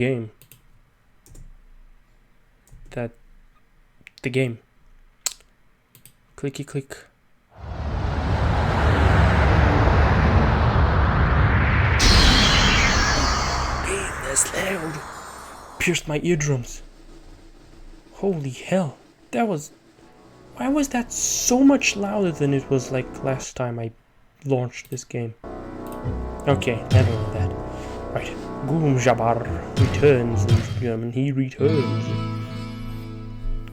game. The game. Clicky click. Damn, that's loud. Pierced my eardrums. Holy hell. That was... Why was that so much louder than it was like last time I launched this game? Okay, never mind that. Right. Goom Jabbar returns in German. He returns.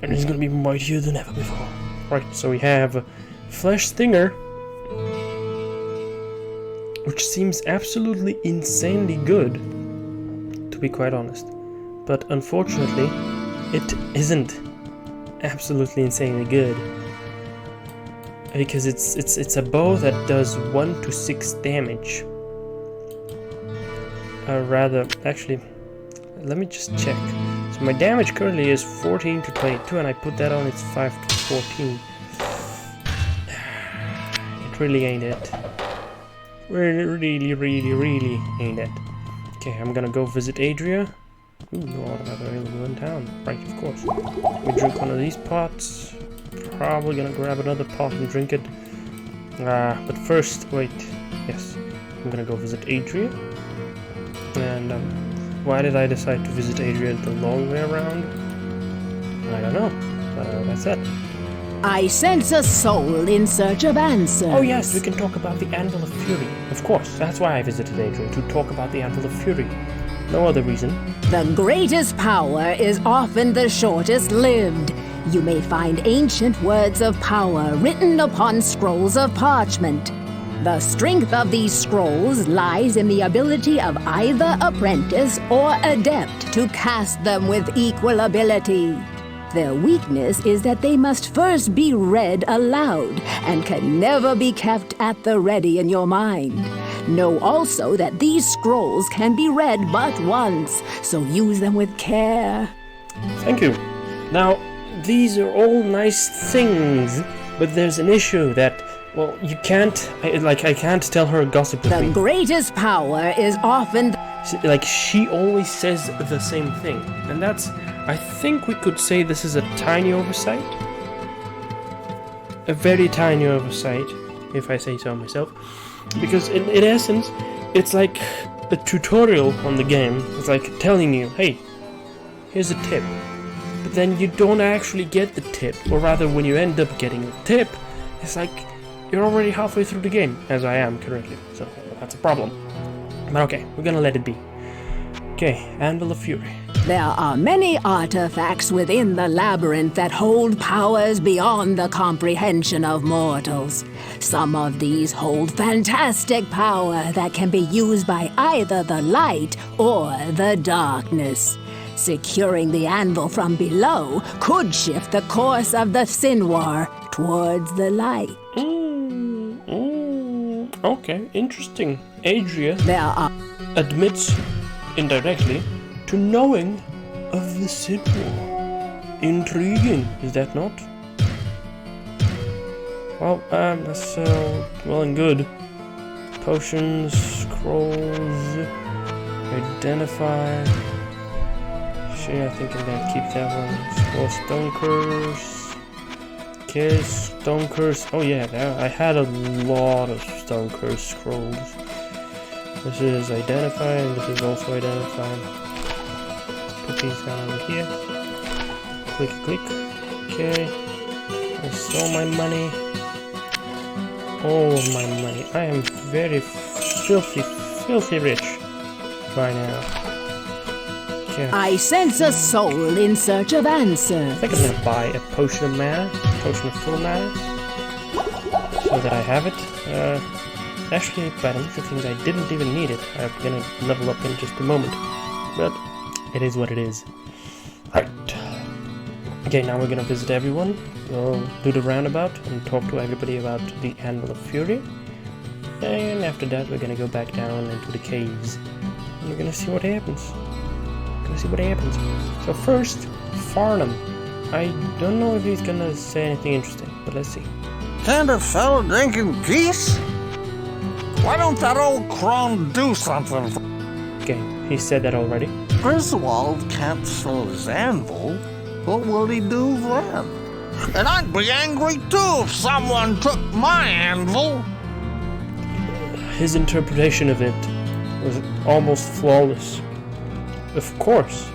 And he's gonna be mightier than ever before. Right, so we have Flesh Stinger, which seems absolutely insanely good, to be quite honest. But unfortunately, it isn't absolutely insanely good. Because it's a bow that does 1 to 6 damage. Actually, let me just check. So my damage currently is 14 to 22, and I put that on, it's 5 to 14. It really ain't it. Really ain't it. Okay, I'm gonna go visit Adria. Ooh, no water available in town. Right, of course. We drink one of these pots. Probably gonna grab another pot and drink it. But first, wait. Yes, I'm gonna go visit Adria. And why did I decide to visit Adria the long way around? I don't know. That's it. I sense a soul in search of answers. Oh yes, we can talk about the Anvil of Fury. Of course, that's why I visited Adria, to talk about the Anvil of Fury. No other reason. The greatest power is often the shortest lived. You may find ancient words of power written upon scrolls of parchment. The strength of these scrolls lies in the ability of either apprentice or adept to cast them with equal ability. Their weakness is that they must first be read aloud and can never be kept at the ready in your mind. Know also that these scrolls can be read but once, so use them with care. Thank you. Now, these are all nice things, but there's an issue that, well, you can't, I can't tell her gossip with me. The greatest power is often... She always says the same thing, and that's, I think we could say this is a tiny oversight. A very tiny oversight, if I say so myself. Because in essence, it's like a tutorial on the game. It's like telling you, hey, here's a tip. But then you don't actually get the tip. Or rather, when you end up getting the tip, it's like you're already halfway through the game, as I am currently. So that's a problem. But okay, we're gonna let it be. Okay, Anvil of Fury. There are many artifacts within the labyrinth that hold powers beyond the comprehension of mortals. Some of these hold fantastic power that can be used by either the light or the darkness. Securing the anvil from below could shift the course of the Sin War towards the light. Okay, interesting. Adria There admits indirectly to knowing of the Sin War. Intriguing, is that not? Well, that's well and good. Potions, scrolls, identify. Shit, I think I'm gonna keep that one. Scroll Stone Curse. Okay, Stone Curse. Oh yeah, I had a lot of Stone Curse scrolls. This is identify, and this is also identify. Put these down over here. Click, click. Okay. That's all my money. All of my money. I am very filthy rich right now. Okay. I sense a soul in search of answers. I think I'm gonna buy a potion of mana, potion of full mana, so that I have it. Actually, by the looks of things, I didn't even need it. I'm gonna level up in just a moment, but it is what it is. Right. Okay, now we're gonna visit everyone. We'll do the roundabout and talk to everybody about the Anvil of Fury. And after that, we're gonna go back down into the caves. And we're gonna see what happens. So first, Farnham. I don't know if he's gonna say anything interesting, but let's see. Can't a fellow drink in peace? Why don't that old crone do something? Okay, he said that already. Griswold can't sell his anvil, what will he do then? And I'd be angry too if someone took my anvil. His interpretation of it was almost flawless. Of course.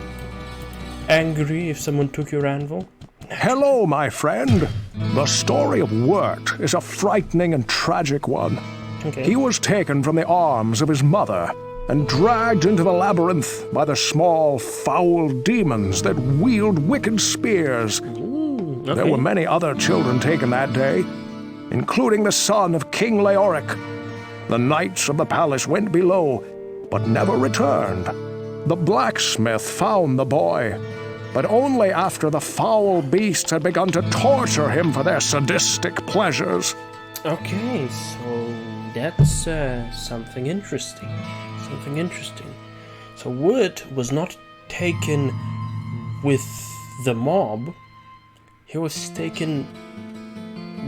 Angry if someone took your anvil? Hello, my friend. The story of Wirt is a frightening and tragic one. Okay. He was taken from the arms of his mother and dragged into the labyrinth by the small, foul demons that wield wicked spears. Ooh, okay. There were many other children taken that day, including the son of King Leoric. The knights of the palace went below, but never returned. The blacksmith found the boy, but only after the foul beasts had begun to torture him for their sadistic pleasures. Okay, so that's something interesting. Something interesting. So Wood was not taken with the mob. He was taken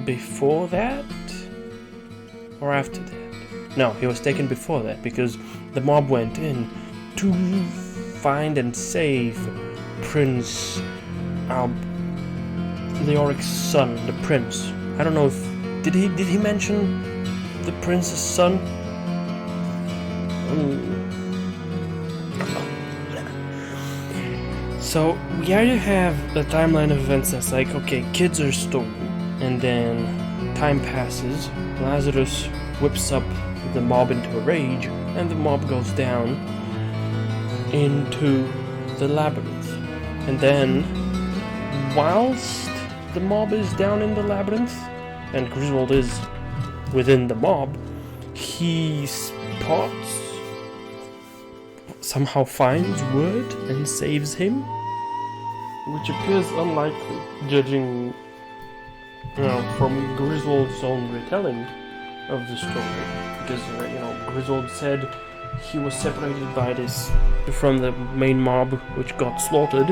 before that? Or after that? No, he was taken before that, because the mob went in to find and save Prince Leoric's son, the prince. I don't know if did he mention the prince's son? So we either have a timeline of events that's like, okay, kids are stolen, and then time passes, Lazarus whips up the mob into a rage, and the mob goes down into the labyrinth. And then, whilst the mob is down in the labyrinth, and Griswold is within the mob, he spots, somehow finds Wood and saves him, which appears unlikely, judging, from Griswold's own retelling of the story, because Griswold said he was separated by this from the main mob, which got slaughtered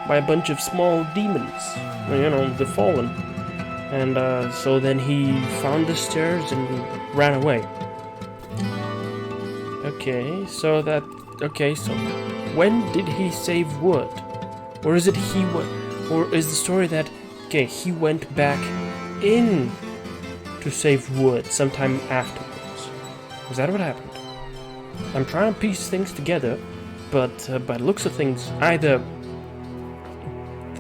by a bunch of small demons, the fallen, and so then he found the stairs and ran away. So when did he save Wood? Or is it or is the story that he went back in to save Wood sometime afterwards? Is that what happened? I'm trying to piece things together, but by the looks of things, either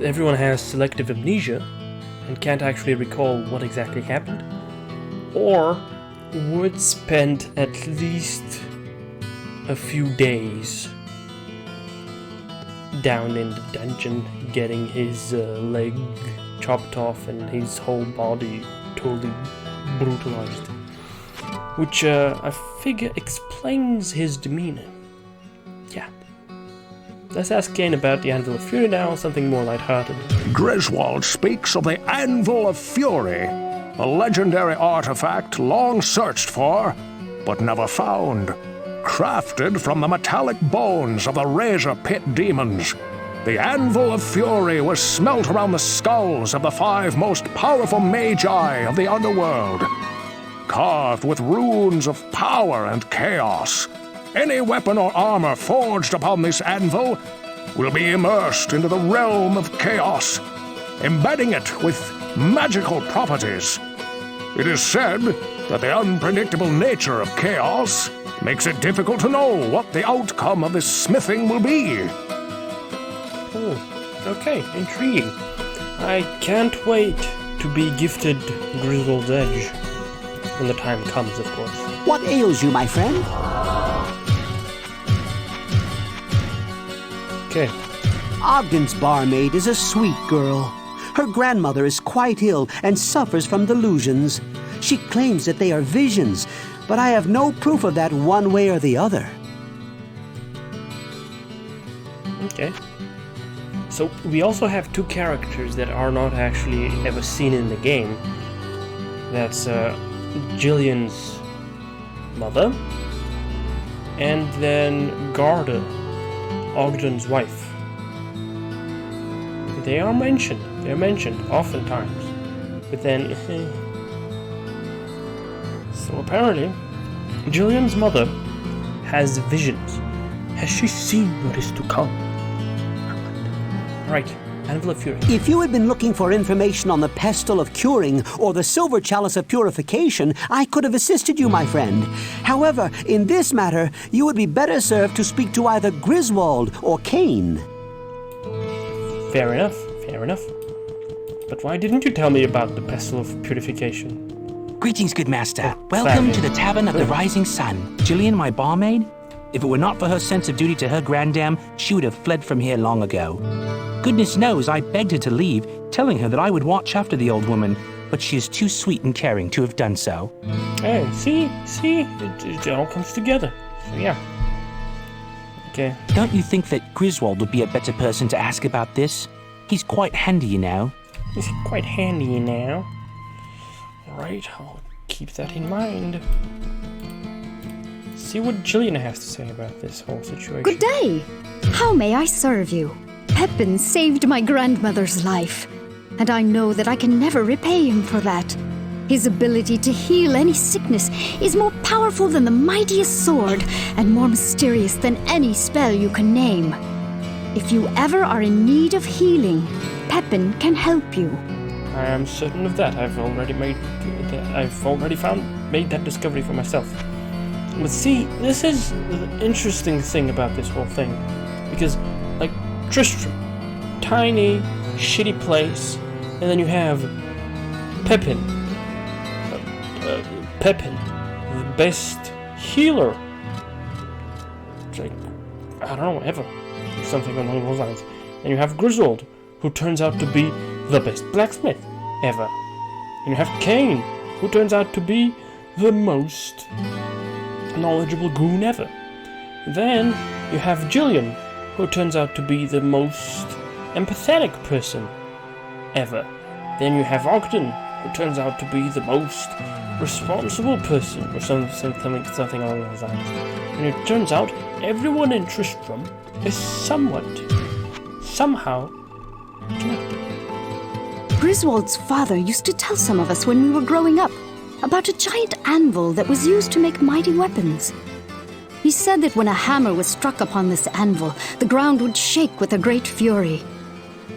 everyone has selective amnesia and can't actually recall what exactly happened, or Wood spent at least a few days down in the dungeon getting his leg chopped off and his whole body totally brutalized, which I figure explains his demeanor. Yeah. Let's ask Kane about the Anvil of Fury now, something more lighthearted. Griswold speaks of the Anvil of Fury, a legendary artifact long searched for, but never found. Crafted from the metallic bones of the razor pit demons, the Anvil of Fury was smelt around the skulls of the 5 most powerful magi of the underworld. Carved with runes of power and chaos, any weapon or armor forged upon this anvil will be immersed into the realm of chaos, embedding it with magical properties. It is said that the unpredictable nature of chaos makes it difficult to know what the outcome of this smithing will be. Oh, okay, intriguing. I can't wait to be gifted Griswold's Edge. When the time comes, of course. What ails you, my friend? Okay. Ogden's barmaid is a sweet girl. Her grandmother is quite ill and suffers from delusions. She claims that they are visions, but I have no proof of that one way or the other. Okay. So we also have 2 characters that are not actually ever seen in the game. That's Jillian's mother, and then Garda, Ogden's wife. They are mentioned. They're mentioned oftentimes. But then... So apparently, Jillian's mother has visions. Has she seen what is to come? Right, Anvil of Fury. If you had been looking for information on the pestle of curing or the silver chalice of purification, I could have assisted you, my friend. However, in this matter, you would be better served to speak to either Griswold or Cain. Fair enough, fair enough. But why didn't you tell me about the pestle of purification? Greetings, good master. Welcome to the Tavern of the Rising Sun. Jillian, my barmaid? If it were not for her sense of duty to her grandam, she would have fled from here long ago. Goodness knows I begged her to leave, telling her that I would watch after the old woman, but she is too sweet and caring to have done so. Hey, see? It all comes together. So yeah. Okay. Don't you think that Griswold would be a better person to ask about this? He's quite handy, you know. He's quite handy, you know. Alright, I'll keep that in mind. See what Jillian has to say about this whole situation. Good day. How may I serve you? Pepin saved my grandmother's life, and I know that I can never repay him for that. His ability to heal any sickness is more powerful than the mightiest sword, and more mysterious than any spell you can name. If you ever are in need of healing, Pepin can help you. I am certain of that. I've already made that discovery for myself. But see, this is the interesting thing about this whole thing, because like Tristram, tiny, shitty place, and then you have Pepin, the best healer. It's like, I don't know, ever, something along those lines. And you have Griswold, who turns out to be the best blacksmith ever. And you have Cain, who turns out to be the most knowledgeable goon ever. Then you have Jillian, who turns out to be the most empathetic person ever. Then you have Ogden, who turns out to be the most responsible person, or something along those lines. And it turns out everyone in Tristram is somehow connected. Griswold's father used to tell some of us when we were growing up about a giant anvil that was used to make mighty weapons. He said that when a hammer was struck upon this anvil, the ground would shake with a great fury.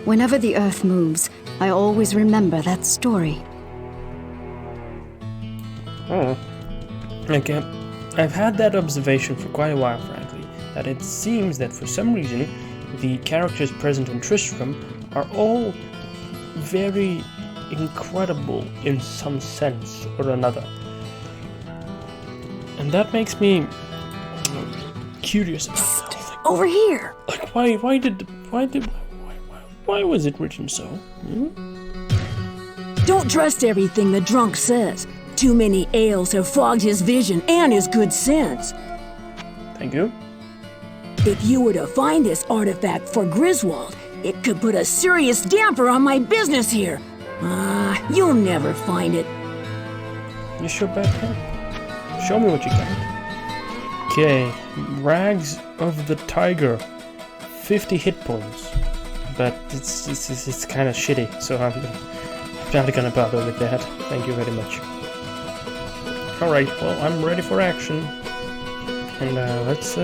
Whenever the earth moves, I always remember that story. Oh. Okay. I've had that observation for quite a while, frankly, that it seems that for some reason the characters present in Tristram are all very incredible in some sense or another. And that makes me curious about that whole thing. Over here! Like, why was it written so? Don't trust everything the drunk says. Too many ales have fogged his vision and his good sense. Thank you. If you were to find this artifact for Griswold, it could put a serious damper on my business here. You'll never find it. You sure bet, huh? Show me what you got. Okay, Rags of the Tiger. 50 hit points. But it's kind of shitty, so I'm not gonna bother with that. Thank you very much. Alright, well, I'm ready for action. And let's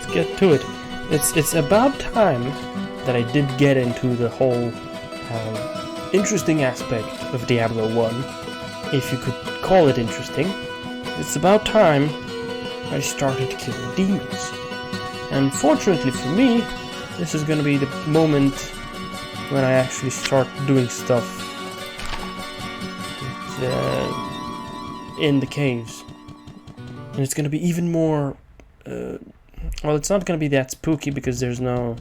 get to it. It's about time that I did get into the whole interesting aspect of Diablo 1, if you could call it interesting. It's about time I started killing demons. And fortunately for me, this is gonna be the moment when I actually start doing stuff in the caves. And it's gonna be even more well, it's not gonna be that spooky because there's no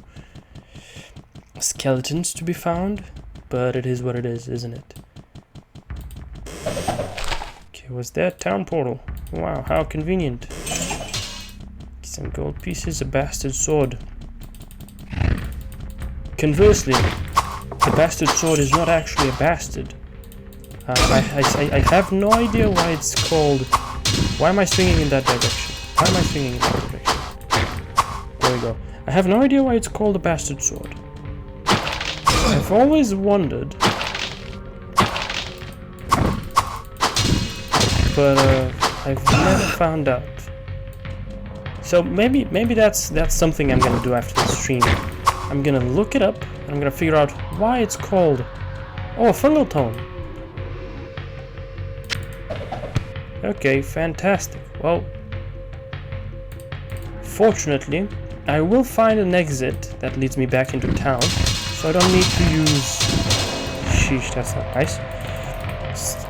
skeletons to be found, but it is what it is, isn't it? Okay, what's that? Town portal. Wow, how convenient. Some gold pieces, a bastard sword. Conversely, the bastard sword is not actually a bastard. I have no idea why it's called... Why am I swinging in that direction? Why am I swinging in that direction? There we go. I have no idea why it's called a bastard sword. I've always wondered, but I've never found out. So maybe that's something I'm gonna do after the stream. I'm gonna look it up and I'm gonna figure out why it's called a fungal tone. Okay, fantastic. Well, fortunately, I will find an exit that leads me back into town, so I don't need to use... Sheesh, that's not nice.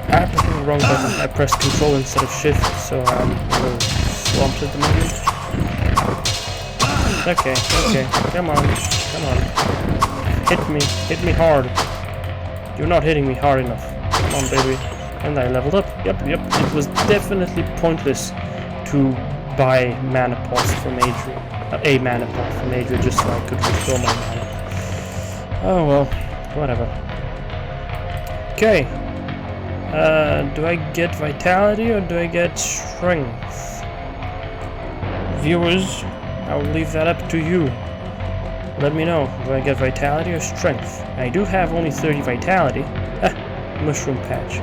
I pressed the wrong button. I pressed Control instead of Shift, so I'm a little swamped at the moment. Okay, come on. Hit me hard. You're not hitting me hard enough. Come on, baby. And I leveled up. Yep. It was definitely pointless to buy mana pots from Adria. A mana pot from Adria just so I could restore my mana. Oh well, whatever. Okay. Do I get vitality or do I get strength? Viewers, I will leave that up to you. Let me know, do I get vitality or strength? I do have only 30 vitality. Mushroom patch.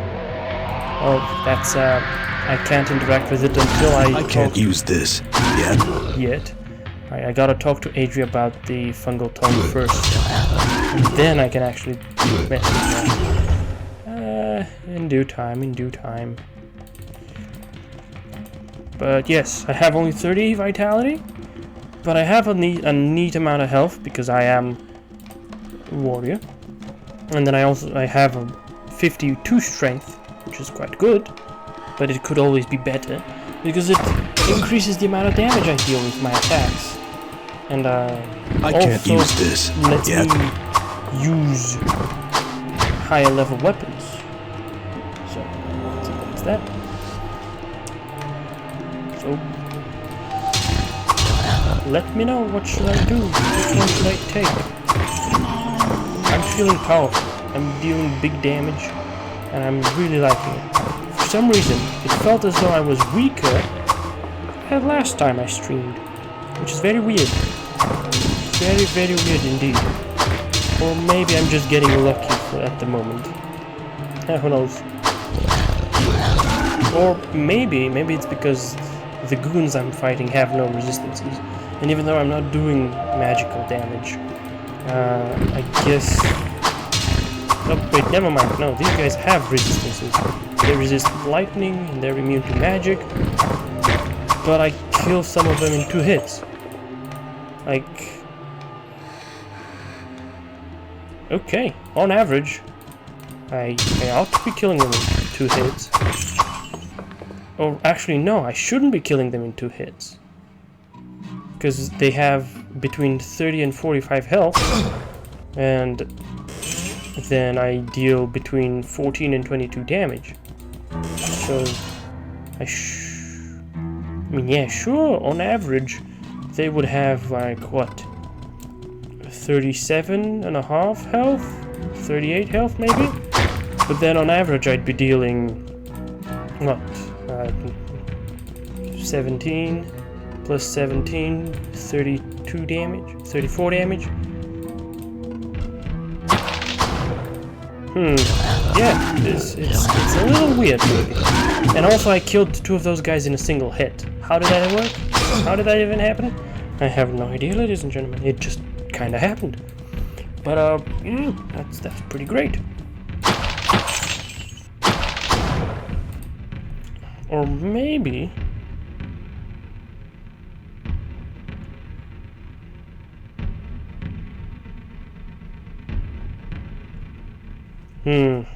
Oh, that's, I can't interact with it until I can't use this yet. Alright, I gotta talk to Adria about the fungal tone first. And then I can actually mess with that. In due time. But yes, I have only 30 vitality. But I have a neat amount of health because I am a warrior. And then I have a 52 strength, which is quite good. But it could always be better because it increases the amount of damage I deal with my attacks. And I can't use this lets yet. me use higher level weapons. So that's that. So let me know, what should I do? Which one should I take? I'm feeling powerful. I'm dealing big damage and I'm really liking it. For some reason, it felt as though I was weaker than last time I streamed, which is very weird. Very, very weird indeed. Or maybe I'm just getting lucky at the moment. Who knows? Or maybe it's because the goons I'm fighting have no resistances. And even though I'm not doing magical damage, I guess... Oh, wait, never mind. No, these guys have resistances. They resist lightning, and they're immune to magic. But I kill some of them in 2 hits. Like... Okay, on average, I ought to be killing them in 2 hits. Or actually, no, I shouldn't be killing them in 2 hits. Because they have between 30 and 45 health, and then I deal between 14 and 22 damage. So, I mean, yeah, sure, on average, they would have, like, what? 37.5 health? 38 health, maybe? But then on average, I'd be dealing, what? 17 plus 17, 32 damage? 34 damage? Yeah, it's a little weird, maybe. And also, I killed 2 of those guys in a single hit. How did that work? How did that even happen? I have no idea, ladies and gentlemen. It just kind of happened. But, that's pretty great. Or maybe...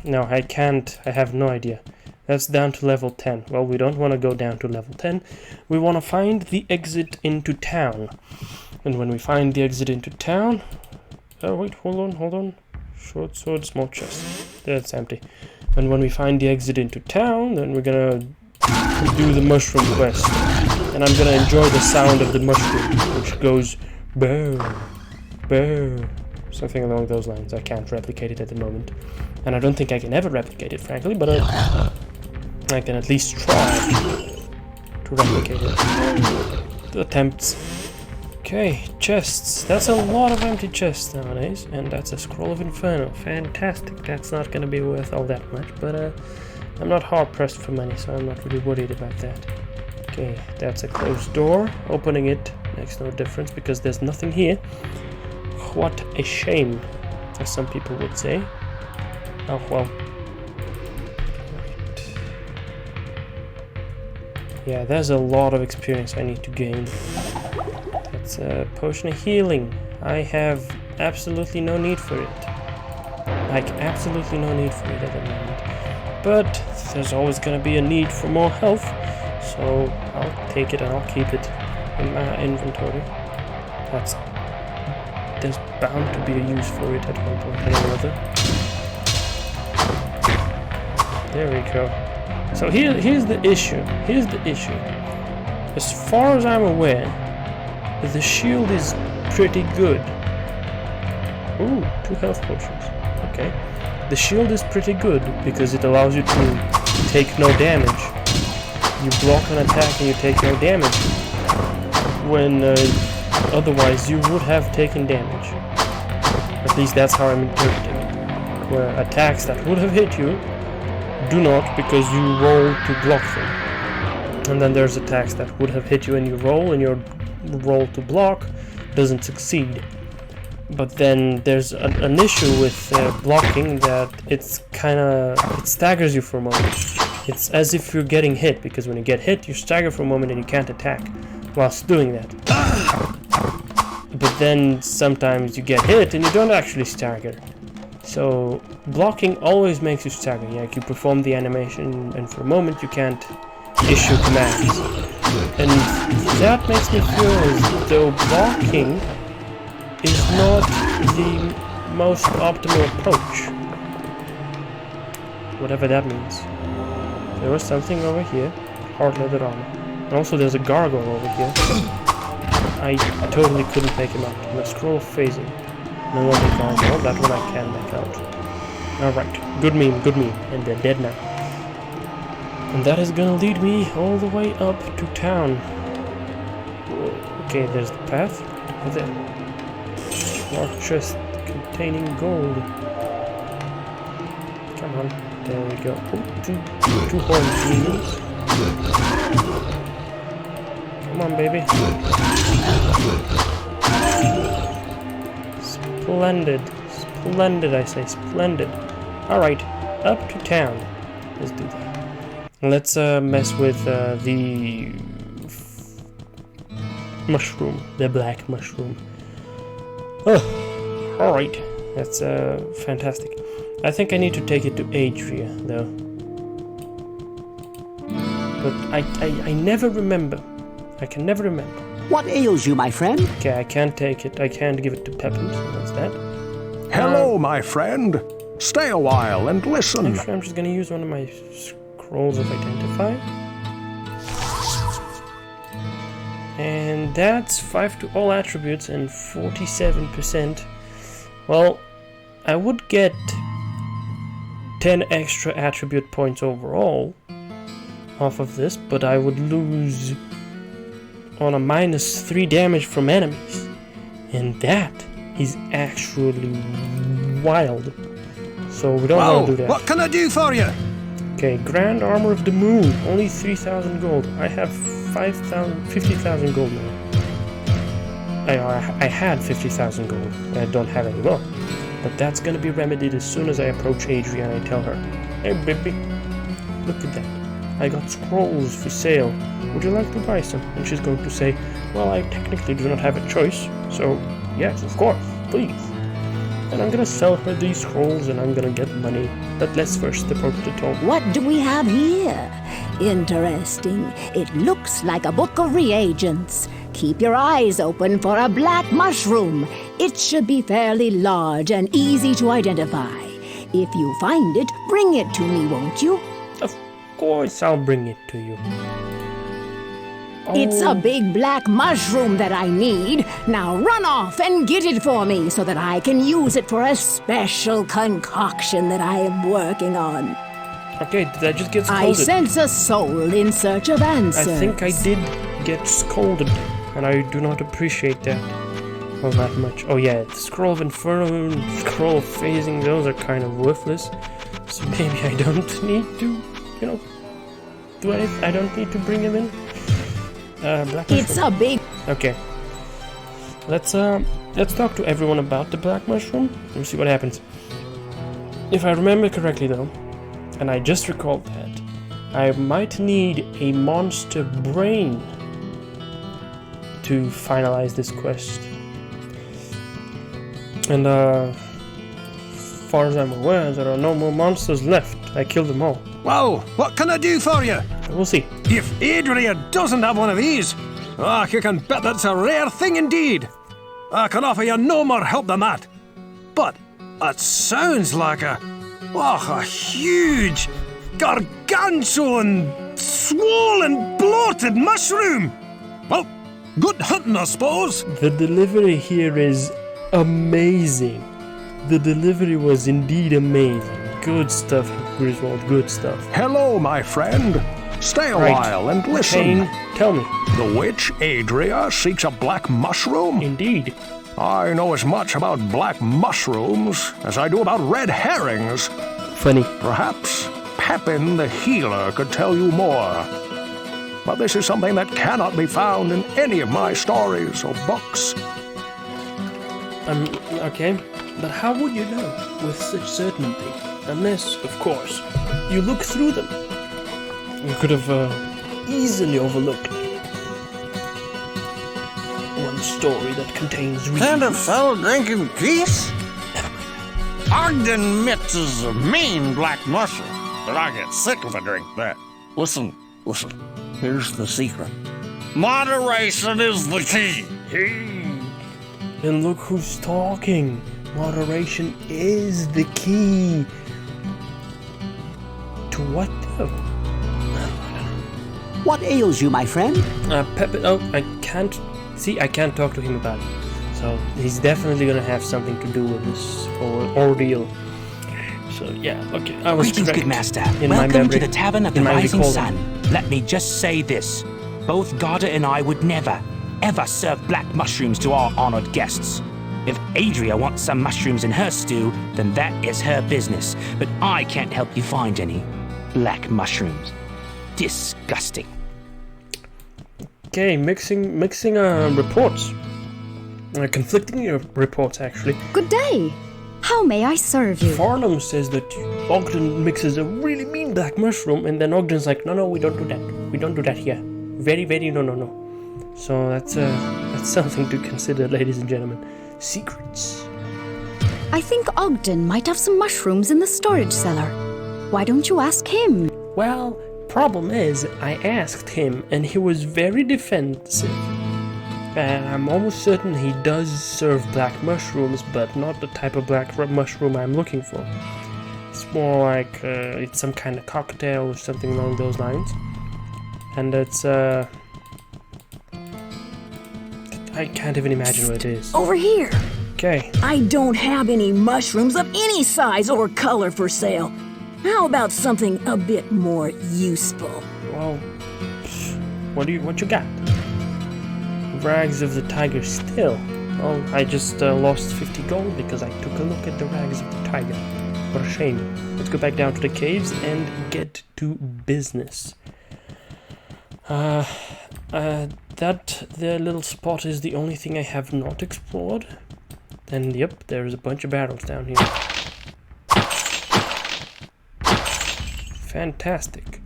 No, I can't. I have no idea. That's down to level 10. Well, we don't want to go down to level 10. We want to find the exit into town. And when we find the exit into town... Oh, wait, hold on. Short sword, small chest. That's empty. And when we find the exit into town, then we're gonna do the mushroom quest. And I'm gonna enjoy the sound of the mushroom, which goes... Bow, bow. Something along those lines. I can't replicate it at the moment. And I don't think I can ever replicate it, frankly, but I can at least try to replicate it. Attempts. Okay, chests. That's a lot of empty chests nowadays. And that's a Scroll of Inferno. Fantastic. That's not going to be worth all that much, but I'm not hard pressed for money, so I'm not really worried about that. Okay, that's a closed door. Opening it makes no difference because there's nothing here. What a shame, as some people would say. Oh well. Right. Yeah, there's a lot of experience I need to gain. That's a potion of healing. I have absolutely no need for it. Like, absolutely no need for it at the moment. But there's always gonna be a need for more health. So I'll take it and I'll keep it in my inventory. There's bound to be a use for it at one point or another. There we go. So here's the issue. Here's the issue. As far as I'm aware, the shield is pretty good. Ooh, 2 health potions. Okay. The shield is pretty good because it allows you to take no damage. You block an attack and you take no damage. When otherwise you would have taken damage. At least that's how I'm interpreting it. Where attacks that would have hit you do not, because you roll to block them. And then there's attacks that would have hit you and you roll, and your roll to block doesn't succeed. But then there's an issue with blocking that it staggers you for a moment. It's as if you're getting hit, because when you get hit, you stagger for a moment and you can't attack whilst doing that. But then sometimes you get hit and you don't actually stagger. So blocking always makes you stagger. Like, you perform the animation and for a moment you can't issue commands. And that makes me feel as though blocking is not the most optimal approach. Whatever that means. There was something over here. Hard leather armor. And also there's a gargoyle over here. I totally couldn't make him out. And a scroll of phasing. No longer gargoyle. That one I can make out. Alright. Good meme, good meme. And they're dead now. And that is gonna lead me all the way up to town. Okay, there's the path. Over there. Large chest containing gold. Come on. There we go. Oh, two horned demons. Come on, baby. Splendid. Splendid, I say. Splendid. Alright. Up to town. Let's do that. Let's mess with the mushroom. The black mushroom. Oh, alright. That's fantastic. I think I need to take it to Adria, though. But I never remember. I can never remember. What ails you, my friend? Okay, I can't take it. I can't give it to Pepin, so that's that. Hello, my friend. Stay a while and listen. Actually, I'm just gonna use one of my scrolls of Identify. And that's 5 to all attributes and 47%. Well, I would get 10 extra attribute points overall off of this, but I would lose on a -3 damage from enemies. And that is actually wild. So we don't want to do that. What can I do for you? Okay, Grand Armor of the Moon, only 3,000 gold. I have 50,000 gold now. I had 50,000 gold. I don't have any more. But that's gonna be remedied as soon as I approach Adria and I tell her, "Hey baby, look at that. I got scrolls for sale. Would you like to buy some?" And she's going to say, "Well, I technically do not have a choice. So, yes, of course, please." And I'm gonna sell her these scrolls and I'm gonna get money. But let's first approach the tomb. What do we have here? Interesting. It looks like a book of reagents. Keep your eyes open for a black mushroom. It should be fairly large and easy to identify. If you find it, bring it to me, won't you? Of course I'll bring it to you. It's a big black mushroom that I need. Now run off and get it for me so that I can use it for a special concoction that I am working on. Okay, did I just get scolded? I sense a soul in search of answers. I think I did get scolded, and I do not appreciate that all that much. Oh yeah, the Scroll of Inferno and Scroll of Phasing, those are kind of worthless. So maybe I don't need to, I don't need to bring them in. black It's mushroom. a big... Okay. Let's talk to everyone about the black mushroom and see what happens. If I remember correctly though, and I just recalled that, I might need a monster brain to finalize this quest. And as far as I'm aware, there are no more monsters left. I killed them all. Well, what can I do for you? We'll see. If Adria doesn't have one of these, you can bet that's a rare thing indeed. I can offer you no more help than that. But it sounds like a huge, gargantuan, swollen, bloated mushroom. Well, good hunting, I suppose. The delivery here is amazing. The delivery was indeed amazing. Good stuff, Griswold, good stuff. Hello, my friend. Stay a while and listen. Shane, tell me. The witch Adria seeks a black mushroom? Indeed. I know as much about black mushrooms as I do about red herrings. Funny. Perhaps Pepin the healer could tell you more. But this is something that cannot be found in any of my stories or books. Okay. But how would you know with such certainty? Unless, of course, you look through them. You could have easily overlooked one story that contains reasons. And a fellow drinking peace? Ogden Mitz is a mean black mushroom, but I get sick if I drink that. Listen. Here's the secret. Moderation is the key. And look who's talking. Moderation is the key. To what though? What ails you, my friend? Pepin. Oh, I can't talk to him about it. So he's definitely gonna have something to do with this ordeal. So yeah, okay. I was Greetings, correct good master. in my Welcome memory, to the Tavern of the in my Rising recalling. Sun. Let me just say this. Both Gordoth and I would never, ever serve black mushrooms to our honored guests. If Adria wants some mushrooms in her stew, then that is her business. But I can't help you find any black mushrooms. Disgusting. Okay, mixing reports. Conflicting reports, actually. Good day. How may I serve you? Farnham says that Ogden mixes a really mean black mushroom, and then Ogden's like, no, we don't do that. We don't do that here. Very, very no. So that's something to consider, ladies and gentlemen. Secrets. I think Ogden might have some mushrooms in the storage cellar. Why don't you ask him? Well, problem is, I asked him, and he was very defensive. And I'm almost certain he does serve black mushrooms, but not the type of black mushroom I'm looking for. It's more like it's some kind of cocktail or something along those lines. And it's I can't even imagine what it is. Over here. Okay. I don't have any mushrooms of any size or color for sale. How about something a bit more useful? Well, what you got? Rags of the tiger still. Oh, I just lost 50 gold because I took a look at the rags of the tiger. What a shame. Let's go back down to the caves and get to business. That there little spot is the only thing I have not explored. And yep, there's a bunch of barrels down here. Fantastic.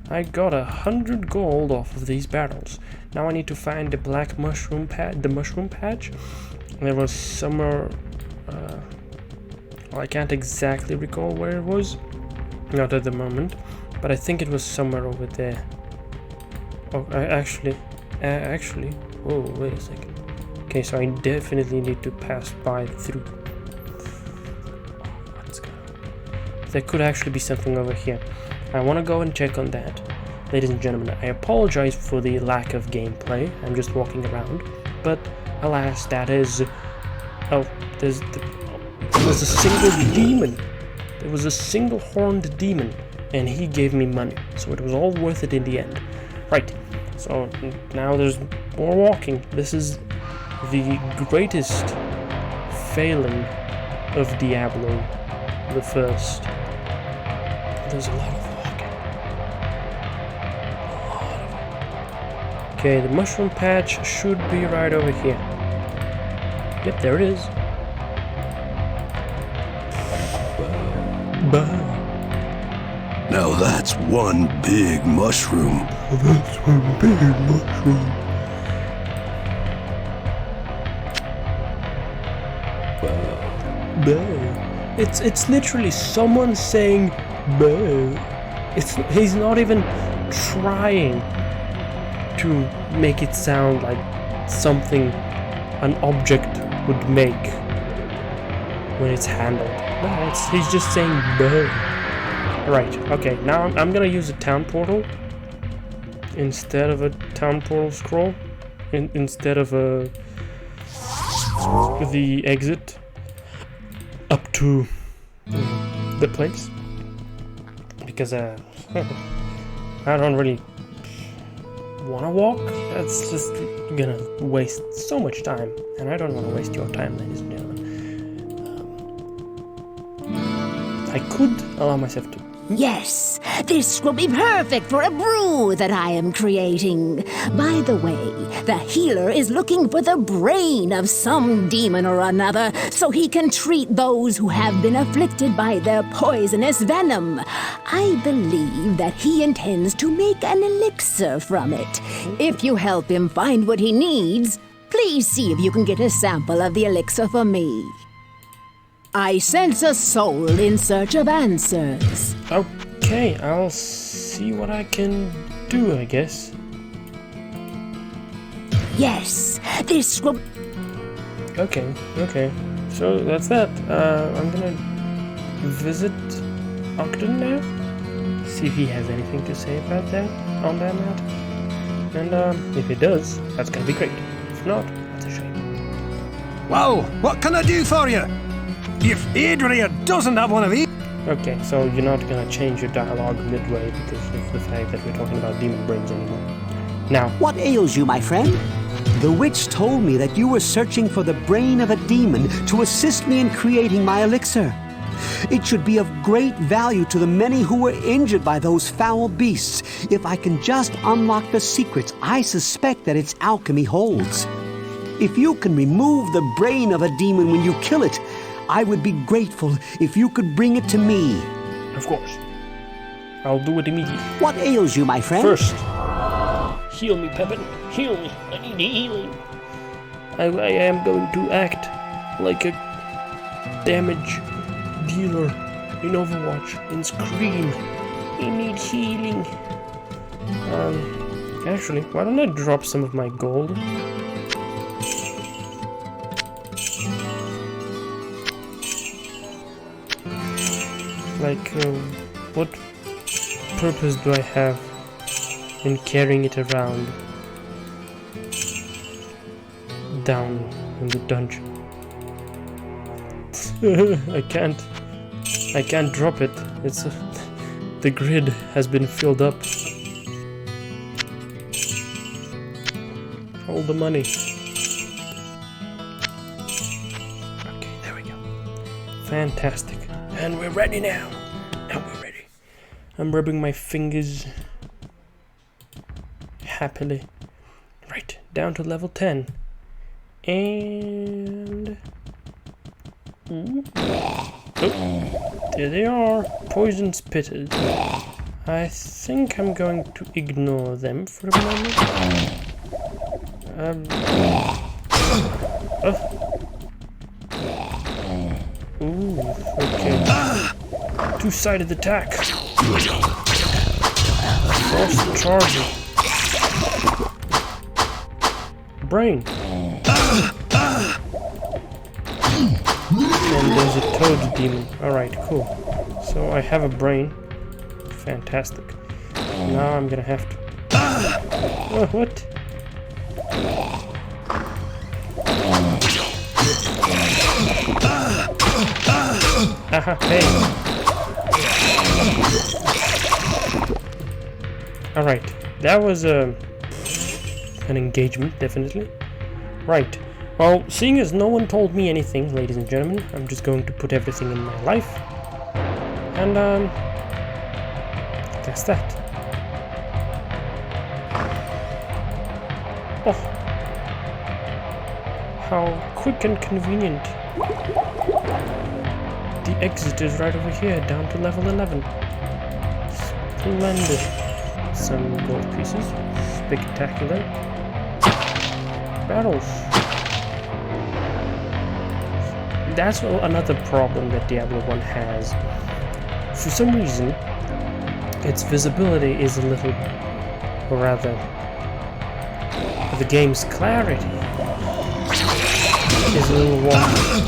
I got 100 gold off of these barrels. Now I need to find the black mushroom patch, the mushroom patch. There was somewhere, well, I can't exactly recall where it was. Not at the moment, but I think it was somewhere over there. Oh, actually, oh, wait a second. Okay, so I definitely need to pass by through. What's going on? There could actually be something over here. I want to go and check on that. Ladies and gentlemen, I apologize for the lack of gameplay. I'm just walking around. But, alas, that is... Oh, there was a single demon. There was a single horned demon. And he gave me money. So it was all worth it in the end. Right. So, now there's more walking. This is the greatest failing of Diablo the First. There's a lot of walking. Okay, the mushroom patch should be right over here. Yep, there it is. Now that's one big mushroom. It's literally someone saying "Bah." He's not even trying to make it sound like something an object would make when it's handled. No, he's just saying "Bah." Right, okay, now I'm gonna use a town portal instead of a town portal scroll, instead of the exit up to the place, because I don't really want to walk. That's just gonna waste so much time, and I don't want to waste your time, ladies and gentlemen. I could allow myself to. Yes, this will be perfect for a brew that I am creating. By the way, the healer is looking for the brain of some demon or another so he can treat those who have been afflicted by their poisonous venom. I believe that he intends to make an elixir from it. If you help him find what he needs, please see if you can get a sample of the elixir for me. I sense a soul in search of answers. Okay, I'll see what I can do, I guess. Yes, this will... Okay. So that's that. I'm gonna visit Ogden now. See if he has anything to say about that, on that matter. And if he does, that's gonna be great. If not, that's a shame. Well, what can I do for you? If Adria doesn't have one of these... Okay, so you're not gonna change your dialogue midway because of the fact that we're talking about demon brains anymore. Now... What ails you, my friend? The witch told me that you were searching for the brain of a demon to assist me in creating my elixir. It should be of great value to the many who were injured by those foul beasts if I can just unlock the secrets I suspect that its alchemy holds. If you can remove the brain of a demon when you kill it, I would be grateful if you could bring it to me. Of course. I'll do it immediately. What ails you, my friend? First, heal me, Pepin. Heal me. I need healing. I am going to act like a damage dealer in Overwatch and scream, I need healing. Actually, why don't I drop some of my gold? Like, what purpose do I have in carrying it around down in the dungeon? I can't drop it. It's the grid has been filled up. All the money. Okay, there we go. Fantastic. And we're ready now. Now we're ready. I'm rubbing my fingers happily. Right, down to level 10. And... Oh, there they are. Poison spitters. I think I'm going to ignore them for a moment. Ooh, okay. Two-sided attack. Force charging. Brain. And there's a toad demon. Alright, cool. So I have a brain. Fantastic. Now I'm gonna have to... Oh, what? Haha, hey. Alright, that was an engagement, definitely. Right. Well, seeing as no one told me anything, ladies and gentlemen, I'm just going to put everything in my life. And, that's that. Oh, how quick and convenient. The exit is right over here, down to level 11. Splendid. Some gold pieces. Spectacular. Battles. That's another problem that Diablo 1 has. For some reason, its visibility is a little, or rather, the game's clarity is a little wonky.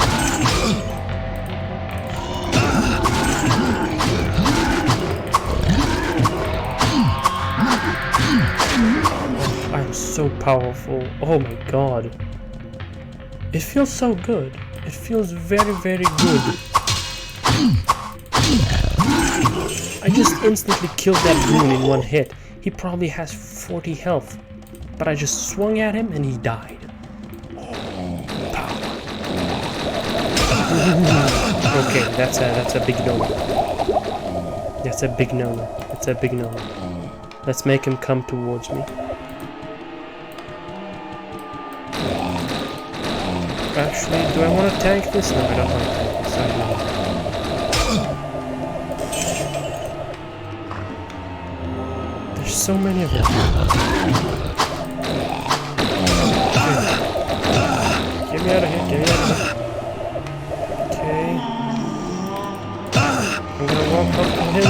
I'm so powerful. Oh my god. It feels so good. It feels very, very good. I just instantly killed that goon in one hit. He probably has 40 health. But I just swung at him and he died. Okay, that's a big no-no. That's a big no-no. That's a big no-no. Let's make him come towards me. Actually, do I want to tank this? No, I don't want to tank this. I don't. There's so many of them. Get me out of here, get me out of here. Okay. I'm gonna walk up to him.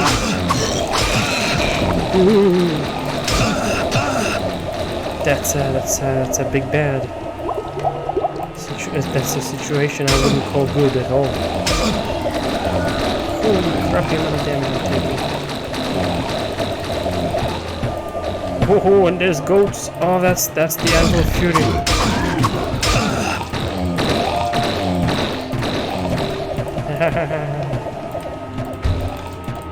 Ooh. That's a big bad. That's a situation I wouldn't call good at all. Holy crap, the amount of damage I'm taking. Oh, and there's goats. Oh, that's the Anvil of Fury.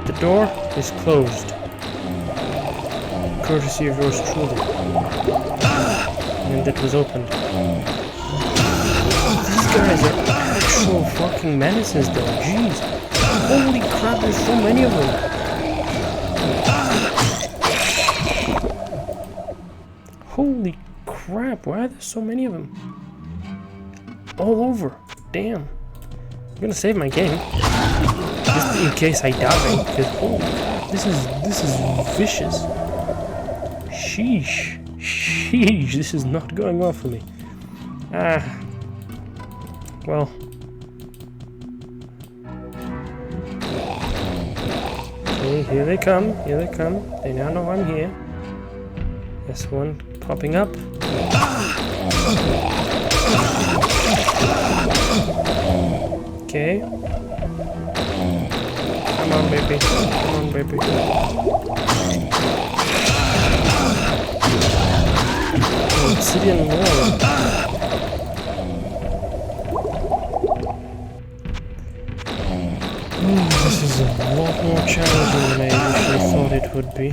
The door is closed. Courtesy of yours truly. And it was opened. These guys are actual fucking menaces though, jeez. Holy crap, there's so many of them. Holy crap, why are there so many of them? All over, damn. I'm gonna save my game. Just in case I die, because holy crap, this is vicious. Sheesh. Sheesh, this is not going well for me. Well. Okay, here they come, here they come. They now know I'm here. There's one popping up. Okay. Come on, baby. Come on, baby. Obsidian wall. This is a lot more challenging than I initially thought it would be.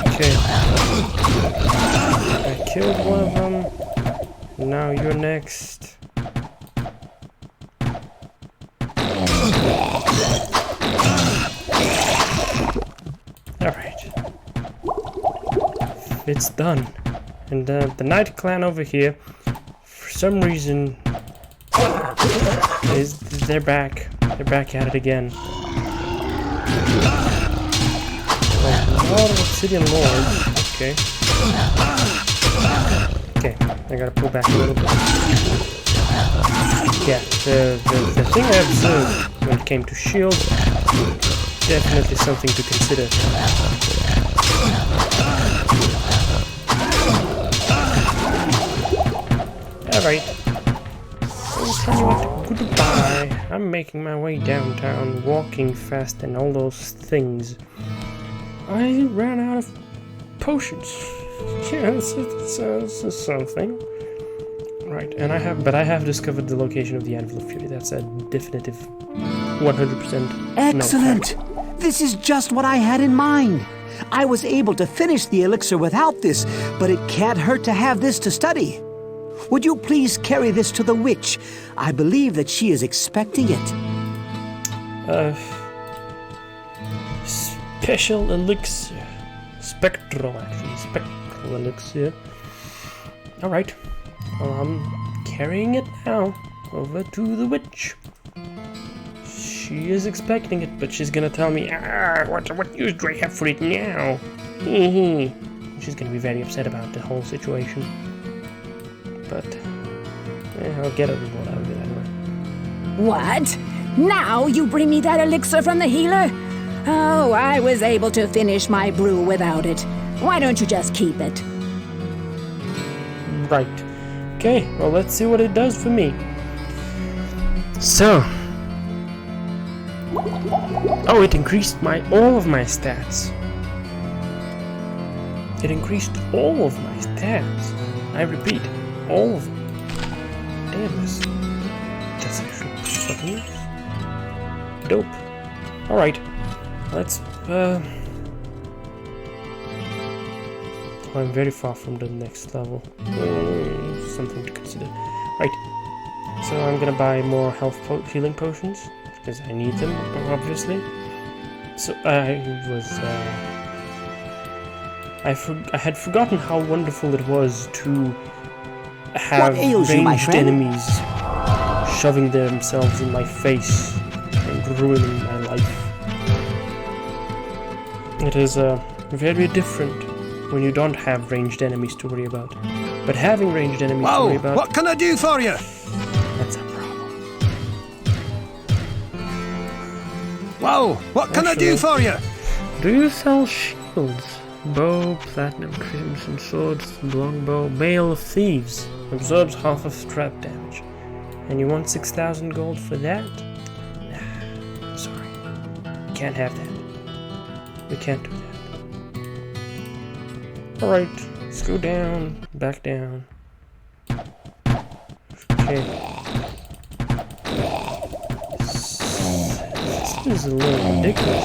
Okay. I killed one of them. Now you're next. Alright. It's done. And the Night Clan over here, for some reason, they're back. They're back at it again. A lot of Obsidian Lords. Okay. Okay, I gotta pull back a little bit. Yeah, the thing I observed when it came to shields, definitely something to consider. Alright. I'll tell you what, goodbye. I'm making my way downtown, walking fast and all those things. I ran out of potions. Yeah, it's something. Right, and I have discovered the location of the Anvil of Fury. That's a definitive 100% Excellent! No. This is just what I had in mind. I was able to finish the elixir without this, but it can't hurt to have this to study. Would you please carry this to the witch? I believe that she is expecting it. Special elixir. Spectral, actually. Spectral elixir. Alright. Well, I'm carrying it now over to the witch. She is expecting it, but she's gonna tell me, what use do I have for it now? She's gonna be very upset about the whole situation. But, I'll get a reward out of it anyway. What? Now you bring me that elixir from the healer? Oh, I was able to finish my brew without it. Why don't you just keep it? Right. Okay, well, let's see what it does for me. So. Oh, it increased all of my stats. It increased all of my stats. I repeat, all of them. Damn, that's actually fucking nice. Dope. Alright. Let's, I'm very far from the next level. Something to consider. Right. So I'm gonna buy more healing potions, because I need them, obviously. So I had forgotten how wonderful it was to have ranged enemies shoving themselves in my face and ruining my life. It is very different when you don't have ranged enemies to worry about. But having ranged enemies to worry about... What can I do for you? That's a problem. Whoa! What can I do for you? Do you sell shields? Bow, platinum, crimson swords, longbow, mail of thieves. Absorbs half of trap damage. And you want 6,000 gold for that? Nah, I'm sorry. Can't have that. We can't do that. Alright, let's go down, back down. Okay. This is a little ridiculous.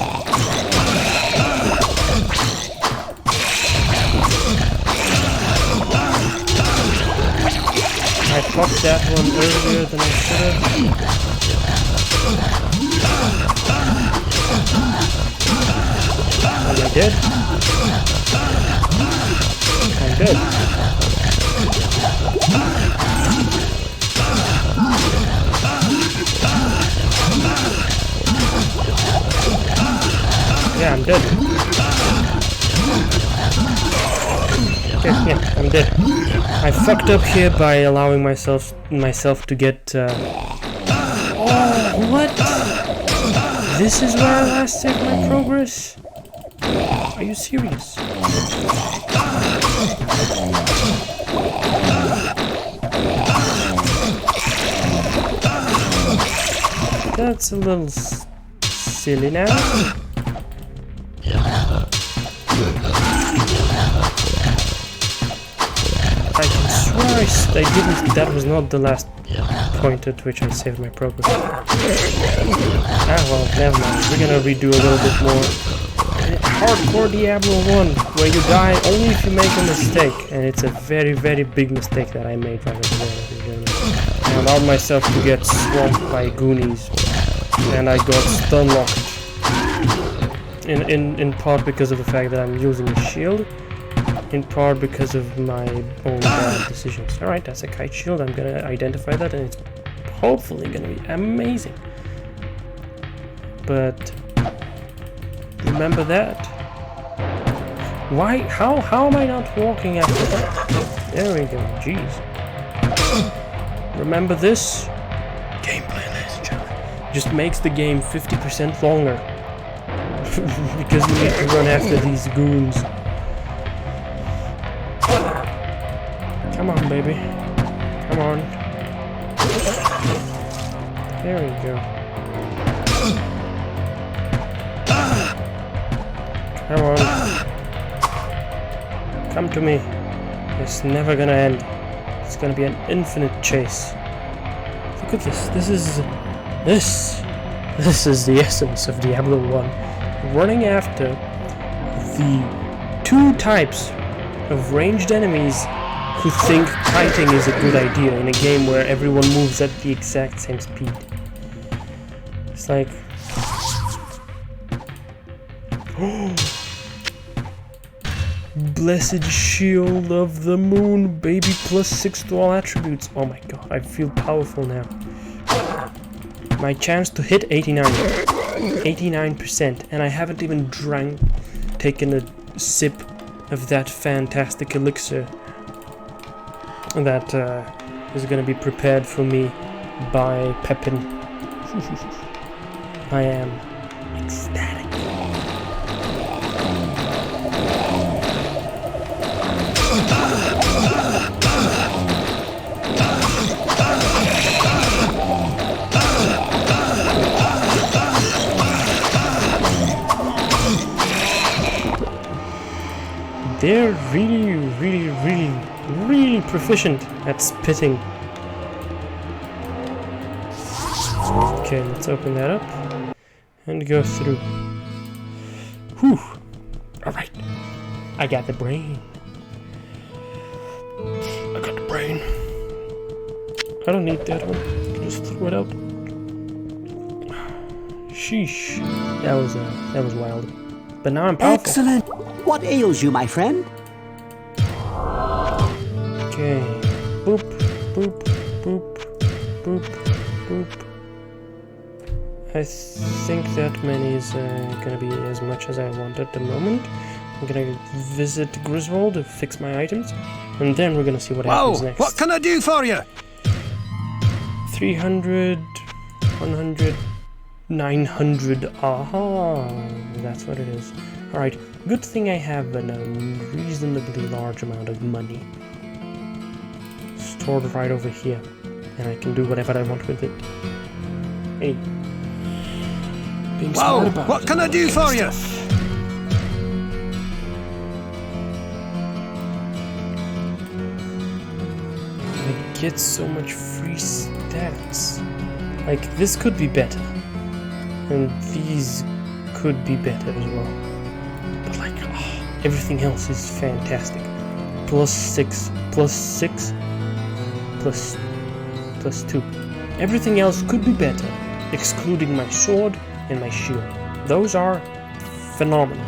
I popped that one earlier than I should have. And I did. I'm good. Yeah, I'm dead. Okay, yeah, I'm dead. I fucked up here by allowing myself to get. Oh, what? This is where I last saved my progress? Are you serious? That's a little silly now. I can swear I didn't. That was not the last point at which I saved my progress. Ah, well, never mind. We're gonna redo a little bit more. Hardcore Diablo 1, where you die only if you make a mistake, and it's a very, very big mistake that I made right at the beginning. I allowed myself to get swamped by goonies, and I got stun locked. In part because of the fact that I'm using a shield, in part because of my own bad decisions. Alright, that's a kite shield. I'm gonna identify that, and it's hopefully gonna be amazing. But remember that. Why? How am I not walking after that? There we go. Jeez. Remember this? Gameplay, ladies and gentlemen. Just makes the game 50% longer. Because you need to run after these goons. Come on, baby. Come on. There we go. Come on. Come to me. It's never gonna end. It's gonna be an infinite chase. Look at this. This is the essence of Diablo 1. Running after the two types of ranged enemies who think kiting is a good idea in a game where everyone moves at the exact same speed. It's like, Blessed shield of the moon, baby, +6 to all attributes. Oh my god, I feel powerful now. My chance to hit 89%, and I haven't even taken a sip of that fantastic elixir that is going to be prepared for me by Pepin. I am ecstatic. They're really proficient at spitting. Okay, let's open that up and go through. Whew. Alright. I got the brain. I got the brain. I don't need that one. Just throw it out. Sheesh. That was wild. But now I'm powerful. Excellent. What ails you, my friend? Okay. Boop, boop, boop, boop, boop. I think that many is gonna be as much as I want at the moment. I'm gonna visit Griswold to fix my items, and then we're gonna see what happens next. What can I do for you? 300, 100, 900. Aha! That's what it is. Alright, good thing I have a reasonably large amount of money stored right over here, and I can do whatever I want with it. Hey. Being smart about what can I do for you? I get so much free stats. Like, this could be better. And these could be better as well. But like, everything else is fantastic. +6, +6, +2. Everything else could be better, excluding my sword and my shield. Those are phenomenal.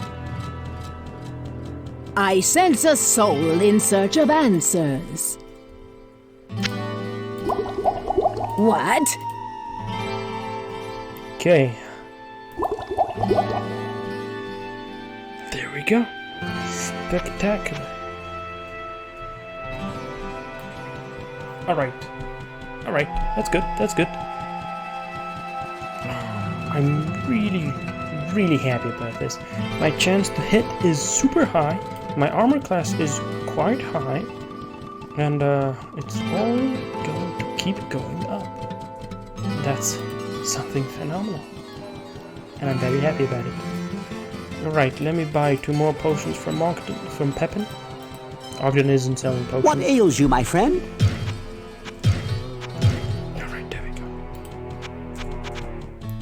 I sense a soul in search of answers. What? Okay. There we go. Spectacular. Alright. Alright, that's good, that's good. I'm really happy about this. My chance to hit is super high. My armor class is quite high. And it's all going to keep going up. That's something phenomenal. And I'm very happy about it. Alright, let me buy 2 more potions from Pepin. Ogden isn't selling potions. What ails you, my friend? Alright, there we go.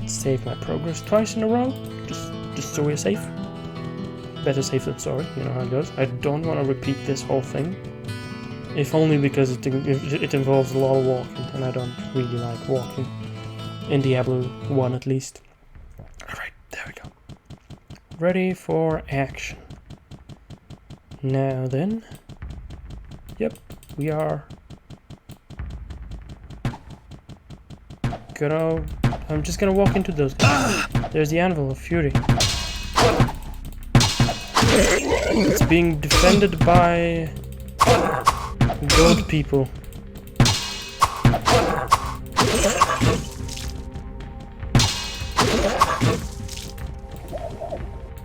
Save my progress twice in a row, just so we're safe. Better safe than sorry, you know how it goes. I don't want to repeat this whole thing. If only because it involves a lot of walking, and I don't really like walking. In Diablo 1 at least. Alright, there we go. Ready for action. Now then. Yep, we are I'm just gonna walk into those guys. There's the Anvil of Fury. It's being defended by gold people.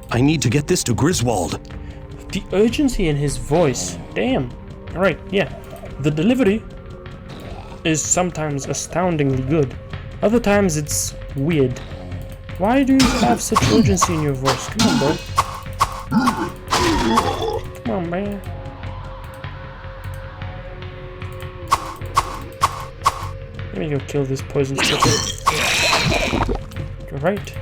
I need to get this to Griswold. The urgency in his voice. Damn. Alright, yeah. The delivery is sometimes astoundingly good. Other times it's weird. Why do you have such urgency in your voice? Come on, bro. Come on, man. Let me go kill this poison chicken. Alright.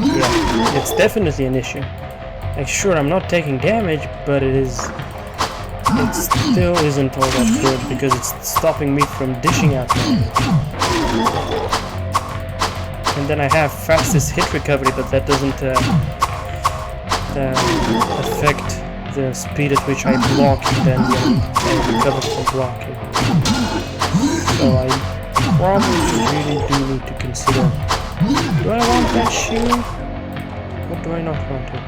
Yeah, it's definitely an issue. Like, sure, I'm not taking damage, but it is it still isn't all that good because it's stopping me from dishing out damage. And then I have fastest hit recovery, but that doesn't affect the speed at which I block and then recover from blocking. So I probably really do need to consider, do I want that shield or do I not want it?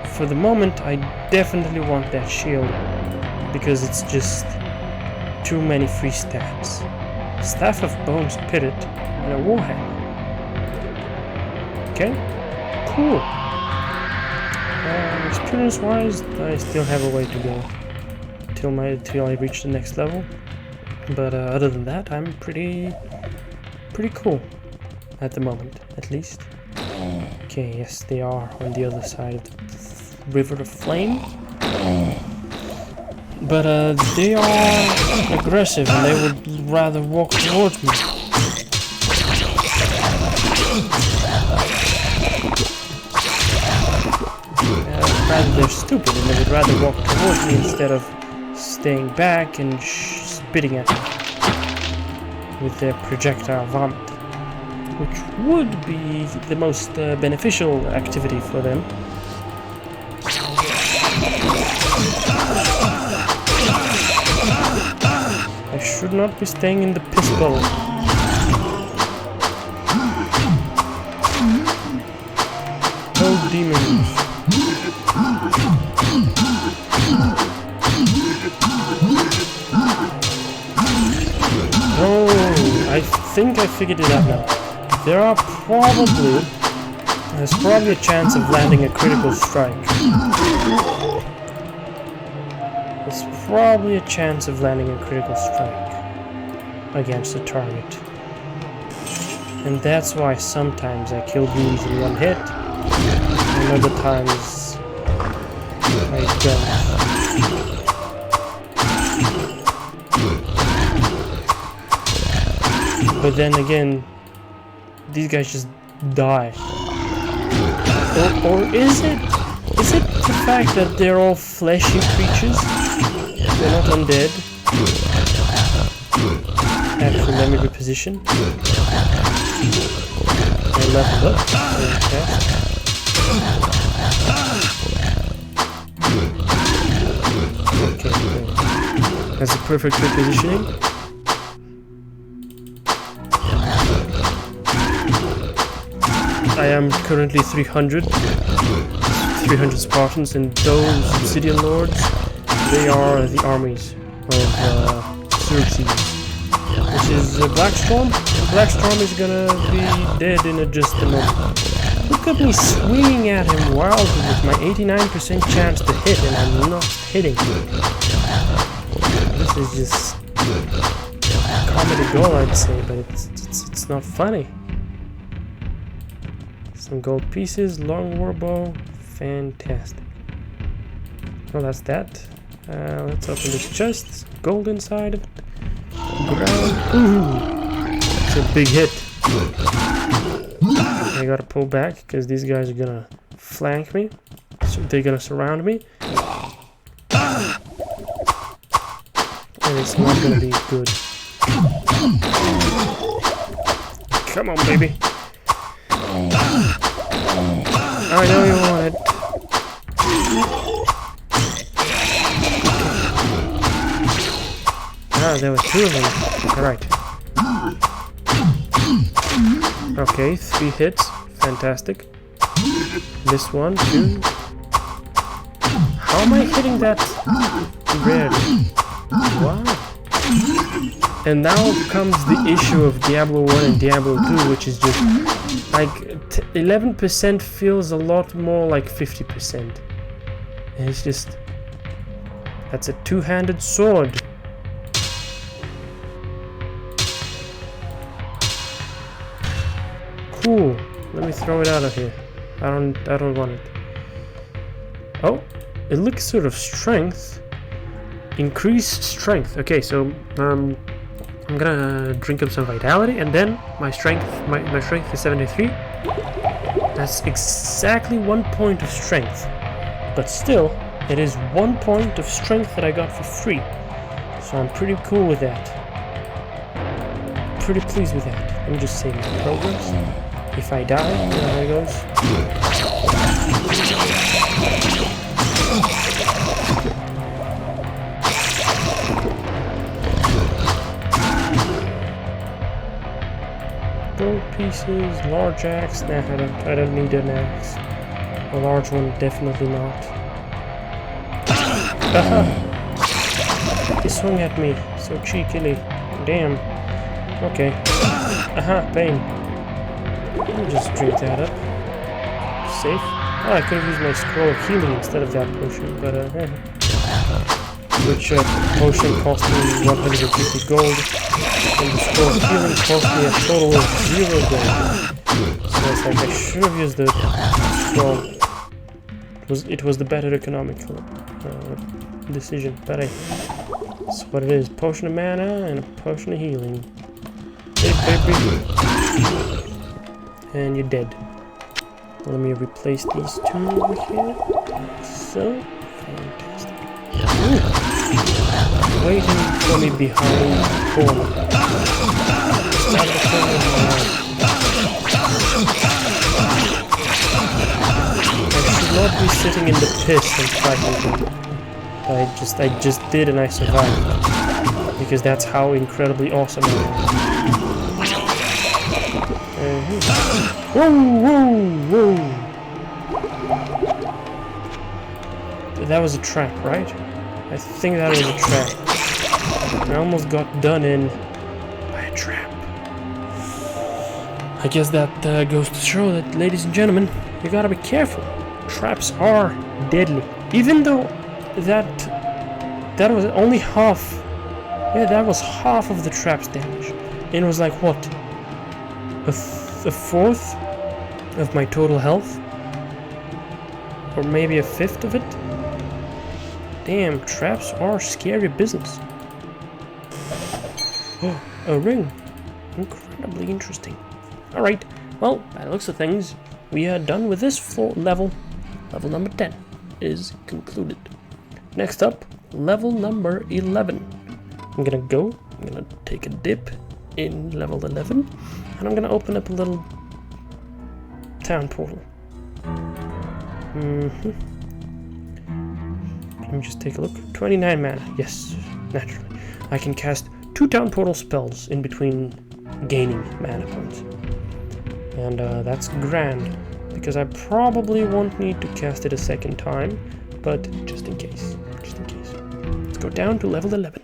For the moment I definitely want that shield because it's just too many free stats. Staff of Bones Pitted and a Warhammer. Okay, cool. Experience wise, I still have a way to go till I reach the next level. But other than that, I'm pretty cool at the moment, at least. Okay, yes, they are on the other side of the River of Flame. But they are aggressive and they would rather walk towards me. Rather they're stupid and they would rather walk towards me instead of staying back and spitting at me with their projectile vomit, which would be the most beneficial activity for them. I should not be staying in the piss bowl. Oh, demons. Oh, I think I figured it out now. There's probably a chance of landing a critical strike. There's probably a chance of landing a critical strike against the target. And that's why sometimes I kill beams in one hit, and other times I don't. But then again, these guys just die. Or is it the fact that they're all fleshy creatures? They're not undead. Actually, let me reposition. I leveled up. Okay, that's a perfect repositioning. I am currently 300 Spartans, and those Obsidian Lords, they are the armies of Xerxes, which is Blackstorm. Blackstorm is gonna be dead in just a moment. Look at me swinging at him wildly with my 89% chance to hit, and I'm not hitting. This is just comedy gold, I'd say, but it's not funny. Some gold pieces, long warbow, fantastic. Well, that's that. Let's open this chest. Gold inside of it. Ground. Ooh, it's a big hit. I gotta pull back because these guys are gonna flank me. So they're gonna surround me. And it's not gonna be good. Come on, baby. I know you want it. Ah, there were two of them. Alright. Okay, 3 hits. Fantastic. This one, 2. How am I hitting that rarely? Wow. And now comes the issue of Diablo 1 and Diablo 2, which is just like 11% feels a lot more like 50%. And it's just, that's a two-handed sword. Cool. Let me throw it out of here. I don't want it. Oh, it looks sort of strength. Increased strength. Okay, so I'm gonna drink up some vitality, and then my strength is 73. That's exactly 1 point of strength, but still It is 1 point of strength that I got for free. So I'm pretty cool with that. Pretty pleased with that. Let me just save my progress. If I die, there it goes. Gold pieces, large axe. Nah, I don't need an axe. A large one, definitely not. He swung at me so cheekily. Damn. Okay. Aha, pain. Let me just drink that up. Safe. Oh, I could have used my scroll of healing instead of that potion, but which potion cost me 150 gold, and the scroll of healing cost me a total of 0 gold. So it's like I should have used the scroll. It was the better economical decision, but hey, that's what it is. Potion of mana and a potion of healing. Hey, baby. And you're dead. Let me replace these two over here. So, fantastic. Ooh. Waiting for me behind the corner. Start the corner now. I should not be sitting in the piss and fighting them. I just did, and I survived. Because that's how incredibly awesome I am. Whoa, whoa, whoa! That was a trap, right? I think that was a trap. I almost got done in by a trap. I guess that goes to show that, ladies and gentlemen, you gotta be careful. Traps are deadly. Even though that was only half. Yeah, that was half of the trap's damage. And it was like, what? A fourth of my total health? Or maybe a fifth of it? Damn, traps are scary business. Oh, a ring. Incredibly interesting. Alright, well, by the looks of things, we are done with this floor level. Level number 10 is concluded. Next up, level number 11. I'm gonna take a dip in level 11, and I'm gonna open up a little town portal. Let me just take a look. 29 mana, yes, naturally. I can cast 2 town portal spells in between gaining mana points. And that's grand, because I probably won't need to cast it a second time, but just in case. Let's go down to level 11.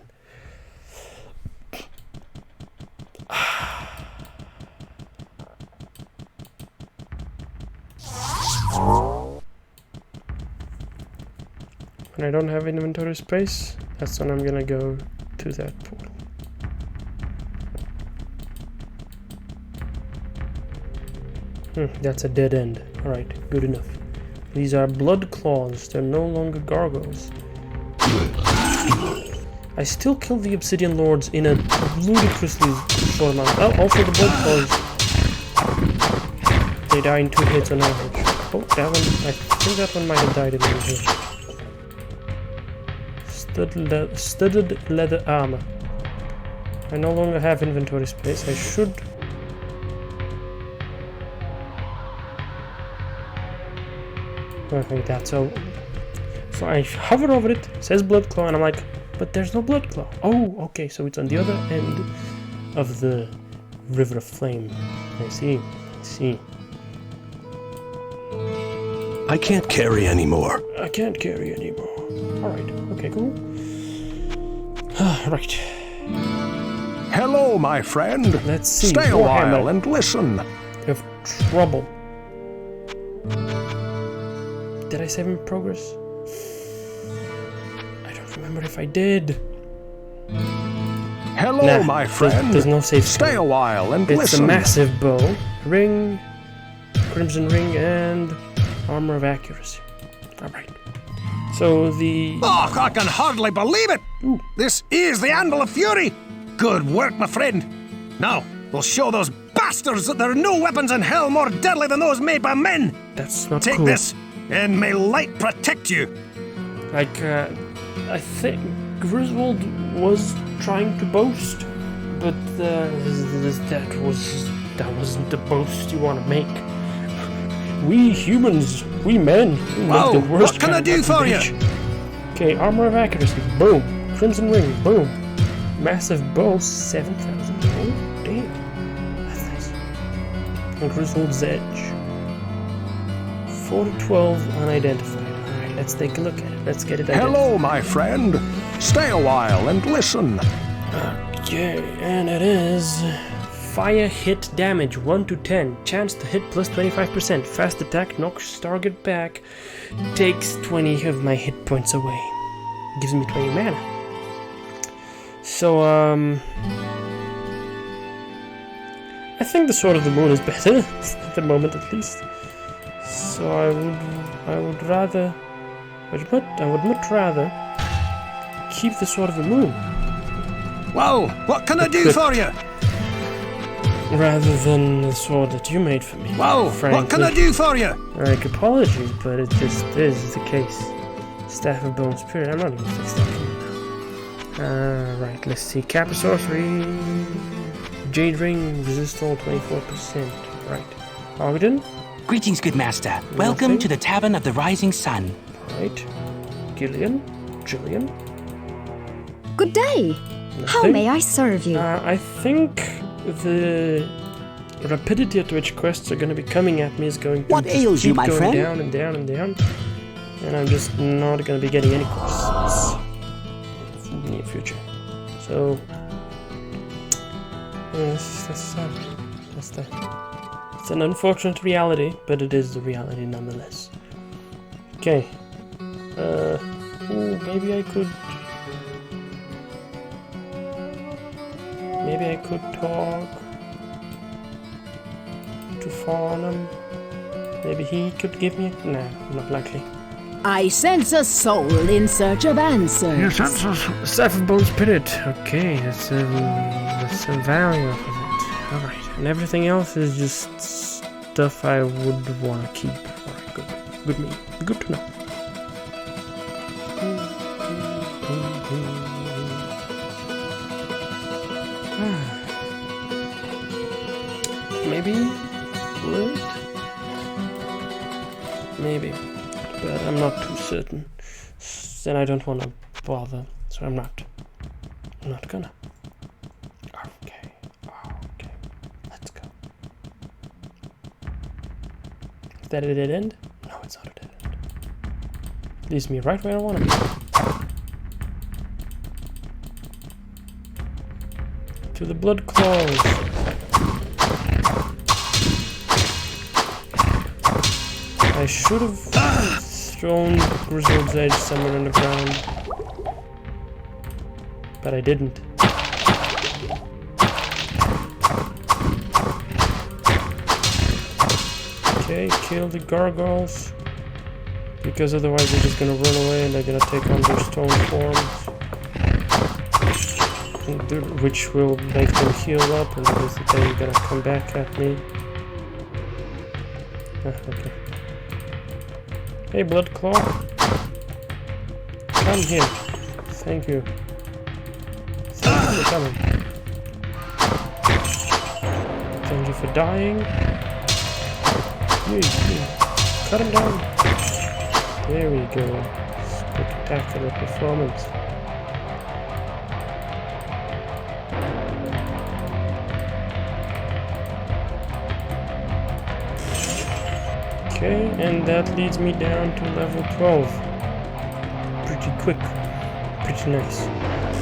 When I don't have inventory space, that's when I'm gonna go to that portal. That's a dead end. Alright, good enough. These are blood claws, they're no longer gargoyles. I still kill the obsidian lords in a ludicrously short amount. Oh, also the blood claws. They die in 2 hits on average. Oh, that one, I think that one might have died in 1 hit. Studded leather armor. I no longer have inventory space. I should... I think that's all. So I hover over it, says blood claw, and I'm like, but there's no blood claw. Oh, okay, so it's on the other end of the river of flame. I see. I can't carry anymore. Alright, okay, cool. Right. Hello, my friend. Let's see. Stay a while and listen. Of trouble. Did I save in progress? I don't remember if I did. Hello, my friend. There's no save. Stay a while and listen. It's a massive bow, ring, crimson ring, and armor of accuracy. Alright. So the... Oh, I can hardly believe it! Ooh. This is the Anvil of Fury! Good work, my friend. Now, we'll show those bastards that there are no weapons in hell more deadly than those made by men! That's not Take cool. this, and may light protect you. Like, I think Griswold was trying to boast, but that wasn't the boast you want to make. We humans, we men, we make the worst. What can I do for you? Okay, armor of accuracy, boom. Crimson ring, boom. Massive bow, 7,000. Oh, damn. That's nice. And Griswold's edge. 4 to 12, unidentified. Alright, let's take a look at it. Let's get it identified. Hello, my friend. Stay a while and listen. Okay, and it is... Fire hit damage, 1 to 10. Chance to hit plus 25%. Fast attack knocks target back. Takes 20 of my hit points away. Gives me 20 mana. So, I think the Sword of the Moon is better, at the moment at least. So I would much rather keep the Sword of the Moon. Well, what can I do for you? Rather than the sword that you made for me. Well, frankly. what can I do for you? Like, apologies, but it just is the case. Staff of Bone Spirit, I'm not even fix that for now. Right, let's see. Kappa Sorcery. Jade Ring, resist all 24%. Right. Ogden? Greetings, good master. Welcome to the Tavern of the Rising Sun. Right. Gillian? Good day. How may I serve you? I think the rapidity at which quests are going to be coming at me is going to What ails you, my friend? down and down and down. And I'm just not going to be getting any quests in the near future. So, that's sad. It's an unfortunate reality, but it is the reality nonetheless. Okay. Maybe I could talk to Farnham. Maybe he could give me... Nah, not likely. I sense a soul in search of answers. You sense a Staff of Bone Spirit. Okay, that's the value of it. Alright, and everything else is just stuff I would want to keep. Alright, good to know. Maybe wood? Maybe, but I'm not too certain. Then I don't want to bother, so I'm not gonna. Okay, let's go. Is that a dead end? No, it's not a dead end. Leaves me right where I want to be. To the blood claws. I should have thrown Griswold's Edge somewhere on the ground, but I didn't. Okay, kill the gargoyles, because otherwise they're just gonna run away and they're gonna take on their stone forms, which will make them heal up, and they're gonna come back at me. Okay. Hey, Bloodclaw. Come here. Thank you. Thank you for coming. Thank you for dying. Cut him down. There we go. Spectacular performance. Okay, and that leads me down to level 12. Pretty quick. Pretty nice.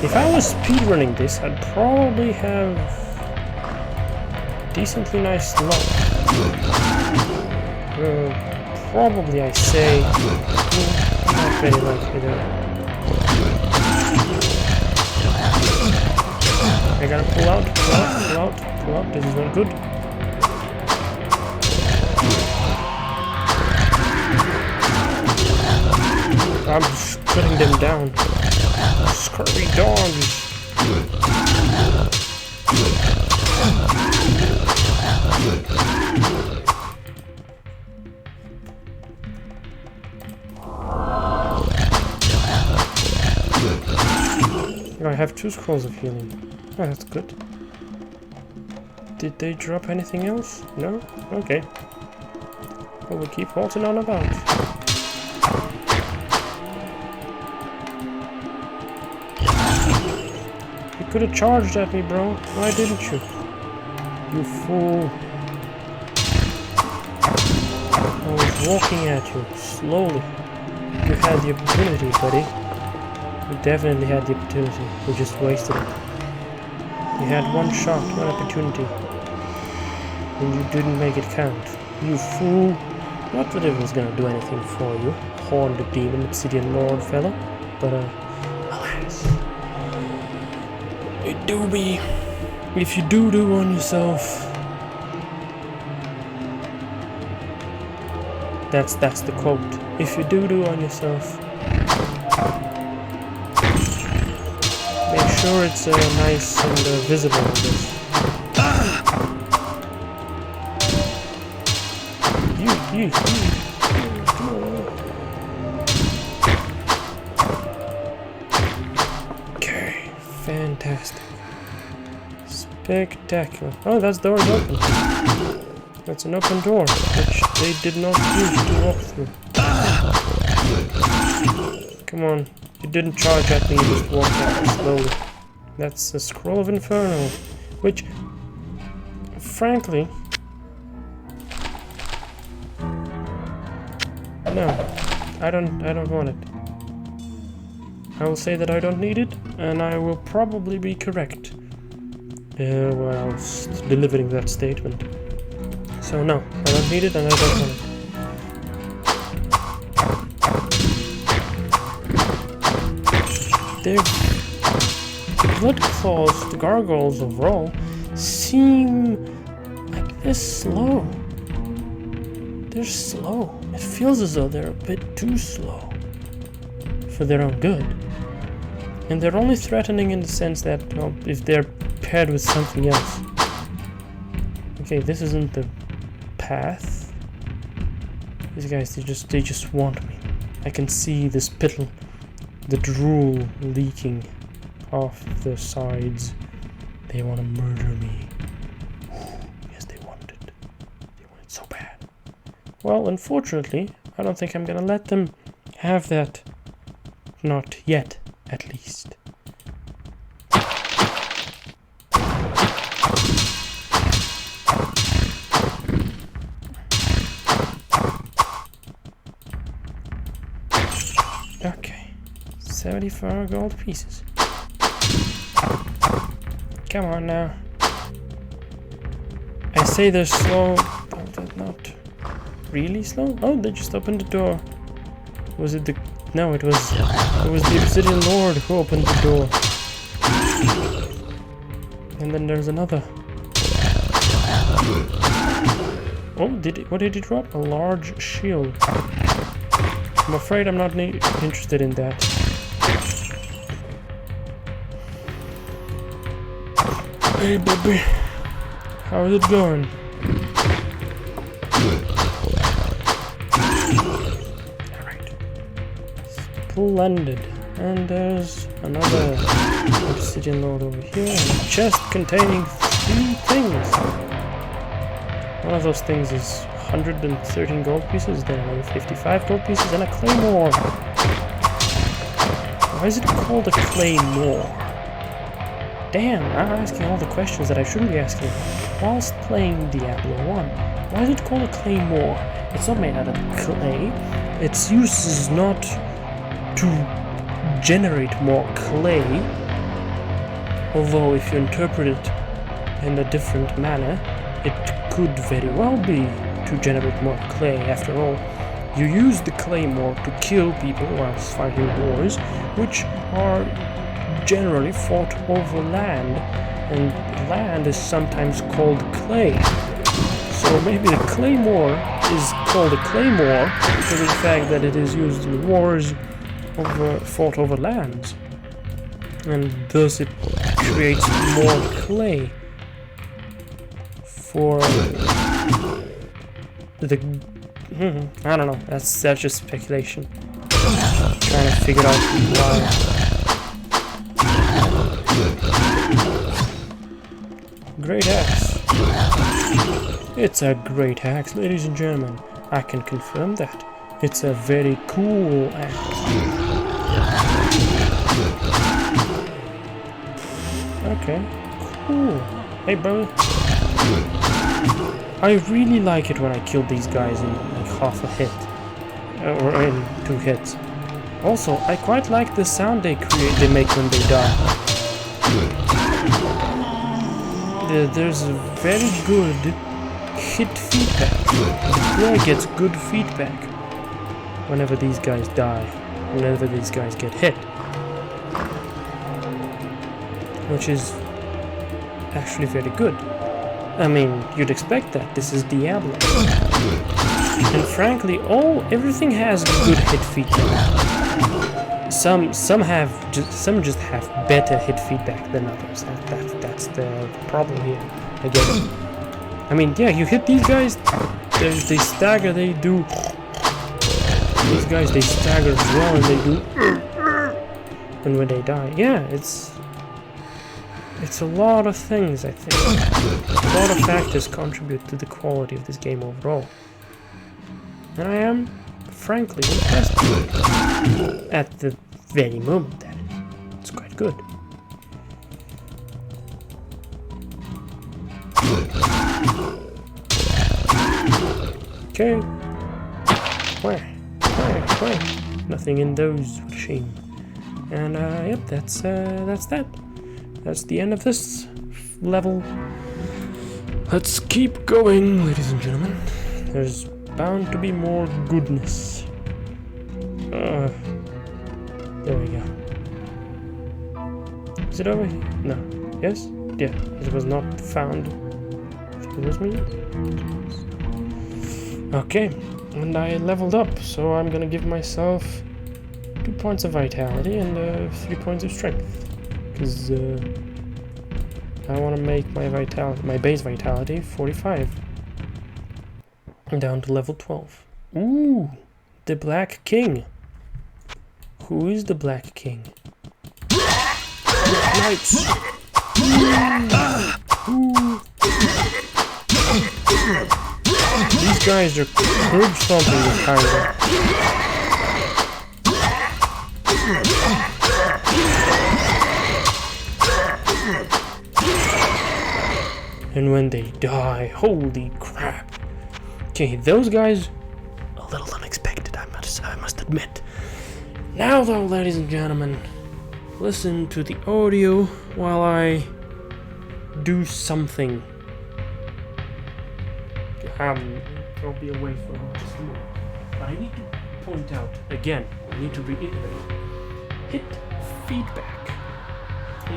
If I was speedrunning this, I'd probably have decently nice luck. Probably, I say. Not very likely though. I gotta pull out. This is not good. I'm just cutting them down. Scurvy dogs. have 2 scrolls of healing. Oh, that's good. Did they drop anything else? No? Okay. Well, we'll keep halting on about. You could have charged at me, bro. Why didn't you? You fool. I was walking at you, slowly. You had the opportunity, buddy. You definitely had the opportunity. You just wasted it. You had one shot, one opportunity. And you didn't make it count. You fool. Not that it was gonna do anything for you, horned demon, obsidian lord fella. But, alas. It do be. If you do on yourself. That's the quote. If you do on yourself. Make sure it's nice and visible on this. You. Come on. Okay, fantastic. Spectacular. Oh, that door is open. That's an open door, which they did not use to walk through. Come on. You didn't charge at me, you just walked at me slowly. That's a scroll of Inferno, which, frankly, no, I don't want it. I will say that I don't need it, and I will probably be correct while delivering that statement. So no, I don't need it, and I don't want it. The blood claws, the gargoyles overall, seem like they're slow. They're slow. It feels as though they're a bit too slow for their own good. And they're only threatening in the sense that, well, if they're paired with something else. Okay, this isn't the path. These guys, they just want me. I can see the spittle, the drool leaking off the sides. They want to murder me. Yes, they want it. They want it so bad. Well, unfortunately, I don't think I'm gonna let them have that. Not yet, at least. Okay, 74 gold pieces. Come on now. I say they're slow, but they're not really slow. Oh, they just opened the door. Was it the... No, it was the Obsidian Lord who opened the door. And then there's another. Oh, what did he drop? A large shield. I'm afraid I'm not interested in that. Hey, baby. How is it going? Alright. Splendid. And there's another Obsidian Lord over here, and a chest containing 3 things. One of those things is 113 gold pieces, then another 55 gold pieces, and a claymore. Why is it called a claymore? Damn, I'm asking all the questions that I shouldn't be asking whilst playing Diablo 1. Why is it called a claymore? It's not made out of clay. Its use is not to generate more clay, although if you interpret it in a different manner, it could very well be to generate more clay. After all, you use the claymore to kill people whilst fighting wars, which are generally fought over land, and land is sometimes called clay. So maybe the claymore is called a claymore because of the fact that it is used in wars fought over lands, and thus it creates more clay for the... I don't know, that's just speculation. Trying to figure out why. great axe. It's a great axe, ladies and gentlemen. I can confirm that. It's a very cool axe. Okay, cool. Hey, brother. I really like it when I kill these guys in like half a hit. Or in 2 hits. Also, I quite like the sound they make when they die. There's a very good hit feedback. The player gets good feedback whenever these guys die, whenever these guys get hit. Which is actually very good. I mean, you'd expect that. This is Diablo. And frankly, everything has good hit feedback. Some just have better hit feedback than others. That's the problem here. I guess. I mean, yeah, you hit these guys, they stagger. They do. These guys, they stagger as well, and they do. And when they die, yeah, it's a lot of things. I think a lot of factors contribute to the quality of this game overall. And I am, frankly, impressed at the very moment that it's quite good. Okay. Where? Nothing in those. What a shame. And yep, that's that. That's the end of this level. Let's keep going, ladies and gentlemen. There's bound to be more goodness. There we go. Is it over here? No. Yes? Yeah. It was not found. It was me. Okay. And I leveled up, so I'm gonna give myself 2 points of vitality and 3 points of strength. Because I want to make my base vitality 45. Down to level 12. Ooh, the Black King. Who is the Black King? Knights. These guys are curb stomping the tiger. And when they die, holy crap. Okay, those guys, a little unexpected, I must admit. Now though, ladies and gentlemen, listen to the audio while I do something. I'll be away for just a moment. But I need to point out, again, I need to reiterate, hit feedback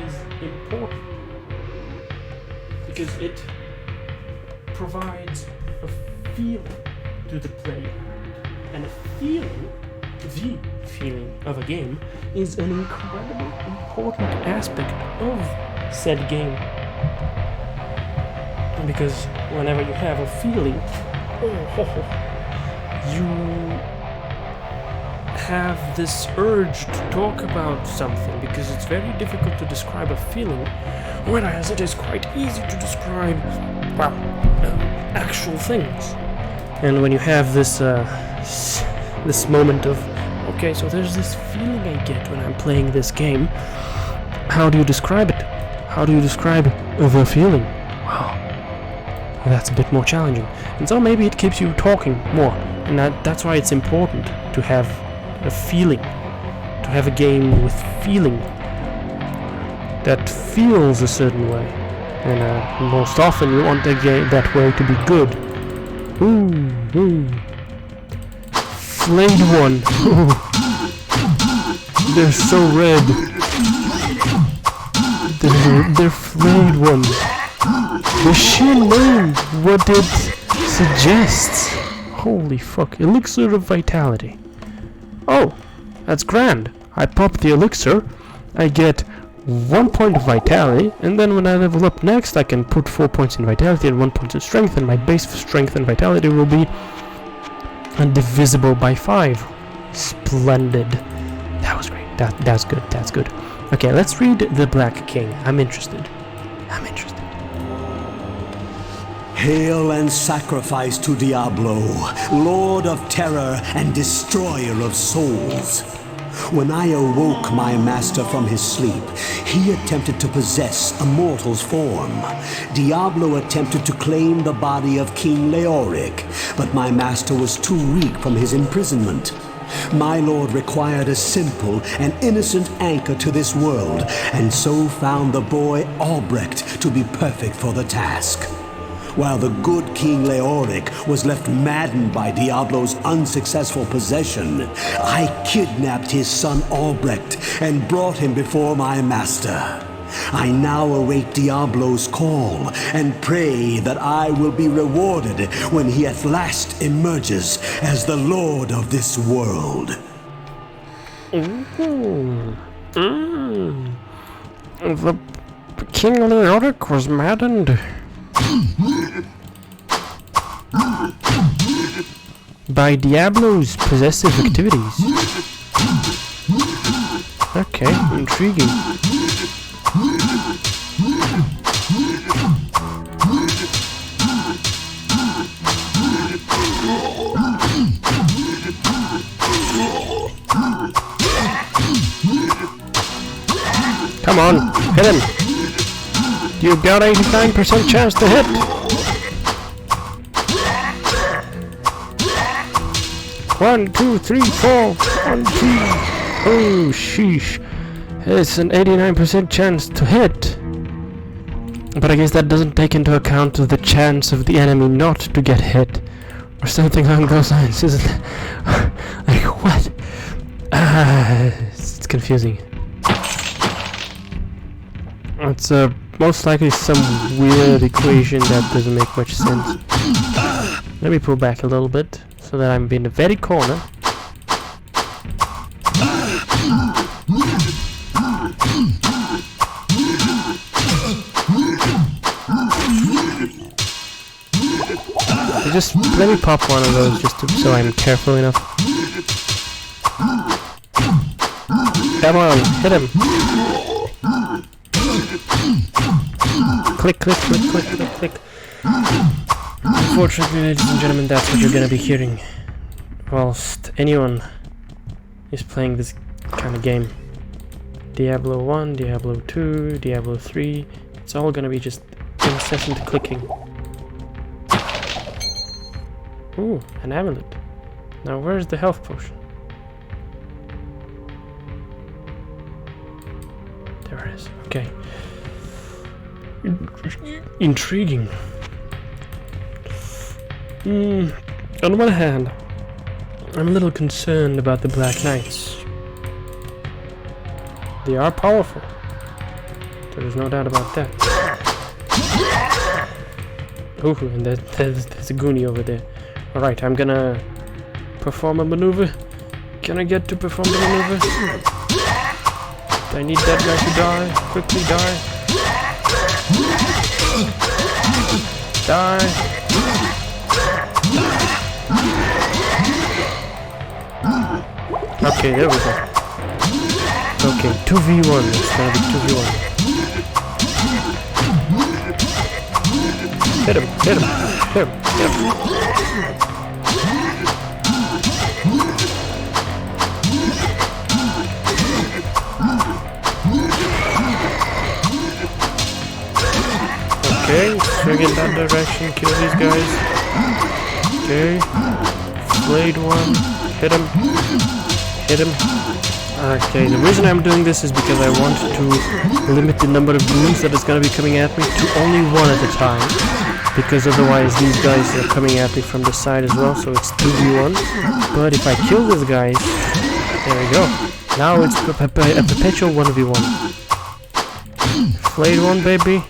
is important. Because it provides a feeling to the player. And a feeling, the feeling of a game, is an incredibly important aspect of said game. Because whenever you have a feeling, you have this urge to talk about something, because it's very difficult to describe a feeling, whereas it is quite easy to describe, well, actual things. And when you have this this moment of, okay, so there's this feeling I get when I'm playing this game, how do you describe it? How do you describe the feeling? Wow, that's a bit more challenging. And so maybe it keeps you talking more, and that's why it's important to have a feeling, to have a game with feeling that feels a certain way, and most often you want the game that way to be good. Ooh. Flayed one. They're so red. They're flayed ones. The sheer name, what it suggests. Holy fuck. Elixir of Vitality. Oh, that's grand. I pop the elixir, I get 1 point of vitality, and then when I level up next, I can put 4 points in vitality and 1 point of strength, and my base for strength and vitality will be divisible by 5. Splendid. That was great. That's good. That's good. Okay, let's read The Black King. I'm interested. Hail and sacrifice to Diablo, Lord of terror and destroyer of souls. When I awoke my master from his sleep, he attempted to possess a mortal's form. Diablo attempted to claim the body of King Leoric, but my master was too weak from his imprisonment. My lord required a simple and innocent anchor to this world, and so found the boy Albrecht to be perfect for the task. While the good King Leoric was left maddened by Diablo's unsuccessful possession, I kidnapped his son Albrecht and brought him before my master. I now await Diablo's call and pray that I will be rewarded when he at last emerges as the lord of this world. The King Leoric was maddened by Diablo's possessive activities. Okay, intriguing. Come on, hit him. You've got 89% chance to hit. One, two, three, four. 1, 2. Oh, sheesh. It's an 89% chance to hit. But I guess that doesn't take into account the chance of the enemy not to get hit. Or something along those lines, isn't it? Like, what? It's confusing. It's most likely some weird equation that doesn't make much sense. Let me pull back a little bit so that I'm in the very corner. Just let me pop one of those just so I'm careful enough. Come on, hit him. Click, click, click, click, click, click. Unfortunately, ladies and gentlemen, that's what you're gonna be hearing whilst anyone is playing this kind of game. Diablo 1, Diablo 2, Diablo 3, it's all gonna be just incessant clicking. Ooh, an amulet. Now where's the health potion? There it is, okay. Intriguing. On one hand, I'm a little concerned about the Black Knights. They are powerful. There is no doubt about that. Ooh, and there's a Goonie over there. Alright, I'm gonna perform a maneuver. Can I get to perform the maneuver? I need that guy to die. Quickly die. Die. Okay, there we go. Okay, 2v1. It's gonna be 2v1. Hit him, hit him, hit him, hit him. Okay, swing in that direction, kill these guys. Okay, flayed one, hit him, hit him. Okay, the reason I'm doing this is because I want to limit the number of goons that is going to be coming at me to only one at a time. Because otherwise these guys are coming at me from the side as well, so it's 2v1. But if I kill these guys, there we go. Now it's a perpetual 1v1. Flayed one, baby.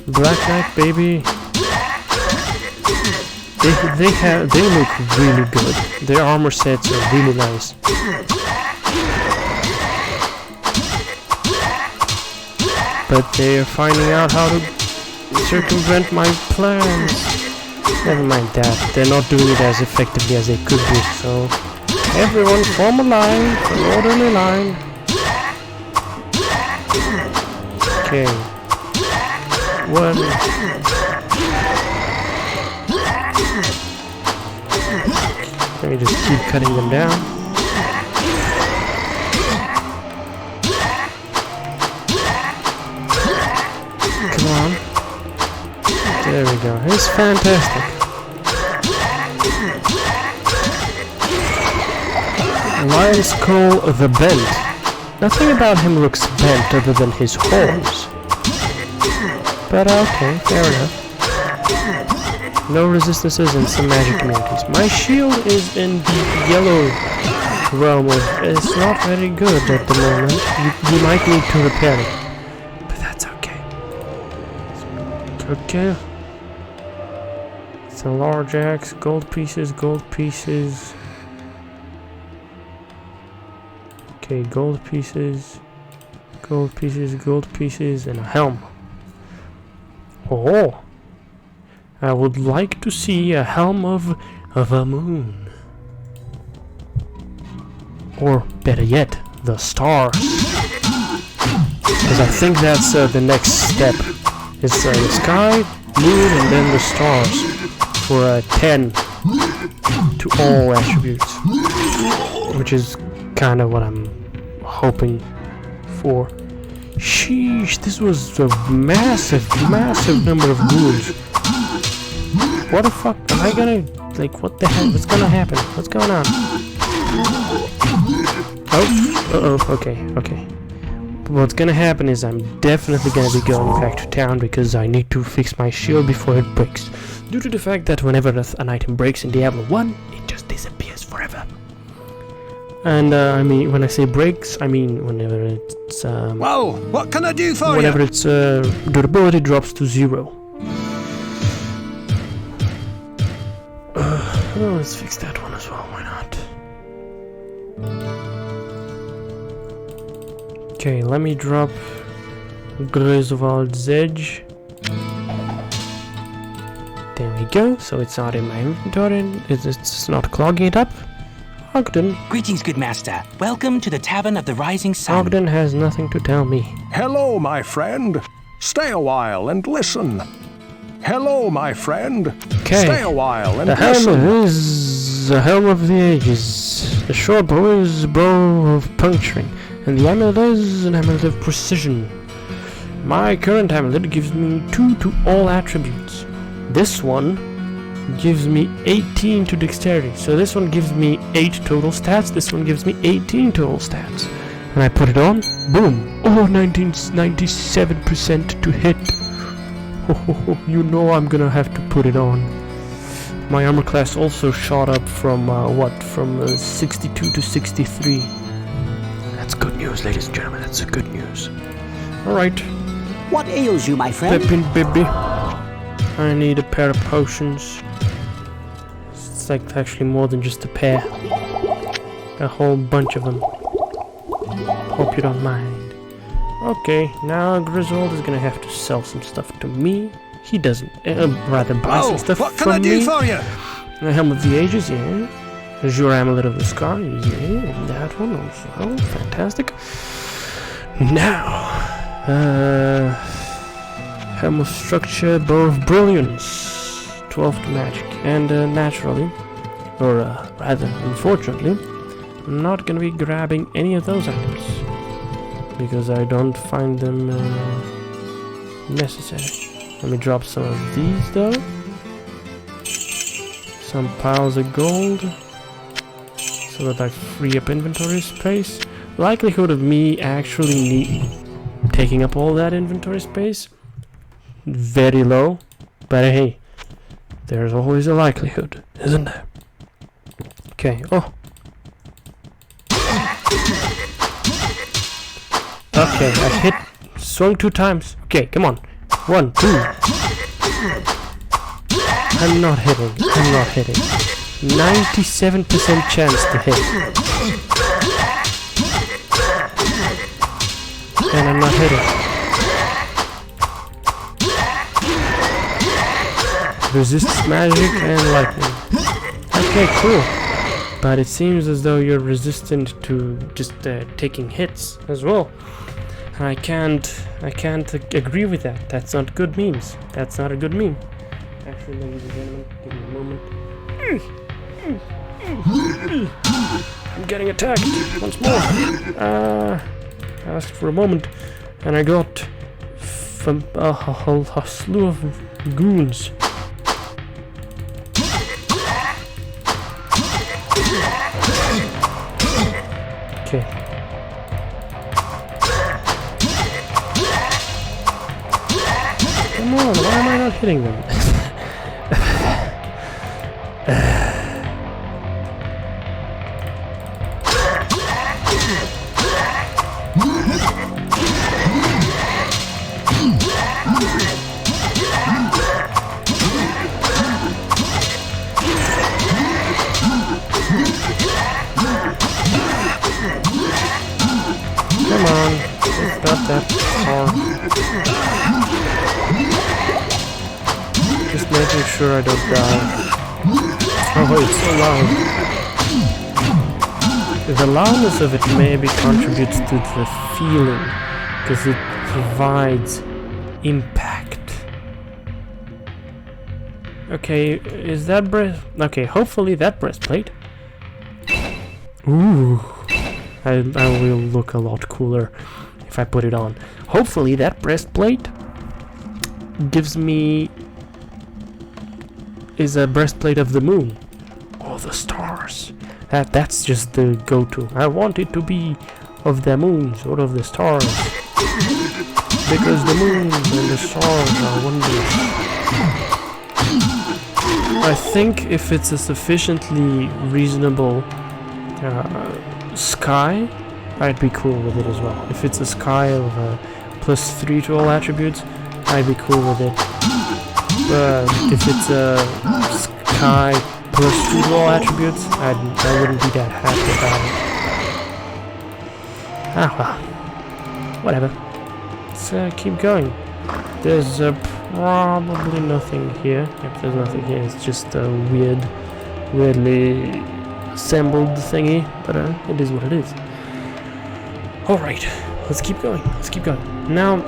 Black Knight, baby. They look really good. Their armor sets are really nice. But they are finding out how to circumvent my plans. Never mind that. They're not doing it as effectively as they could do. So everyone form a line, an orderly line. Okay. One. Let me just keep cutting them down. Come on. There we go. It's fantastic. Lion's Skull the Bent. Nothing about him looks bent other than his horns. But okay, fair enough. No resistances in some magic communities. My shield is in the yellow realm of... It's not very good at the moment. You might need to repair it. But that's okay. Okay. It's a large axe. Gold pieces, gold pieces. Okay, gold pieces. Gold pieces, gold pieces, and a helm. Oh! I would like to see a helm of a moon. Or, better yet, the stars. Because I think that's the next step. It's the sky, moon, and then the stars. For a 10 to all attributes. Which is kind of what I'm hoping for. Sheesh, this was a massive, massive number of moons. What the fuck? Am I gonna... Like, what the hell? What's gonna happen? What's going on? Oh, uh-oh, okay, okay. What's gonna happen is I'm definitely gonna be going back to town because I need to fix my shield before it breaks. Due to the fact that whenever an item breaks in Diablo 1, it just disappears forever. And, I mean, when I say breaks, I mean whenever it's, Well, what can I do for you? whenever its, durability drops to 0. Oh, let's fix that one as well, why not? Okay, let me drop Griswold's Edge. There we go, so it's not in my inventory, it's not clogging it up. Ogden. Greetings, good master. Welcome to the Tavern of the Rising Sun. Ogden has nothing to tell me. Hello, my friend. Stay a while and listen. Hello, my friend. Okay. Stay a while and The listen. helm is the helm of the ages. The short bow is a bow of puncturing, and the amulet is an amulet of precision. My current amulet gives me 2 to all attributes. This one gives me 18 to dexterity. So this one gives me 8 total stats. This one gives me 18 total stats. When I put it on, boom! Oh, 97% to hit. You know I'm gonna have to put it on. My armor class also shot up from, from 62 to 63. That's good news, ladies and gentlemen, that's good news. Alright. What ails you, my friend? Pippin baby. I need a pair of potions. It's like actually more than just a pair. A whole bunch of them. Hope you don't mind. Okay, now Griswold is gonna have to sell some stuff to me. He doesn't, rather buy some stuff what can from I do me. for you? The Helm of the Ages, yeah. Azure Amulet of the Sky, yeah. That one also, oh, fantastic. Now, Helm of Structure, Bow of Brilliance, 12 to magic, and naturally, or rather, unfortunately, I'm not gonna be grabbing any of those items. Because I don't find them necessary. Let me drop some of these though. Some piles of gold. So that I free up inventory space. Likelihood of me actually taking up all that inventory space, very low. But hey, there's always a likelihood, isn't there? Okay, oh. Okay, I hit, swung 2 times. Okay, come on. 1, 2. I'm not hitting. 97% chance to hit. And I'm not hitting. Resists magic and lightning. Okay, cool. But it seems as though you're resistant to just taking hits as well. I can't agree with that. That's not good memes. That's not a good meme. Actually, ladies and gentlemen, give me a moment. I'm getting attacked once more. I asked for a moment, and I got from a slew of goons. Okay. Come on, why am I not hitting them? Come on, it's not that hard. Just making sure I don't die. Oh, it's so loud. The loudness of it maybe contributes to the feeling, because it provides impact. Okay, is that okay, hopefully that breastplate. Ooh. I will look a lot cooler if I put it on. Hopefully that breastplate gives me is a breastplate of the moon or the stars. That's just the go-to. I want it to be of the moons or of the stars, because the moon and the stars are wondrous. I think if it's a sufficiently reasonable sky, I'd be cool with it as well. If it's a sky of +3 to all attributes, I'd be cool with it. But if it's a sky +2 to all attributes, I wouldn't be that happy about it. Ah well, whatever. Let's keep going. There's probably nothing here. Yep, there's nothing here. It's just a weirdly assembled thingy, but it is what it is. Alright, let's keep going. Let's keep going. Now,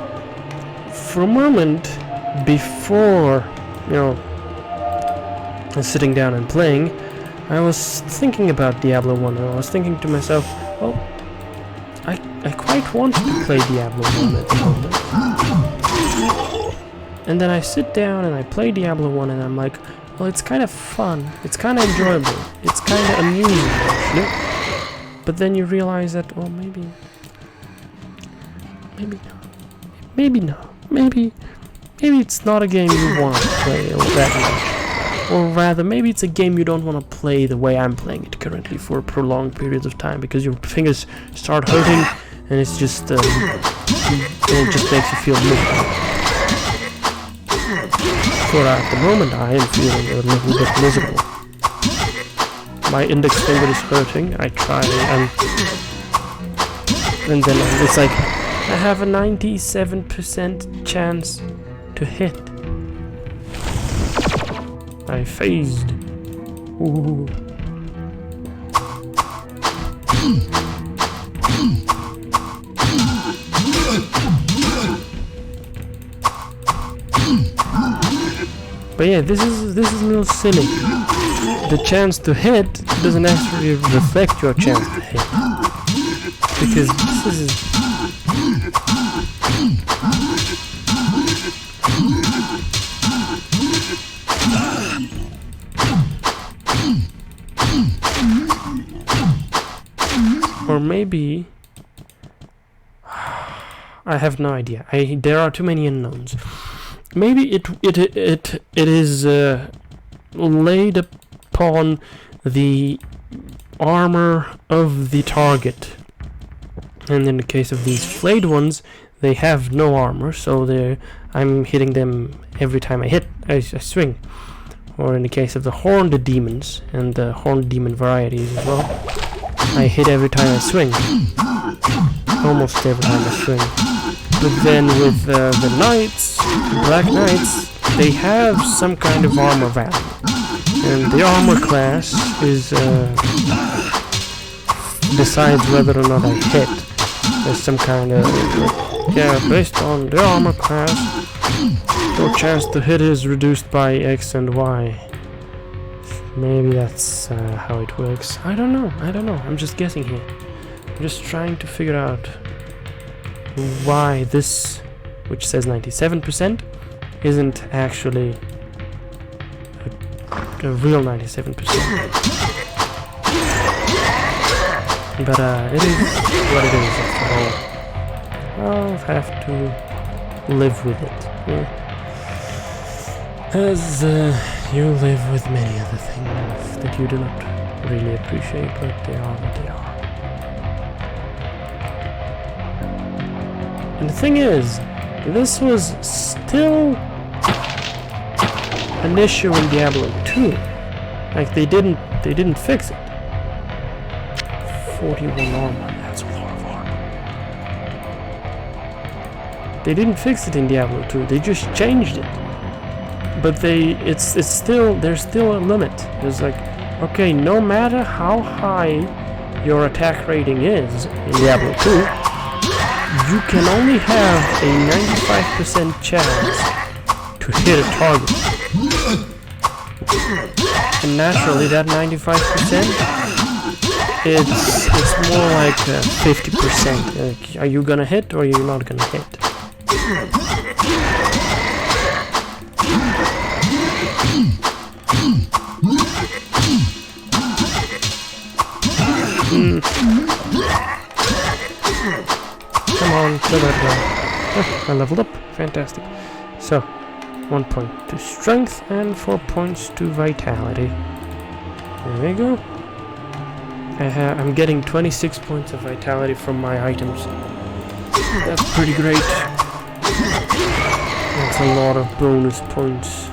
for a moment before, sitting down and playing, I was thinking about Diablo 1, and I was thinking to myself, well, I quite want to play Diablo 1 at the moment. And then I sit down and I play Diablo 1 and I'm like, well, it's kind of fun, it's kind of enjoyable, it's kind of amusing, actually. But then you realize that, well, maybe it's not a game you want to play that much. Or rather, maybe it's a game you don't want to play the way I'm playing it currently for prolonged periods of time, because your fingers start hurting and it's just, and it just makes you feel miserable. For at the moment, I am feeling a little bit miserable. My index finger is hurting. I try, and then it's like I have a 97% chance to hit. I phased. Ooh. But yeah, this is a little silly. The chance to hit doesn't actually reflect your chance to hit, because this is. Or maybe I have no idea. There are too many unknowns. Maybe it is laid upon the armor of the target, and in the case of these flayed ones, they have no armor, so I'm hitting them every time I swing. Or in the case of the horned demons and the horned demon varieties as well, I hit every time I swing. Almost every time I swing. But then with the knights, black knights, they have some kind of armor value. And the armor class is, decides whether or not I hit. There's some kind of Yeah, based on the armor class, your chance to hit is reduced by X and Y. Maybe that's how it works. I don't know. I'm just guessing here. I'm just trying to figure out why this, which says 97%, isn't actually a real 97%. But it is what it is after all. I'll have to live with it. Yeah. As you live with many other things that you do not really appreciate, but they are what they are. And the thing is, this was still an issue in Diablo 2. Like they didn't fix it. 41 armor, that's a lot of armor. They didn't fix it in Diablo 2, they just changed it. But there's still a limit. There's like, okay, no matter how high your attack rating is in Diablo 2, you can only have a 95% chance to hit a target. And naturally that 95%, it's more like 50%. Like, are you gonna hit or are you not gonna hit? Come on, kill that guy. I leveled up. Fantastic. So, 1 point to strength and 4 points to vitality. There we go. I'm getting 26 points of vitality from my items. That's pretty great. That's a lot of bonus points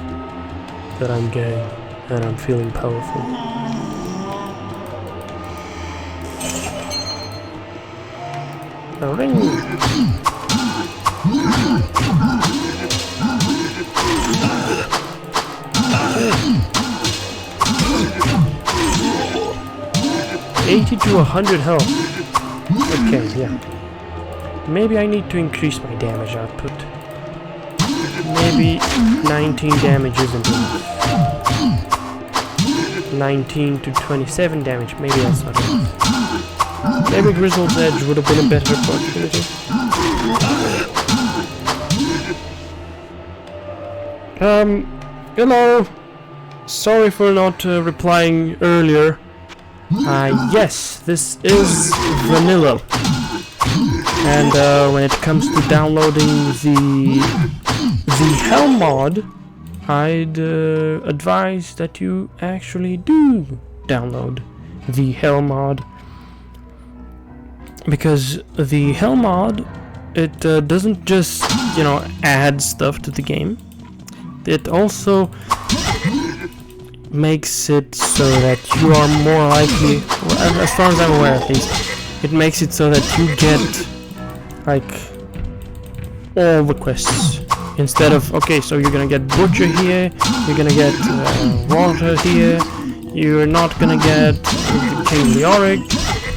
that I'm getting, and I'm feeling powerful. A ring! Okay. 80 to 100 health. Okay, yeah. Maybe I need to increase my damage output. Maybe 19 damage isn't enough. 19 to 27 damage, maybe that's not enough. Maybe Grizzled's Edge would have been a better opportunity. Hello! Sorry for not replying earlier. Yes, this is vanilla. And when it comes to downloading the Hell mod, I'd advise that you actually do download the Hell mod. Because the Hell mod, it doesn't just, add stuff to the game. It also makes it so that you are more likely, well, as far as I'm aware at least, it makes it so that you get, like, all the quests. Instead of, okay, so you're gonna get Butcher here, you're gonna get Water here, you're not gonna get King Leoric,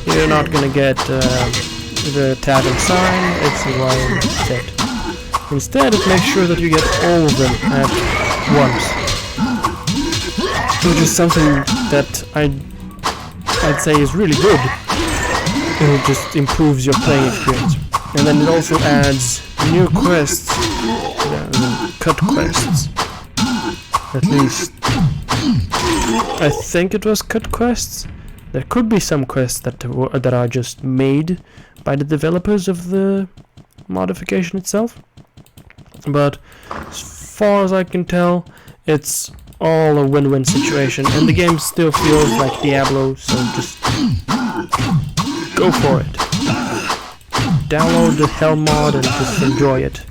you're not gonna get the Tavern Sign, X and Y and Z. Instead, it makes sure that you get all of them at once. Which is something that I'd say is really good. It just improves your playing experience. And then it also adds new quests, cut quests. At least, I think it was cut quests. There could be some quests that are just made by the developers of the modification itself. But as far as I can tell, it's all a win-win situation, and the game still feels like Diablo, so just go for it. Download the Hell mod and just enjoy it.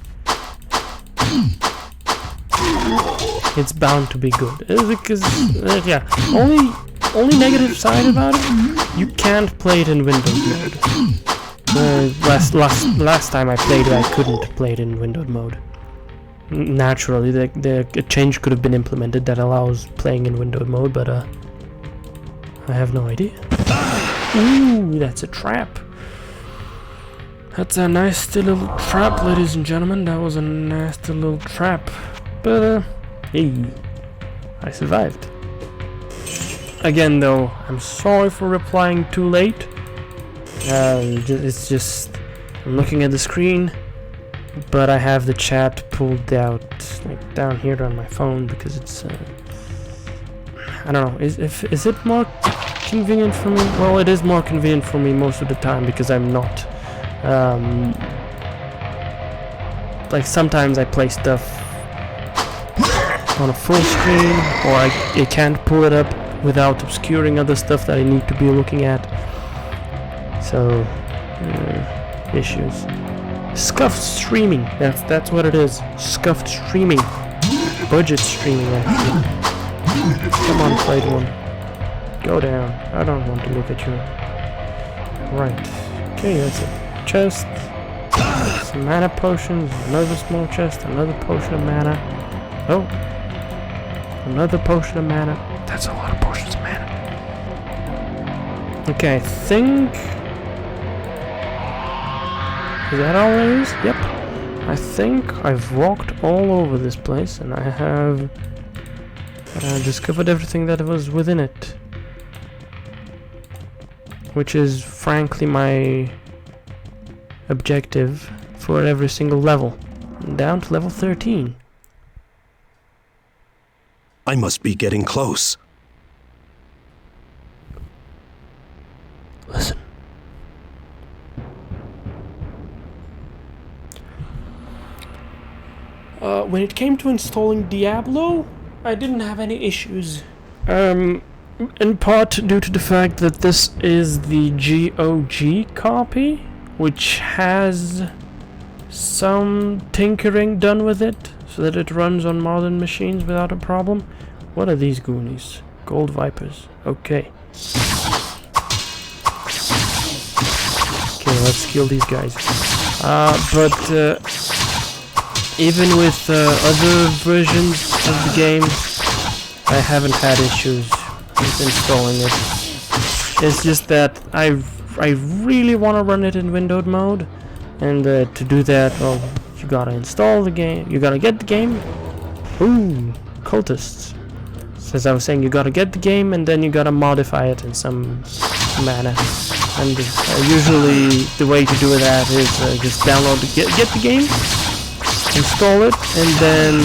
It's bound to be good. Because, only negative side about it, you can't play it in Windows mode. Last time I played it, I couldn't play it in Windows mode. Naturally, a change could have been implemented that allows playing in Windows mode, but I have no idea. Ooh, that's a trap. That's a nasty little trap, ladies and gentlemen. That was a nasty little trap. But, hey, I survived. Again, though, I'm sorry for replying too late. It's just, I'm looking at the screen, but I have the chat pulled out, like, down here on my phone because it's, I don't know, is it more convenient for me? Well, it is more convenient for me most of the time because I'm not, like, sometimes I play stuff on a full screen, or I can't pull it up without obscuring other stuff that I need to be looking at. So, issues. Scuffed streaming. That's what it is. Scuffed streaming. Budget streaming, actually. Come on, Plate One. Go down. I don't want to look at you. Right. Okay, that's a chest. Some mana potions. Another small chest. Another potion of mana. Oh. Another potion of mana. That's a lot of potions of mana. Okay, I think... Is that all there is? Yep. I think I've walked all over this place and I have discovered everything that was within it. Which is frankly my objective for every single level. Down to level 13. I must be getting close. Listen. When it came to installing Diablo, I didn't have any issues. In part due to the fact that this is the GOG copy, which has some tinkering done with it, so that it runs on modern machines without a problem. What are these goonies? Gold Vipers. Okay. Okay, let's kill these guys. Even with other versions of the game, I haven't had issues with installing it. It's just that I really want to run it in windowed mode, and to do that, well, you gotta install the game. You gotta get the game. Ooh, cultists. So as I was saying, you gotta get the game, and then you gotta modify it in some manner. And usually, the way to do that is just download get the game. Install it, and then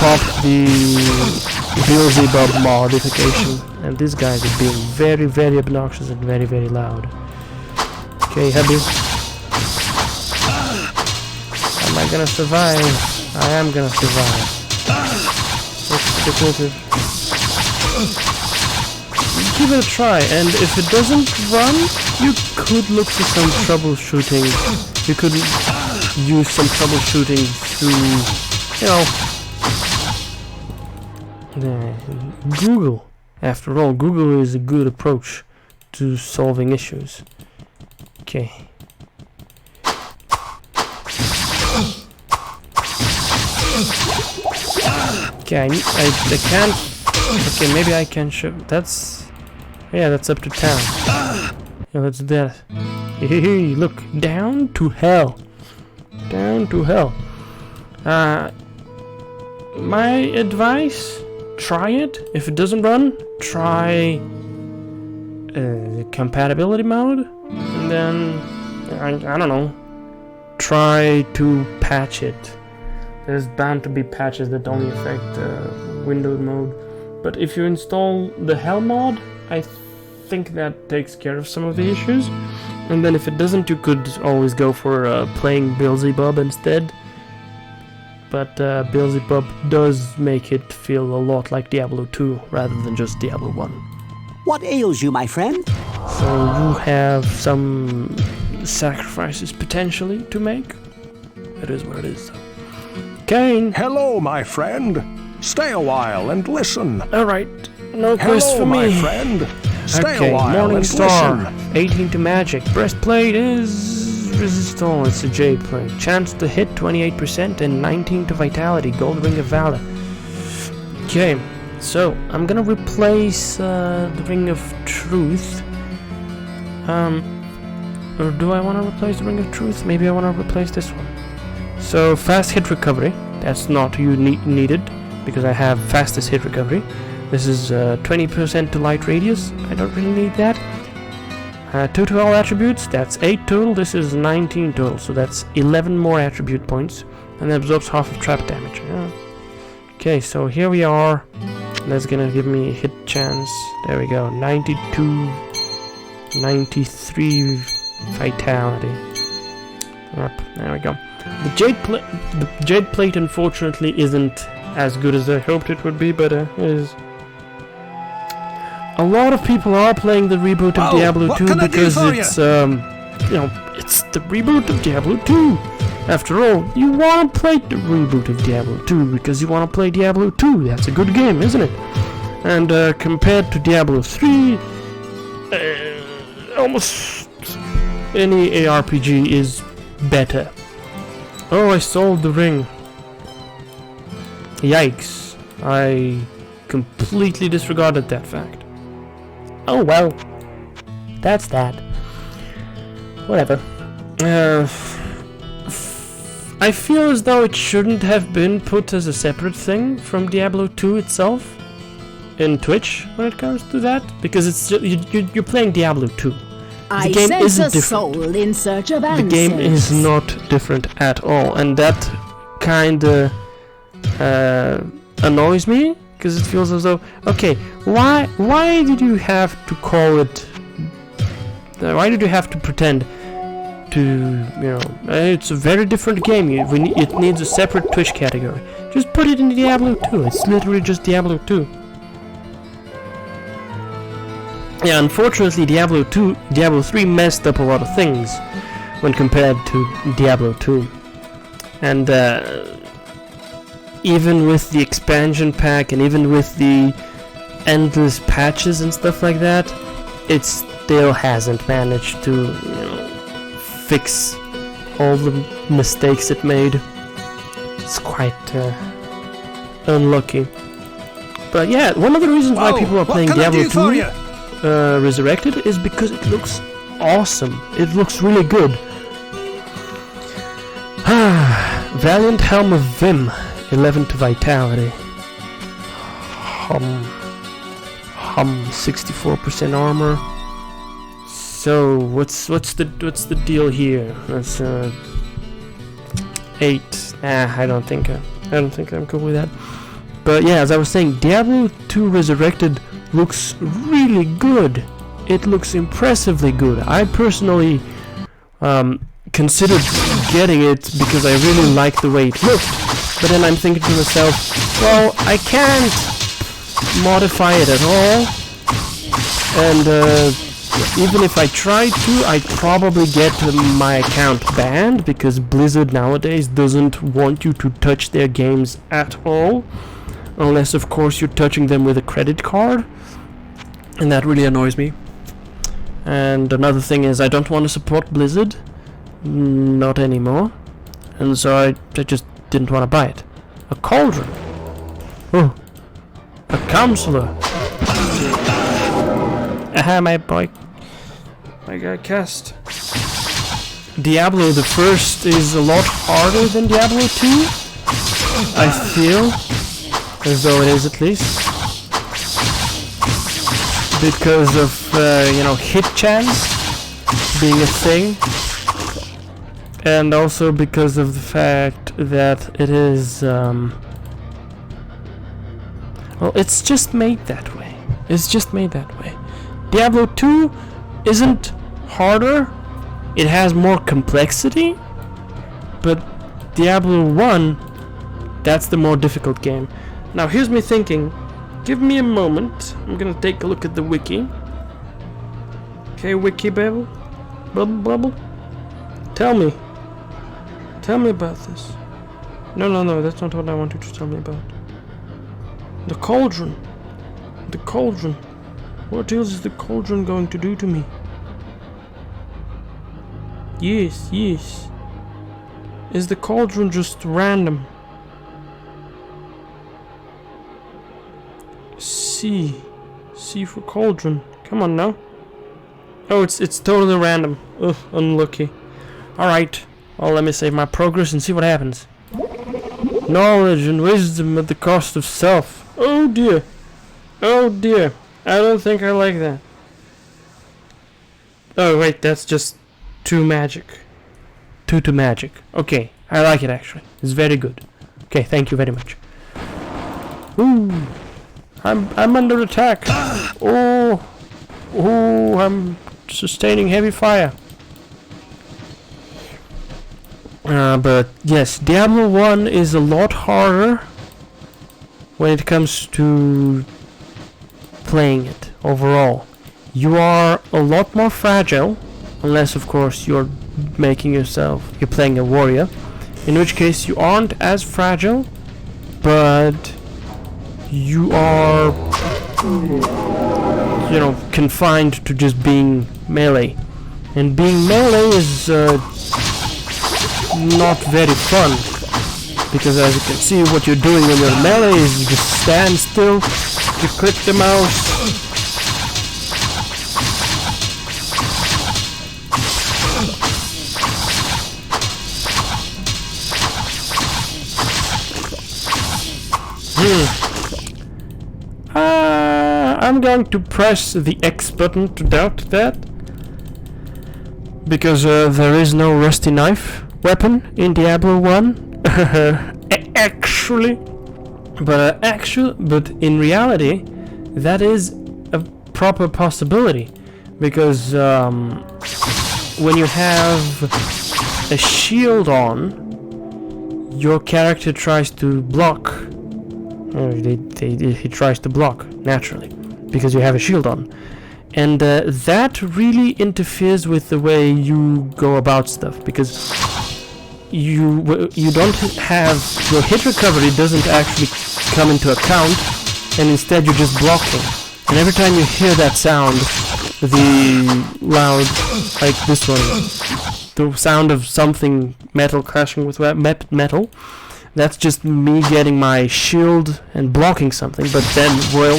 pop the Beelzebub modification. And these guys are being very, very obnoxious and very, very loud. Okay, hubby. Am I gonna survive? I am gonna survive. Let's definitive. Give it a try, and if it doesn't run, you could look for some troubleshooting. You could use some troubleshooting through, Google. After all, Google is a good approach to solving issues. Okay. Okay, I can't. Okay, maybe I can show. That's up to town. Yeah, let's do that. Hey, look, down to hell. Down to hell. My advice, try it. If it doesn't run, try compatibility mode, and then I don't know, try to patch it. There's bound to be patches that only affect windowed mode, but if you install the hell mod, I think that takes care of some of the issues. And then if it doesn't, you could always go for playing Beelzebub instead. But Beelzebub does make it feel a lot like Diablo 2 rather than just Diablo 1. What ails you, my friend? So you have some sacrifices potentially to make. It is what it is. Kane! Hello, my friend. Stay a while and listen. Alright, no quest for me. Hello, my friend. Stay Okay, a while Morning and Star. listen. 18 to magic. Breastplate is resistance. It's a J plate. Chance to hit 28% and 19 to vitality. Gold Ring of Valor. Okay, so I'm gonna replace the Ring of Truth Or do I want to replace the Ring of Truth? Maybe I want to replace this one. So, fast hit recovery. That's not needed, because I have fastest hit recovery. This is 20% to light radius. I don't really need that. 2 to all attributes. That's 8 total. This is 19 total. So that's 11 more attribute points. And it absorbs half of trap damage. Yeah. Okay, so here we are. That's gonna give me a hit chance. There we go. 92, 93 vitality. Yep, there we go. The jade plate unfortunately isn't as good as I hoped it would be, but it is. A lot of people are playing the reboot of Diablo 2 because it's it's the reboot of Diablo 2. After all, you want to play the reboot of Diablo 2 because you want to play Diablo 2. That's a good game, isn't it? And compared to Diablo 3, almost any ARPG is better. Oh, I sold the ring. Yikes. I completely disregarded that fact. Oh well. That's that. Whatever. I feel as though it shouldn't have been put as a separate thing from Diablo 2 itself in Twitch when it comes to that, because it's you're playing Diablo 2. The game isn't different. Soul in search of the game is not different at all, and that kinda annoys me, because it feels as though, okay, why did you have to call it? Why did you have to pretend to, it's a very different game. It needs a separate Twitch category. Just put it in Diablo 2. It's literally just Diablo 2. Yeah, unfortunately, Diablo 3 messed up a lot of things when compared to Diablo 2. And even with the expansion pack and even with the endless patches and stuff like that, it still hasn't managed to, fix all the mistakes it made. It's quite unlucky. But yeah, one of the reasons why people are playing Diablo 2 Resurrected is because it looks awesome. It looks really good. Valiant Helm of Vim, 11 to vitality. 64% armor. So what's the deal here? That's 8. I don't think I'm cool with that. But yeah, as I was saying, Diablo 2 Resurrected looks really good. It looks impressively good. I personally considered getting it because I really like the way it looked. But then I'm thinking to myself, well, I can't modify it at all. And even if I tried to, I'd probably get my account banned because Blizzard nowadays doesn't want you to touch their games at all. Unless, of course, you're touching them with a credit card. And that really annoys me. And another thing is I don't want to support Blizzard. Not anymore. And so I just didn't want to buy it. A cauldron. Oh. A counselor. Aha, my boy. I got cast. Diablo the first is a lot harder than Diablo 2. I feel. As though it is, at least. Because of, hit chance being a thing. And also because of the fact that it is, well, it's just made that way. It's just made that way. Diablo 2 isn't harder. It has more complexity. But Diablo 1, that's the more difficult game. Now here's me thinking, give me a moment, I'm gonna take a look at the wiki. Okay, wiki babble? Bubble? Tell me about this. No, that's not what I want you to tell me about. The cauldron. What else is the cauldron going to do to me? Yes. Is the cauldron just random? C for cauldron. Come on now. Oh, it's totally random. Ugh, unlucky. Alright. Well, let me save my progress and see what happens. Knowledge and wisdom at the cost of self. Oh dear. Oh dear. I don't think I like that. Oh wait, that's just 2 magic. 2 to magic. Okay, I like it actually. It's very good. Okay, thank you very much. Ooh. I'm under attack. Oh. Oh, I'm sustaining heavy fire. But yes, Diablo 1 is a lot harder when it comes to playing it overall. You are a lot more fragile, unless of course you're playing a warrior, in which case you aren't as fragile, but you are, you know, confined to just being melee. And being melee is not very fun, because as you can see, what you're doing when you're melee is you just stand still, you click the mouse, I'm going to press the X button to doubt that, because there is no rusty knife weapon in Diablo 1. Actually, but in reality, that is a proper possibility, because when you have a shield on, your character tries to block. He tries to block naturally, because you have a shield on, and that really interferes with the way you go about stuff, because you don't have your hit recovery doesn't actually come into account, and instead you're just blocking. And every time you hear that sound, the loud, like this one, the sound of something metal clashing with metal, that's just me getting my shield and blocking something. But then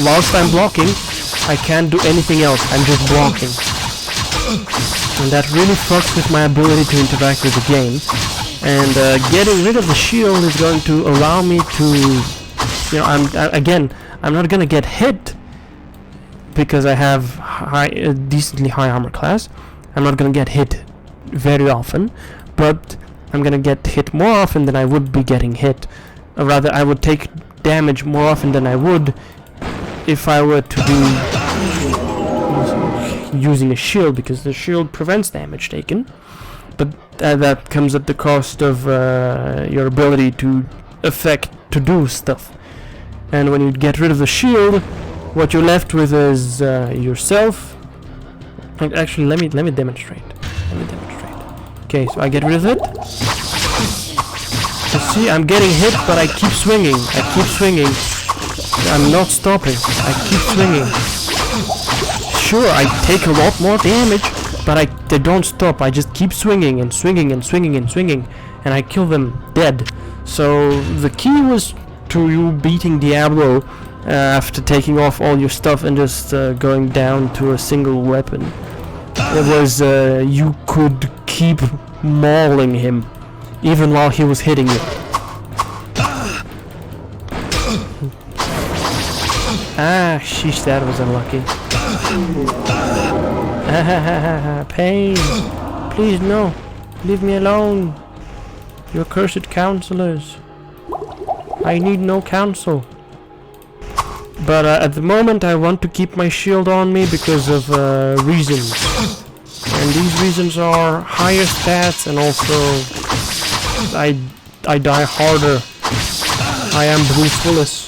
whilst I'm blocking, I can't do anything else. I'm just blocking, and that really fucks with my ability to interact with the game. And getting rid of the shield is going to allow me to, you know, I'm not gonna get hit because I have decently high armor class. I'm not gonna get hit very often, but I'm gonna get hit more often than I would be getting hit. Or rather, I would take damage more often than I would if I were to be using a shield, because the shield prevents damage taken. But that comes at the cost of your ability to do stuff. And when you get rid of the shield, what you're left with is yourself. And actually, let me demonstrate. Okay, so I get rid of it. You see, I'm getting hit, but I keep swinging. I'm not stopping. I keep swinging. Sure, I take a lot more damage, but they don't stop. I just keep swinging and swinging and swinging and swinging, and I kill them dead. So the key was to you beating Diablo after taking off all your stuff and just going down to a single weapon. It was you could keep mauling him even while he was hitting you. Ah, sheesh, that was unlucky. Pain. Please, no. Leave me alone. You cursed counselors. I need no counsel. But at the moment I want to keep my shield on me because of reasons. And these reasons are higher stats, and also I die harder. I am Bruce Willis.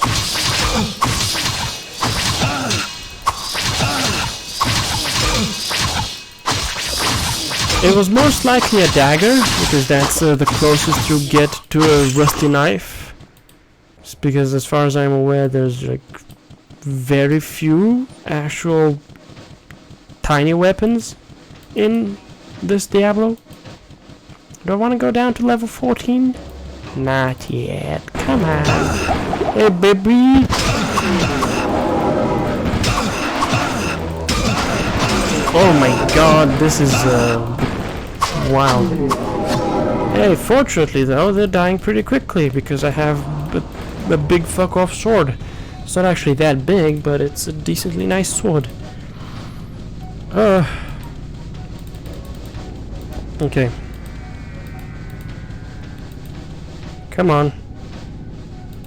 It was most likely a dagger, because that's the closest you get to a rusty knife. Just because as far as I'm aware, there's like very few actual tiny weapons in this Diablo. Do I want to go down to level 14? Not yet. Come on. Hey, baby. Oh my god, this is wild. Hey, fortunately though, they're dying pretty quickly because I have a big fuck off sword. It's not actually that big, but it's a decently nice sword. Okay. Come on.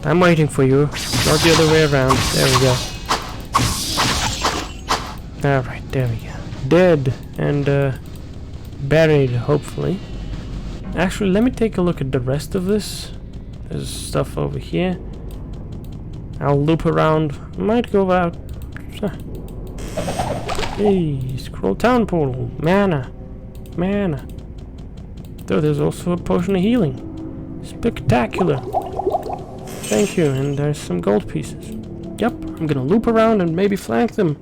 I'm waiting for you. Not the other way around. There we go. Alright, there we go. Dead and buried, hopefully. Actually, let me take a look at the rest of this. There's stuff over here. I'll loop around. Might go out. Hey, scroll town portal. Mana. Mana. Though there's also a potion of healing. Spectacular. Thank you, and there's some gold pieces. Yep, I'm gonna loop around and maybe flank them.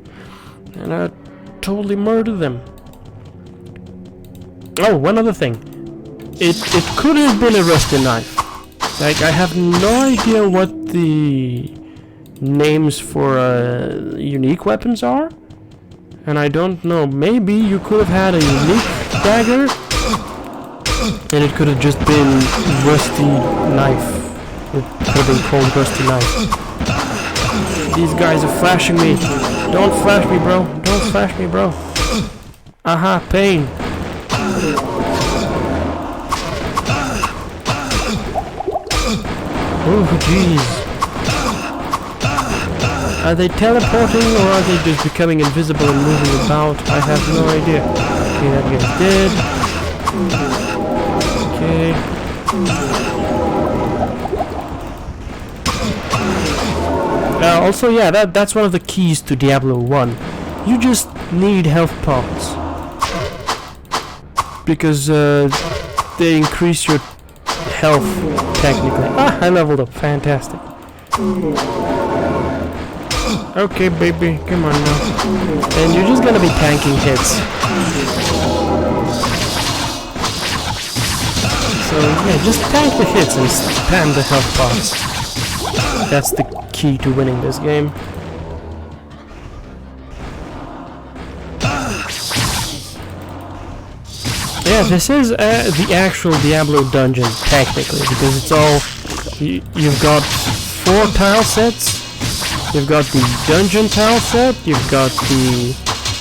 And totally murder them. Oh, one other thing. It could have been a rusty knife. Like, I have no idea what the names for unique weapons are. And I don't know, maybe you could have had a unique dagger and it could have just been rusty knife. It could have been called rusty knife. These guys are flashing me. Don't flash me, bro. Don't flash me, bro. Aha, pain. Oh, jeez. Are they teleporting or are they just becoming invisible and moving about? I have no idea. Okay, that guy's dead. Okay. Also, yeah, that's one of the keys to Diablo 1. You just need health pots. Because they increase your health, technically. Ah, I leveled up. Fantastic. Okay, baby, come on now. And you're just gonna be tanking hits. So, yeah, just tank the hits and spam the health pots. That's the key to winning this game. Yeah, this is the actual Diablo dungeon, technically, because it's all... You've got 4 tile sets. You've got the dungeon tile set, you've got the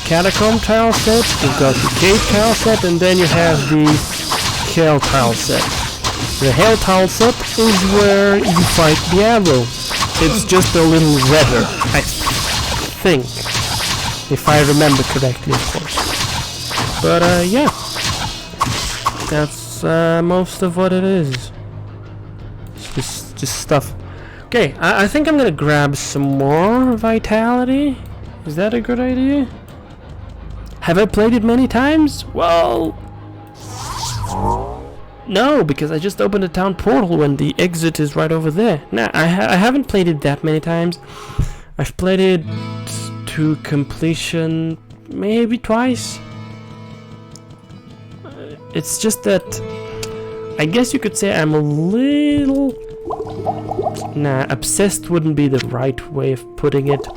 catacomb tile set, you've got the cave tile set, and then you have the hell tile set. The hell tile set is where you fight Diablo. It's just a little redder, I think. If I remember correctly, of course. But, yeah. That's most of what it is. It's just stuff. Okay, I think I'm gonna grab some more vitality. Is that a good idea? Have I played it many times? Well... No, because I just opened a town portal when the exit is right over there. Nah, I haven't played it that many times. I've played it to completion maybe twice. It's just that... I guess you could say I'm a little... Nah, obsessed wouldn't be the right way of putting it.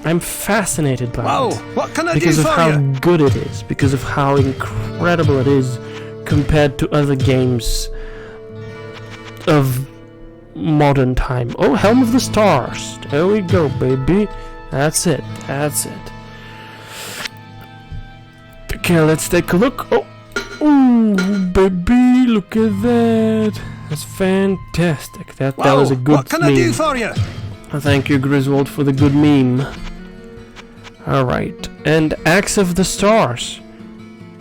I'm fascinated by it. What can I because do of for how you? good it is, because of how incredible it is compared to other games of modern time. Oh, Helm of the Stars. There we go, baby. That's it. That's it. Okay, let's take a look. Oh, ooh, baby, look at that. That's fantastic. That was a good meme. What can I do for you? Thank you, Griswold, for the good meme. Alright, and Axe of the Stars.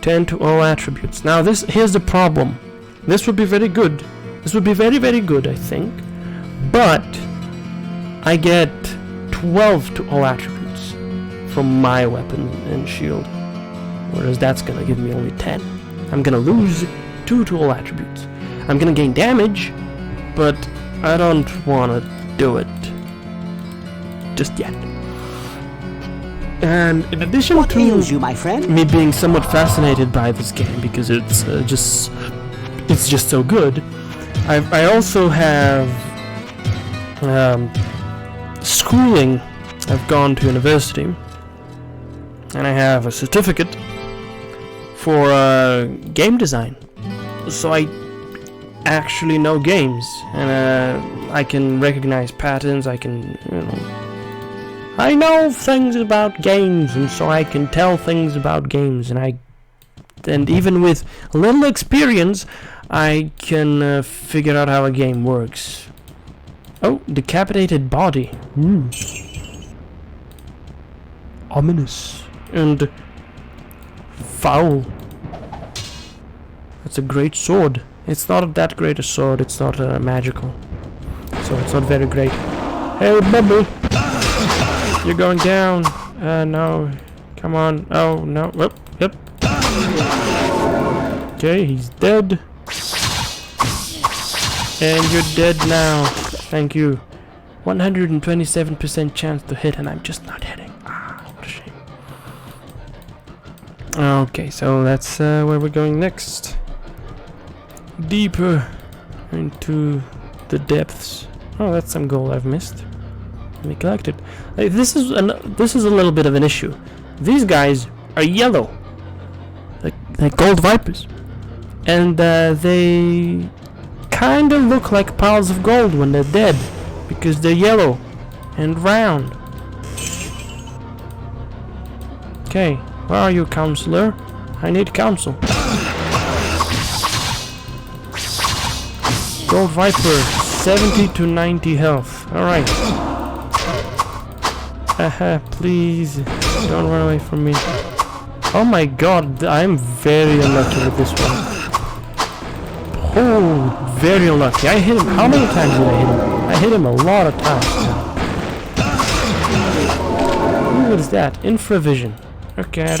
10 to all attributes. Now, here's the problem. This would be very good. This would be very, very good, I think. But I get 12 to all attributes from my weapon and shield. Whereas that's gonna give me only 10. I'm gonna lose 2 to all attributes. I'm gonna gain damage, but I don't wanna do it just yet. And in addition What to ails you, my friend? me being somewhat fascinated by this game because it's just so good, I also have schooling. I've gone to university, and I have a certificate for game design, so I actually know games, and I can recognize patterns. I can, I know things about games, and so I can tell things about games, and even with little experience, I can figure out how a game works. Oh, decapitated body. Ominous and foul. That's a great sword. It's not that great a sword. It's not magical, so it's not very great. Hey, Bubble, you're going down. No, come on. Oh no. Yep. Okay, he's dead. And you're dead now. Thank you. 127% chance to hit, and I'm just not hitting. What a shame. Okay, so that's where we're going next. Deeper into the depths. Oh, that's some gold I've missed. Let me collect it. This is a little bit of an issue. These guys are yellow, like gold vipers, and they kind of look like piles of gold when they're dead, because they're yellow and round. Okay, where are you, counselor? I need counsel. Gold Viper, 70 to 90 health. Alright. Please, don't run away from me. Oh my god, I'm very unlucky with this one. Oh, very unlucky. I hit him. How many times did I hit him? I hit him a lot of times. Ooh, what is that? Infravision. Okay,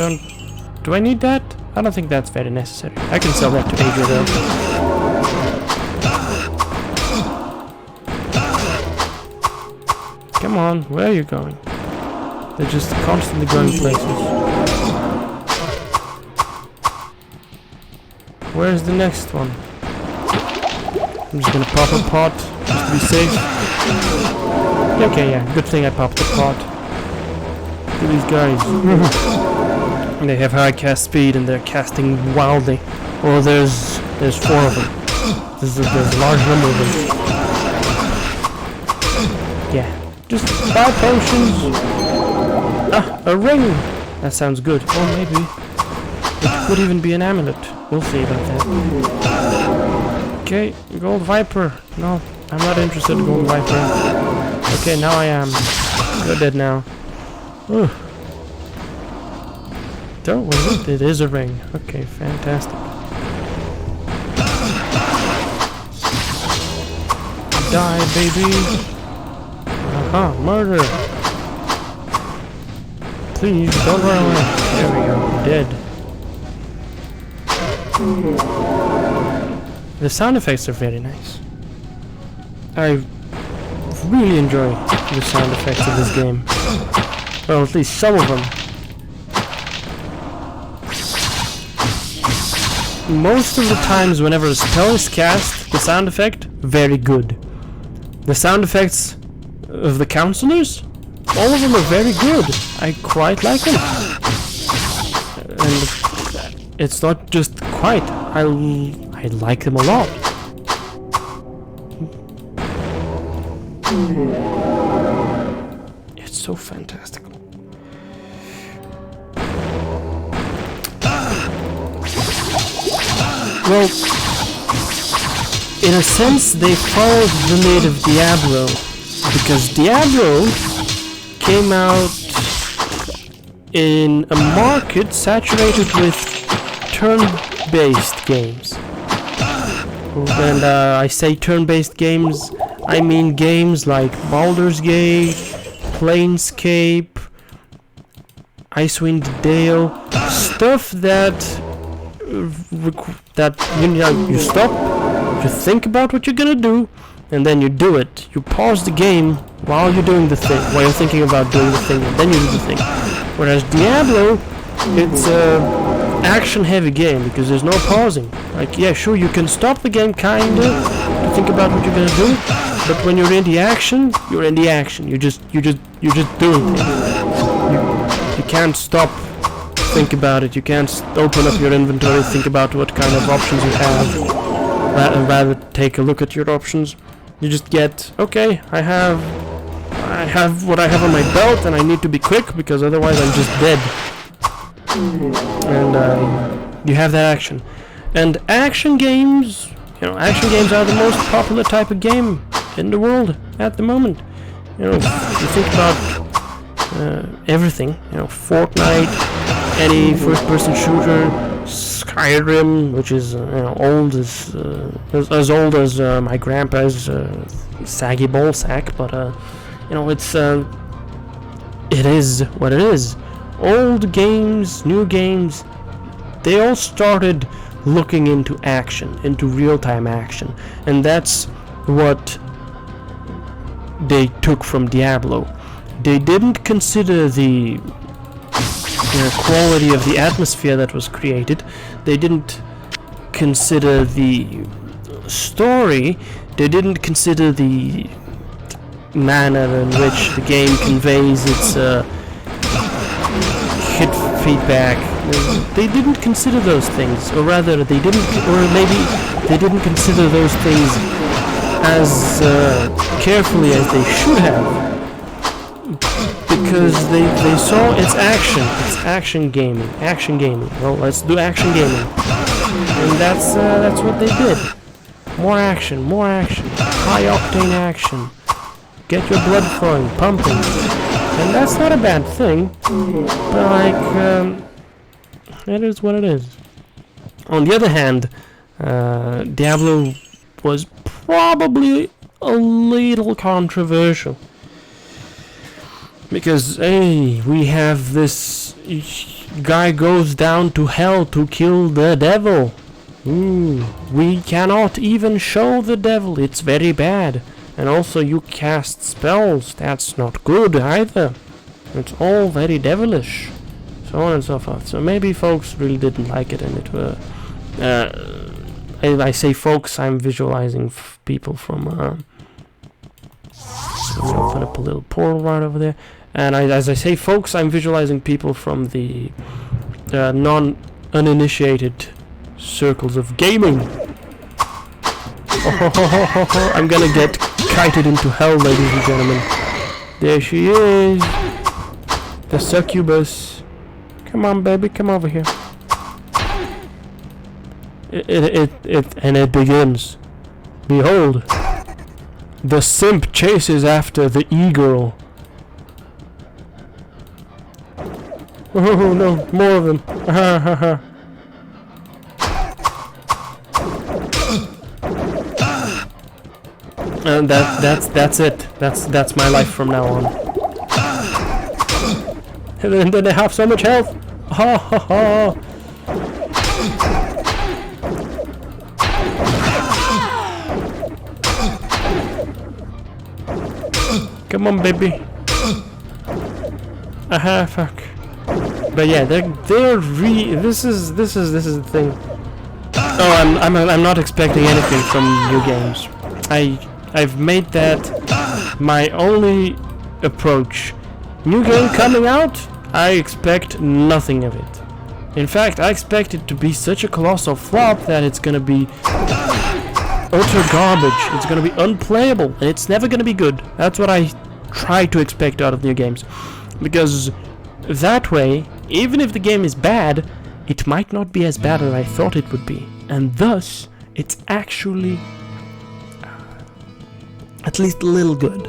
do I need that? I don't think that's very necessary. I can sell that to Adria though. Come on, where are you going? They're just constantly going places. Where's the next one? I'm just gonna pop a pot, just to be safe. Okay, yeah, good thing I popped the pot. Look at these guys. They have high cast speed and they're casting wildly. Oh, there's 4 of them. There's a large number of them. Yeah, just buy potions. A ring! That sounds good. Or maybe it could even be an amulet. We'll see about that. Okay, Gold Viper. No, I'm not interested in Gold Viper. Okay, now I am. You're dead now. Ooh. Oh, what is it? It is a ring. Okay, fantastic. Die, baby. Murder. Please, don't run away. There we go. Dead. The sound effects are very nice. I really enjoy the sound effects of this game. Well, at least some of them. Most of the times whenever a spell is cast, the sound effect, very good. The sound effects of the counselors, all of them are very good. I quite like them. And it's not just quite, I like them a lot. It's so fantastic. Well, in a sense, they followed the lead of Diablo, because Diablo came out in a market saturated with turn-based games. And I say turn-based games, I mean games like Baldur's Gate, Planescape, Icewind Dale, stuff that you stop, you think about what you're gonna do, and then you do it. You pause the game while you're doing the thing, while you're thinking about doing the thing, and then you do the thing. Whereas Diablo, it's a action-heavy game because there's no pausing. Like, yeah, sure, you can stop the game kinda to think about what you're gonna do, but when you're in the action, you're in the action. You're just doing things. You can't stop think about it. You can't open up your inventory, think about what kind of options you have, rather take a look at your options. You just get, okay, I have what I have on my belt, and I need to be quick because otherwise I'm just dead. And you have that action. And action games, action games are the most popular type of game in the world at the moment. You think about everything. Fortnite, any first-person shooter, Skyrim, which is old as old as my grandpa's saggy ball sack, but it is what it is. Old games, new games, they all started looking into action, into real-time action, and that's what they took from Diablo. They didn't consider the quality of the atmosphere that was created. They didn't consider the story. They didn't consider the manner in which the game conveys its hit feedback. They didn't consider those things, or rather, they didn't consider those things as carefully as they should have, because they saw it's action gaming. Well, let's do action gaming, and that's what they did. More action, high octane action. Get your blood flowing, pumping, and that's not a bad thing. But it is what it is. On the other hand, Diablo was probably a little controversial, because we have this guy goes down to hell to kill the devil. We cannot even show the devil, it's very bad. And also you cast spells, that's not good either. It's all very devilish, so on and so forth. So maybe folks really didn't like it, and it were I say folks, I'm visualizing people from let me open up a little portal right over there. And as I say folks, I'm visualizing people from the uninitiated circles of gaming. I'm gonna get kited into hell, ladies and gentlemen. There she is, the succubus. Come on, baby, come over here. It begins. Behold, the simp chases after the e-girl. Oh no, more of them. Ha ha ha. And that's it. That's my life from now on. And then they have so much health. Ha ha ha. Come on, baby. Aha, fuck. But yeah, this is the thing. Oh, I'm not expecting anything from new games. I've made that my only approach. New game coming out, I expect nothing of it. In fact, I expect it to be such a colossal flop that it's gonna be utter garbage. It's gonna be unplayable, and it's never gonna be good. That's what I try to expect out of new games, because that way, even if the game is bad, it might not be as bad as I thought it would be, and thus it's actually at least a little good.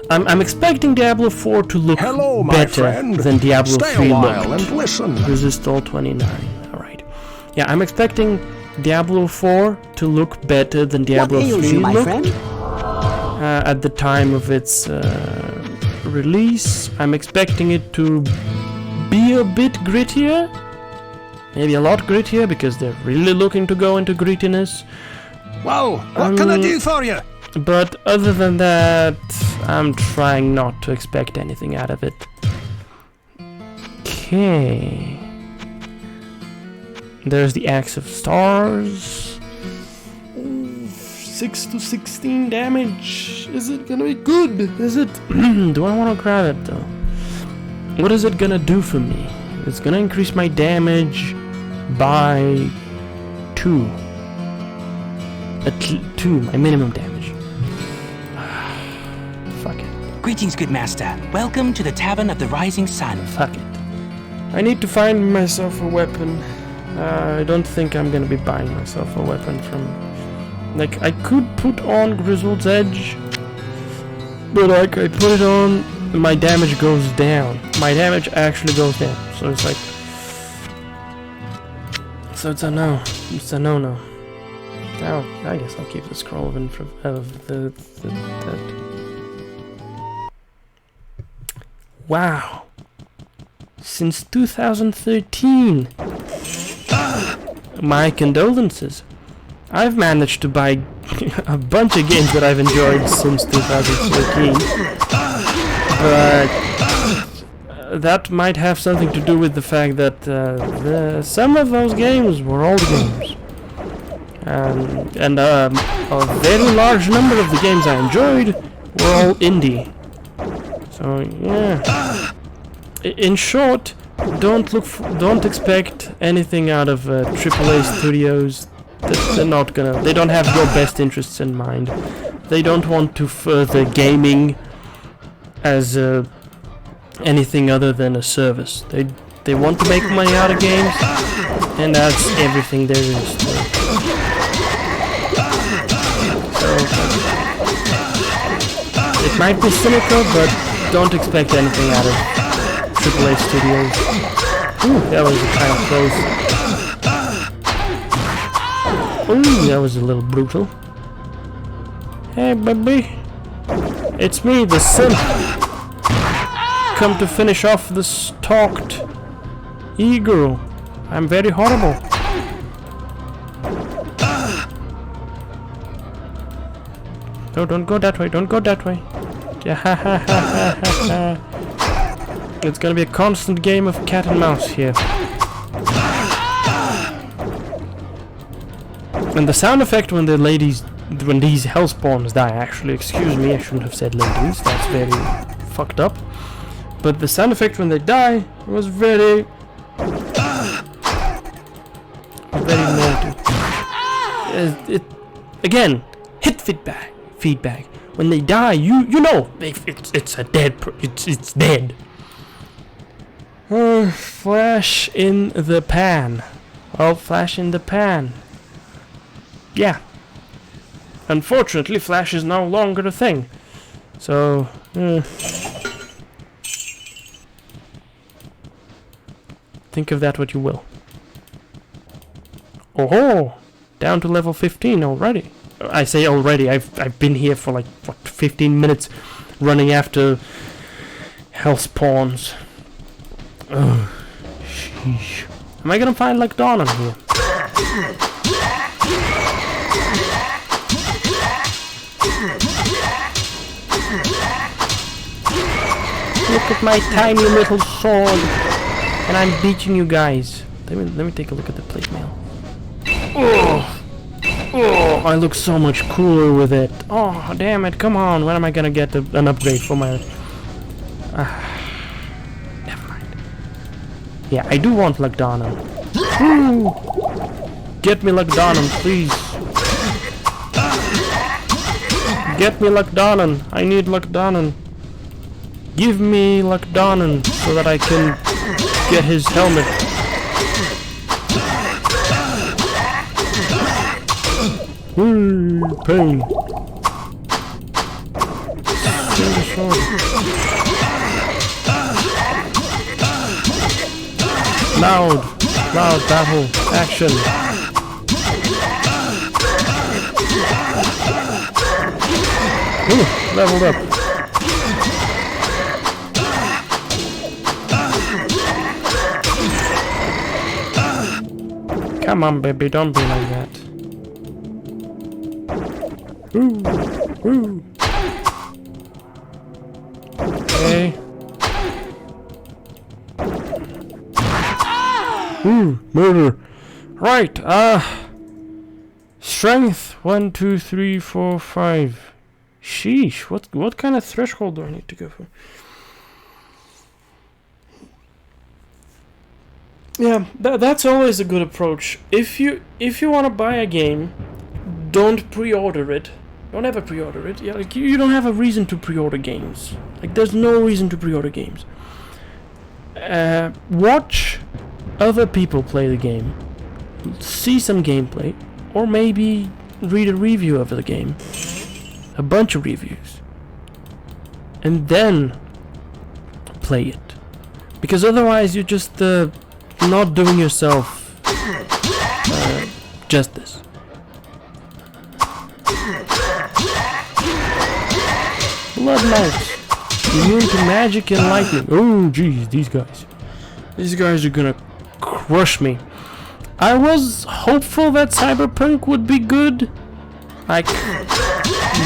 I'm expecting Diablo 4 to look better than Diablo 3 looked. Resist all 29. Alright. Yeah, I'm expecting Diablo 4 to look better than Diablo 3 looked at the time of its release. I'm expecting it to be a bit grittier. Maybe a lot grittier, because they're really looking to go into grittiness. Well, what can I do for you? But other than that, I'm trying not to expect anything out of it. Okay. There's the Axe of Stars. 6 to 16 damage. Is it gonna be good? Is it? Do I want to grab it though? What is it gonna do for me? It's gonna increase my damage by 2. At 2, my minimum damage. Fuck it. Greetings, good master. Welcome to the Tavern of the Rising Sun. Fuck it. I need to find myself a weapon. I don't think I'm gonna be buying myself a weapon from... Like, I could put on Grizzled's Edge, but like, I put it on, my damage goes down. My damage actually goes down. So it's like... So it's a no. It's a no-no. Now, I guess I'll keep the scroll of that. Wow. Since 2013. My condolences. I've managed to buy a bunch of games that I've enjoyed since 2013. But that might have something to do with the fact that some of those games were old games. And a very large number of the games I enjoyed were all indie. So yeah. In short, don't expect anything out of AAA studios. They're not gonna. They don't have your best interests in mind. They don't want to further gaming as anything other than a service. They want to make money out of games, and that's everything there is to it. So, it might be cynical, but don't expect anything out of AAA studios. Ooh, that was kind of close. Ooh, that was a little brutal. Hey, baby. It's me, the simp. Come to finish off the stalked e-girl. I'm very horrible. No, don't go that way. Don't go that way. It's gonna be a constant game of cat and mouse here. And the sound effect when these hellspawns die, actually, excuse me, I shouldn't have said ladies. That's very fucked up. But the sound effect when they die was very naughty. Again, hit feedback. When they die, you know it's a dead. It's dead. Flash in the pan. Well, flash in the pan. Yeah. Unfortunately, flash is no longer a thing. So. Think of that what you will. Oh, down to level 15 already. I say already. I've been here for like what 15 minutes, running after hell spawns. Oh, sheesh. Am I gonna find like Dawn on here? Look at my tiny little sword. And I'm beating you guys. Let me take a look at the plate mail. Oh, I look so much cooler with it. Oh, damn it! Come on. When am I gonna get an upgrade for my? Never mind. Yeah, I do want Lugdanon. Get me Lugdanon, please. Get me Lugdanon. I need Lugdanon. Give me Lugdanon so that I can get his helmet. Pain. Loud battle, action. Ooh, leveled up. Come on, baby, don't be like that. Ooh. Okay. Murder. Right, strength 1, 2, 3, 4, 5. Sheesh, what kind of threshold do I need to go for? Yeah, that's always a good approach. If you want to buy a game, don't pre-order it. Don't ever pre-order it. Yeah, like you don't have a reason to pre-order games. Like there's no reason to pre-order games. Watch other people play the game, see some gameplay, or maybe read a review of the game, a bunch of reviews, and then play it. Because otherwise you're just not doing yourself justice. Blood Knight, immune to magic and lightning. Oh jeez, these guys are gonna crush me. I was hopeful that Cyberpunk would be good. Like,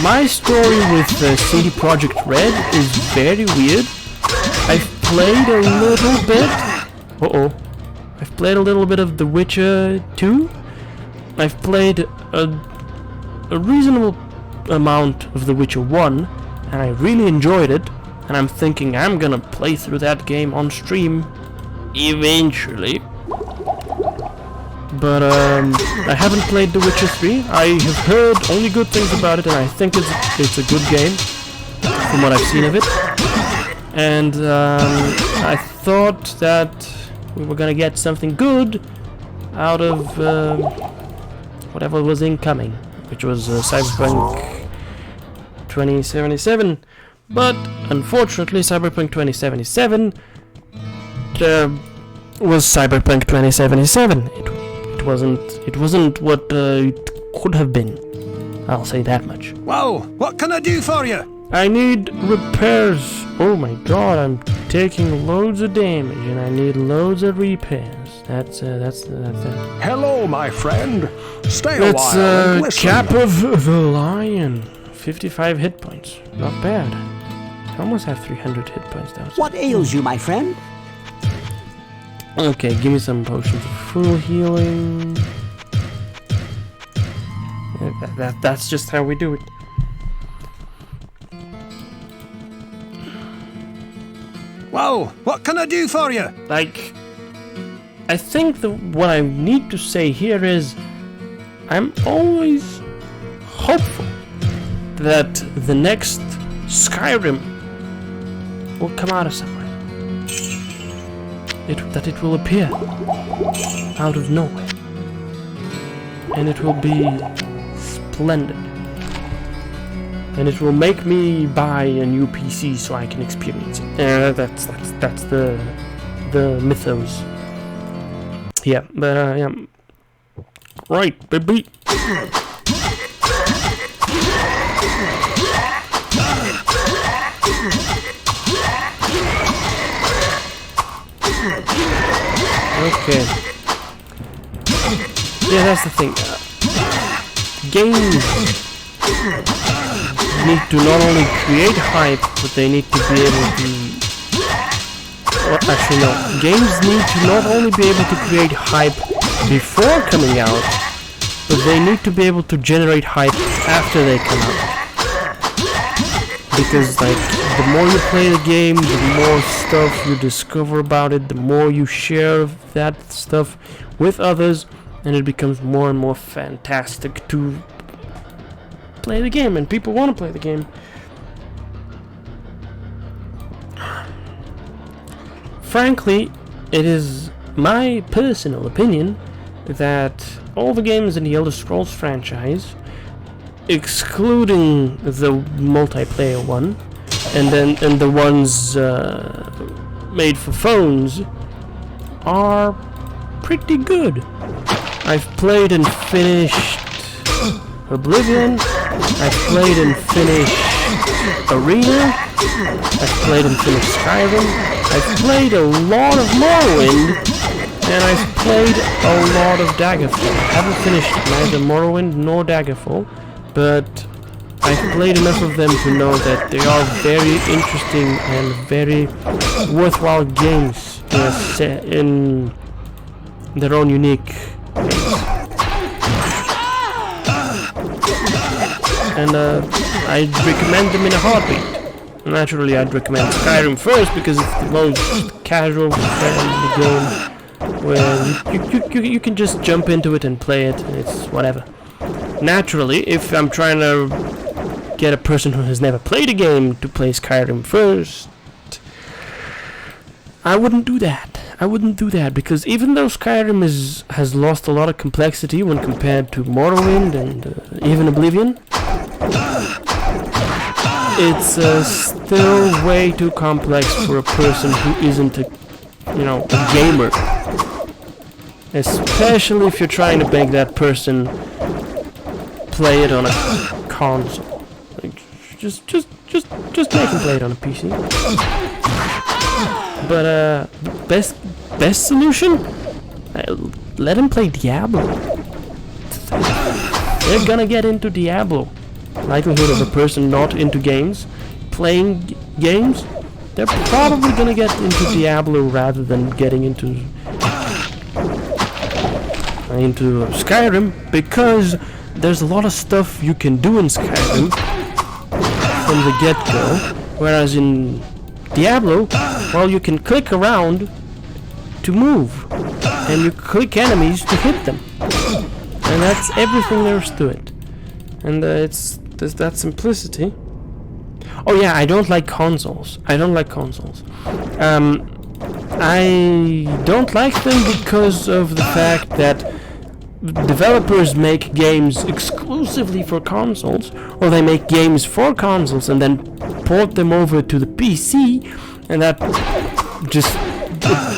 my story with CD Projekt Red is very weird. I've played a little bit. I've played a little bit of The Witcher 2. I've played a reasonable amount of The Witcher 1, and I really enjoyed it. And I'm thinking I'm gonna play through that game on stream eventually. But I haven't played The Witcher 3. I have heard only good things about it, and I think it's a good game from what I've seen of it. And I thought that we were gonna get something good out of whatever was incoming, which was Cyberpunk 2077. But unfortunately, Cyberpunk 2077 was Cyberpunk 2077. It wasn't what it could have been. I'll say that much. Well, what can I do for you? I need repairs. Oh my god, I'm taking loads of damage and I need loads of repairs. That's that. Hello, my friend. Stay a That's while and listen. Cap of the Lion. 55 hit points. Not bad. I almost have 300 hit points now. What ails you, my friend? Okay, give me some potions of full healing. That's just how we do it. Well, what can I do for you? Like, I think what I need to say here is, I'm always hopeful that the next Skyrim will come out of somewhere. That it will appear out of nowhere. And it will be splendid. And it will make me buy a new PC so I can experience it. That's the mythos. Yeah, but yeah. Right, baby. Okay. Yeah, that's the thing. Games need to not only create hype, but they need to be able to... Well, actually, no. Games need to not only be able to create hype before coming out, but they need to be able to generate hype after they come out. Because, like, the more you play the game, the more stuff you discover about it, the more you share that stuff with others, and it becomes more and more fantastic to play the game, and people want to play the game. Frankly, it is my personal opinion that all the games in the Elder Scrolls franchise, excluding the multiplayer one, and the ones made for phones, are pretty good. I've played and finished Oblivion. I've played and finished Arena. I've played and finished Skyrim. I've played a lot of Morrowind, and I've played a lot of Daggerfall. I haven't finished neither Morrowind nor Daggerfall, but I've played enough of them to know that they are very interesting and very worthwhile games in their own unique ways. And I'd recommend them in a heartbeat. Naturally, I'd recommend Skyrim first because it's the most casual, friendly game where you can just jump into it and play it, and it's whatever. Naturally, if I'm trying to get a person who has never played a game to play Skyrim first, I wouldn't do that. I wouldn't do that, because even though Skyrim has lost a lot of complexity when compared to Morrowind and even Oblivion, it's still way too complex for a person who isn't a gamer. Especially if you're trying to make that person play it on a console. Like, just make him play it on a PC. But best solution? Let him play Diablo. They're gonna get into Diablo. Likelihood of a person not into games playing games, they're probably gonna get into Diablo rather than getting into Skyrim, because there's a lot of stuff you can do in Skyrim from the get-go, whereas in Diablo, well, you can click around to move, and you click enemies to hit them, and that's everything there is to it. And there's that simplicity. Oh yeah, I don't like consoles. I don't like them because of the fact that developers make games exclusively for consoles, or they make games for consoles and then port them over to the PC, and that just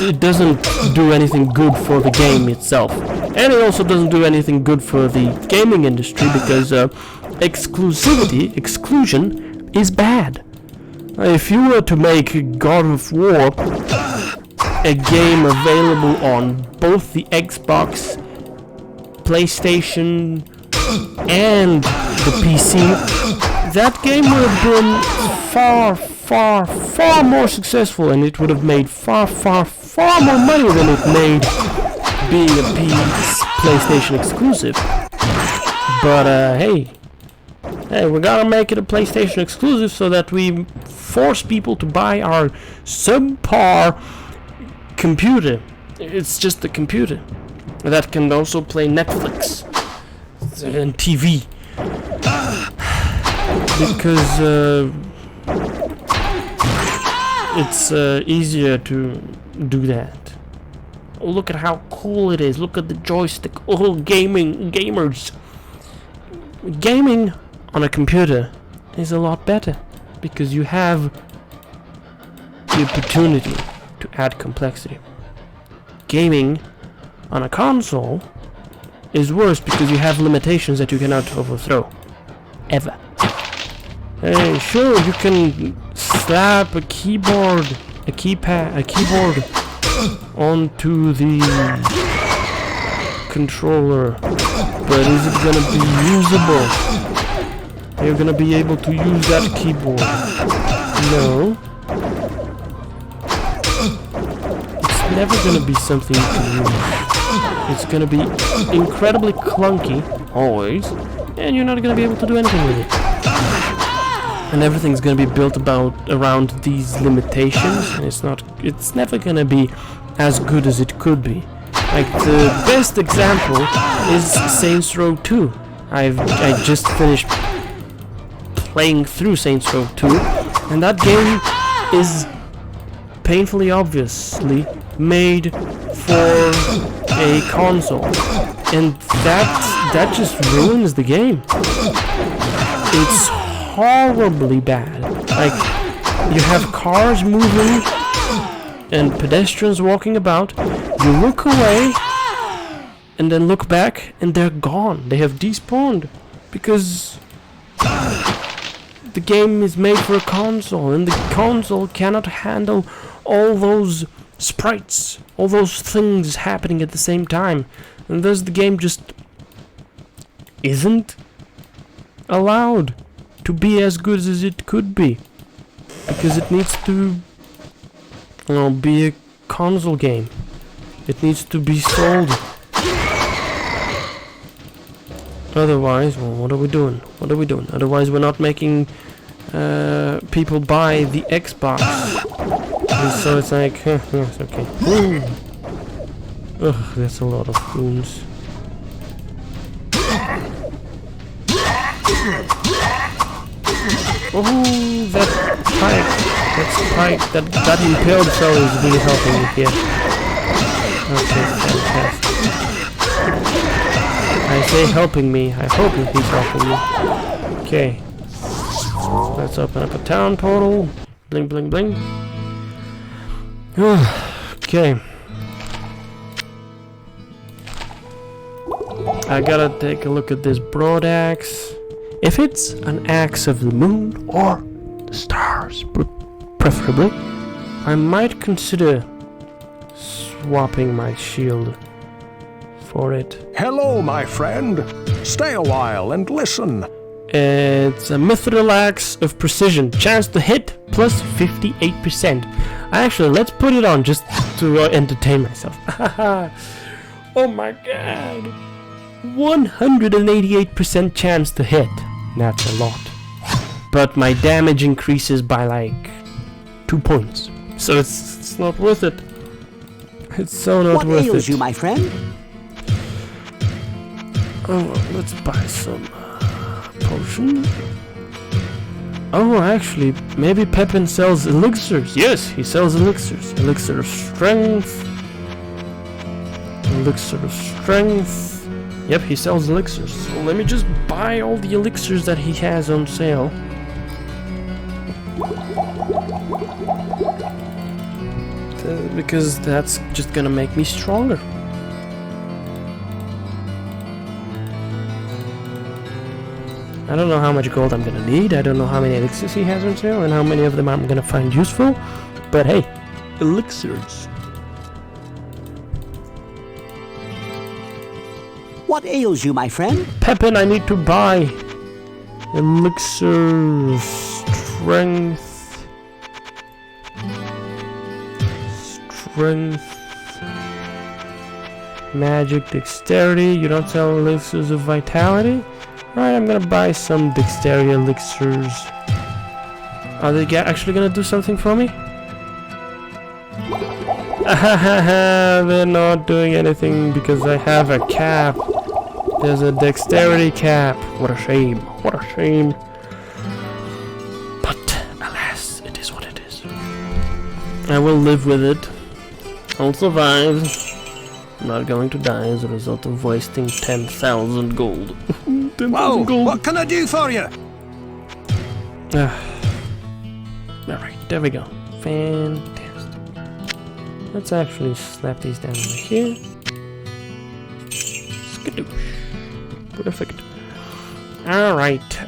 it doesn't do anything good for the game itself, and it also doesn't do anything good for the gaming industry, because exclusion is bad. If you were to make God of War a game available on both the Xbox, PlayStation, and the PC, that game would have been far more successful, and it would have made far more money than it made being a PlayStation exclusive. But hey, we're gonna make it a PlayStation exclusive so that we force people to buy our subpar computer. It's just a computer that can also play Netflix and TV, because it's easier to do that. Oh, look at how cool it is. Look at the joystick. Oh, gamers. Gaming on a computer is a lot better, because you have the opportunity to add complexity. Gaming on a console is worse, because you have limitations that you cannot overthrow. Ever. Hey, sure, you can slap a keyboard onto the controller, but is it gonna be usable? You're gonna be able to use that keyboard? No. It's never gonna be something you can use. It's gonna be incredibly clunky, always, and you're not gonna be able to do anything with it. And everything's gonna be built around these limitations, and it's never gonna be as good as it could be. Like, the best example is Saints Row 2. I just finished playing through Saints Row 2, and that game is painfully obviously made for a console, and that just ruins the game. It's horribly bad. Like, you have cars moving and pedestrians walking about, you look away and then look back and they're gone. They have despawned, because the game is made for a console, and the console cannot handle all those sprites, all those things happening at the same time, and thus the game just isn't allowed to be as good as it could be, because it needs to be a console game. It needs to be sold. Otherwise, well, what are we doing? Otherwise, we're not making people buy the Xbox. And so it's like, yes, okay. Ugh, that's a lot of wounds. Oh, that spike, that impaled fellow is really helping me here. Okay, fantastic. I say helping me, I hope he's helping me. Okay. Let's open up a town portal. Bling, bling, bling. Okay. I gotta take a look at this broad axe. If it's an axe of the moon or the stars, preferably, I might consider swapping my shield for it. Hello, my friend. Stay a while and listen. It's a mithril axe of precision. Chance to hit plus 58%. Actually, let's put it on just to entertain myself. Oh my god. 188% chance to hit. That's a lot. But my damage increases by like 2 points. So it's not worth it. It's so not worth it. What ails you, my friend? Oh, let's buy some potion. Oh, actually, maybe Pepin sells elixirs. Yes, he sells elixirs. Elixir of strength. Elixir of strength. Yep, he sells elixirs. So let me just buy all the elixirs that he has on sale. Because that's just gonna make me stronger. I don't know how much gold I'm gonna need. I don't know how many elixirs he has on sale and how many of them I'm gonna find useful. But hey, elixirs. What ails you, my friend? Pepin, I need to buy elixir strength. Magic dexterity. You don't sell elixirs of vitality? Alright, I'm gonna buy some dexterity elixirs. Are they actually gonna do something for me? They're not doing anything because I have a cap. There's a dexterity cap. What a shame. What a shame. But alas, it is what it is. I will live with it. I'll survive. I'm not going to die as a result of wasting 10,000 gold. 10,000 gold. What can I do for you? Alright, there we go. Fantastic. Let's actually slap these down over here. Skadoosh. Perfect. Alright,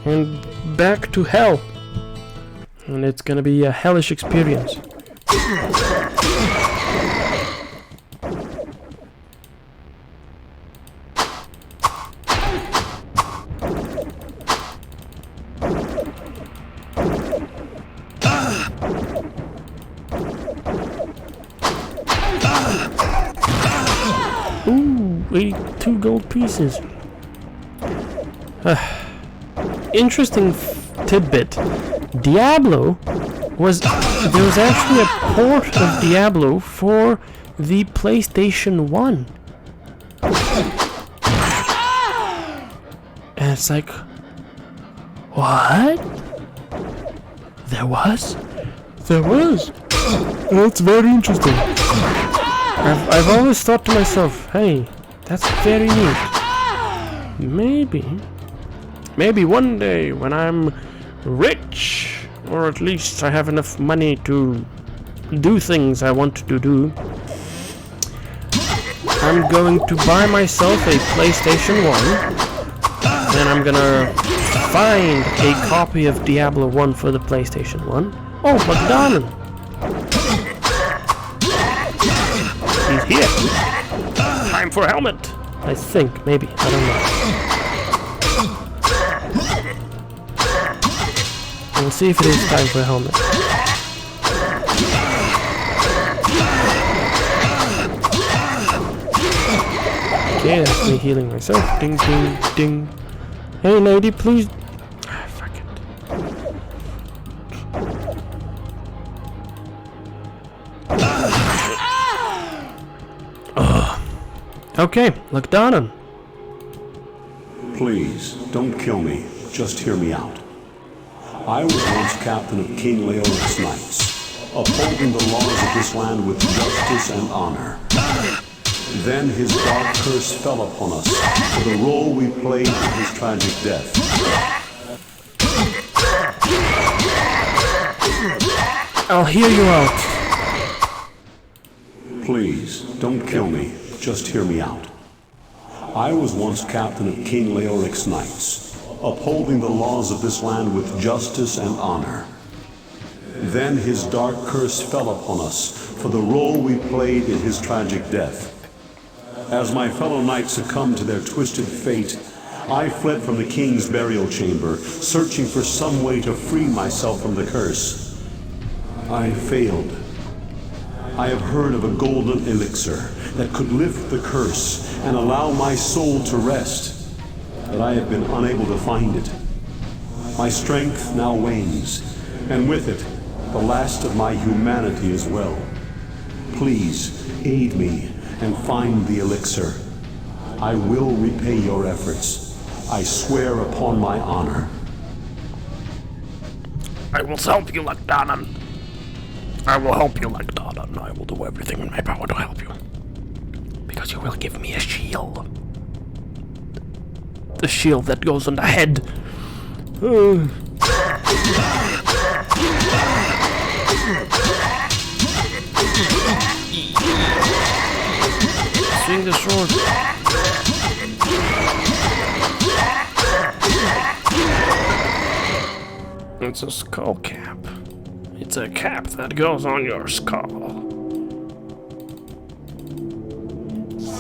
and back to hell. And it's gonna be a hellish experience. Ooh, 82 gold pieces. Interesting tidbit. Diablo was... There was actually a port of Diablo for the PlayStation 1. And it's like... What? There was? There was. That's very interesting. I've always thought to myself, hey, that's very neat. Maybe one day when I'm rich, or at least I have enough money to do things I want to do, I'm going to buy myself a PlayStation 1, and I'm gonna find a copy of Diablo 1 for the PlayStation 1. Oh, McDonald! He's here! Time for a helmet! I think, maybe, I don't know. We'll see if it is time for a helmet. Okay, that's me healing myself. Ding, ding, ding. Hey, lady, please. Ah, fuck it. Okay, Lagdanan. Please, don't kill me. Just hear me out. I was once captain of King Leoric's knights, upholding the laws of this land with justice and honor. Then his dark curse fell upon us for the role we played in his tragic death. I'll hear you out. Please, don't kill me. Just hear me out. I was once captain of King Leoric's knights, upholding the laws of this land with justice and honor. Then his dark curse fell upon us for the role we played in his tragic death. As my fellow knights succumbed to their twisted fate, I fled from the king's burial chamber, searching for some way to free myself from the curse. I failed. I have heard of a golden elixir that could lift the curse and allow my soul to rest, but I have been unable to find it. My strength now wanes, and with it, the last of my humanity as well. Please, aid me and find the elixir. I will repay your efforts. I swear upon my honor. I will help you, Lagdanan. I will help you, Lagdanan. I will do everything in my power to help you. Because you will give me a shield. The shield that goes on the head. Swing the sword. It's a skull cap. It's a cap that goes on your skull.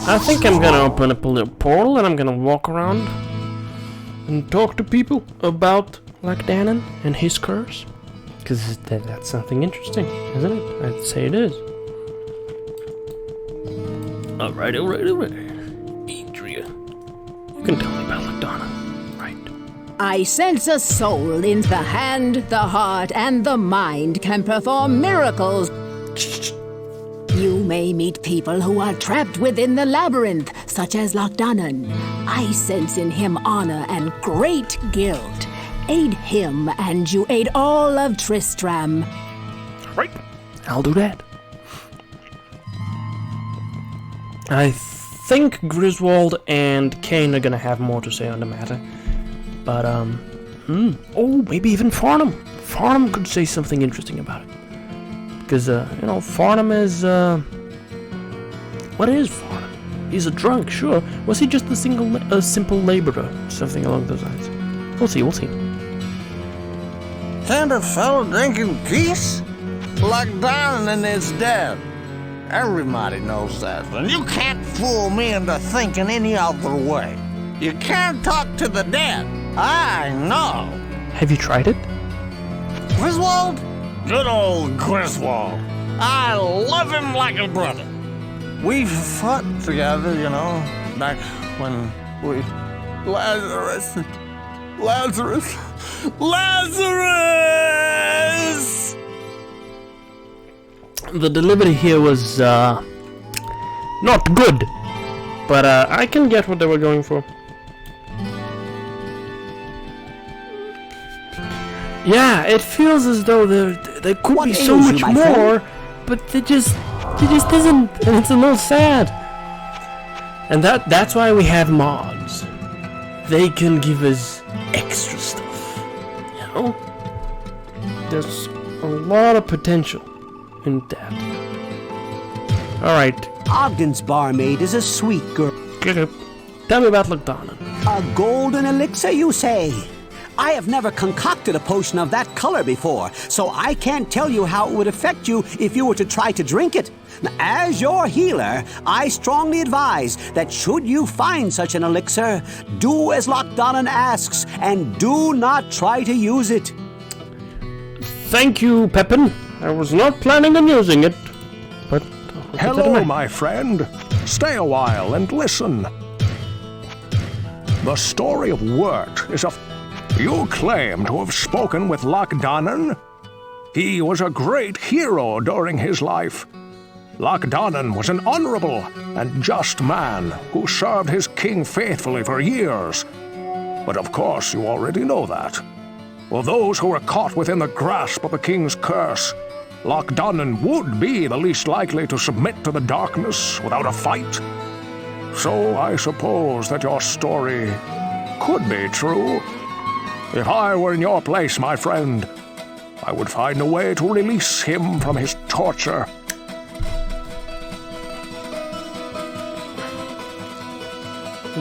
I think I'm gonna open up a little portal and I'm gonna walk around and talk to people about Lagdanan and his curse. Because that's something interesting, isn't it? I'd say it is. Alright. Adria, you can tell me about Lagdanan, right? I sense a soul in the hand, the heart, and the mind can perform miracles. You may meet people who are trapped within the labyrinth, such as Lagdanan. I sense in him honor and great guilt. Aid him, and you aid all of Tristram. Right, I'll do that. I think Griswold and Kane are gonna have more to say on the matter. But, oh, maybe even Farnham. Farnham could say something interesting about it. Because, Farnham is, what is Farnham? He's a drunk, sure. Was he just a simple laborer? Something along those lines. We'll see. Can't a fellow drink in peace? Lagdanan is dead. Everybody knows that. And you can't fool me into thinking any other way. You can't talk to the dead. I know. Have you tried it? Griswold? Good old Griswold. I love him like a brother. We fought together, back when we... Lazarus! The delivery here was, not good. But, I can get what they were going for. Yeah, it feels as though there could be so much more, but there just isn't, and it's a little sad. And that's why we have mods. They can give us extra stuff, There's a lot of potential in that. Alright. Ogden's barmaid is a sweet girl. Tell me about Lagdanan. A golden elixir, you say? I have never concocted a potion of that color before, so I can't tell you how it would affect you if you were to try to drink it. Now, as your healer, I strongly advise that should you find such an elixir, do as Lagdanan asks, and do not try to use it. Thank you, Pepin. I was not planning on using it, but... Hello, my friend. Stay a while and listen. The story of Wirt is of... You claim to have spoken with Lagdanan? He was a great hero during his life. Lochdonan was an honorable and just man who served his king faithfully for years. But of course you already know that. For those who were caught within the grasp of the king's curse, Lochdonan would be the least likely to submit to the darkness without a fight. So I suppose that your story could be true. If I were in your place, my friend, I would find a way to release him from his torture.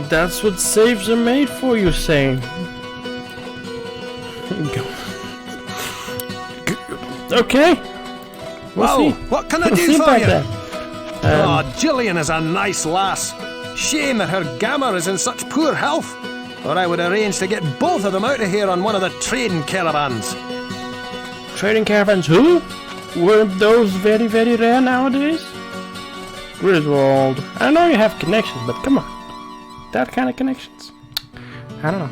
That's what saves are made for, you're saying. Okay. We'll see. What can I We'll do see for about you? that. Gillian is a nice lass. Shame that her gammer is in such poor health, or I would arrange to get both of them out of here on one of the trading caravans. Trading caravans who? Weren't those very, very rare nowadays? Griswold. I know you have connections, but come on. That kind of connections? I don't know.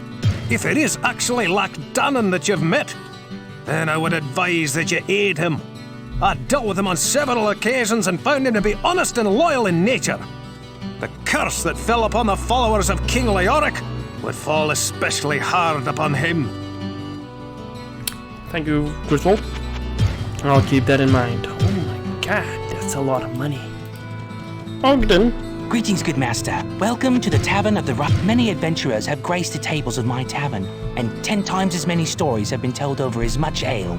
If it is actually Lochdonan that you've met, then I would advise that you aid him. I dealt with him on several occasions and found him to be honest and loyal in nature. The curse that fell upon the followers of King Leoric would fall especially hard upon him. Thank you, Griswold. I'll keep that in mind. Oh my god, that's a lot of money. Ogden. Greetings, good master. Welcome to the Tavern of the Rock. Many adventurers have graced the tables of my tavern, and 10 times as many stories have been told over as much ale.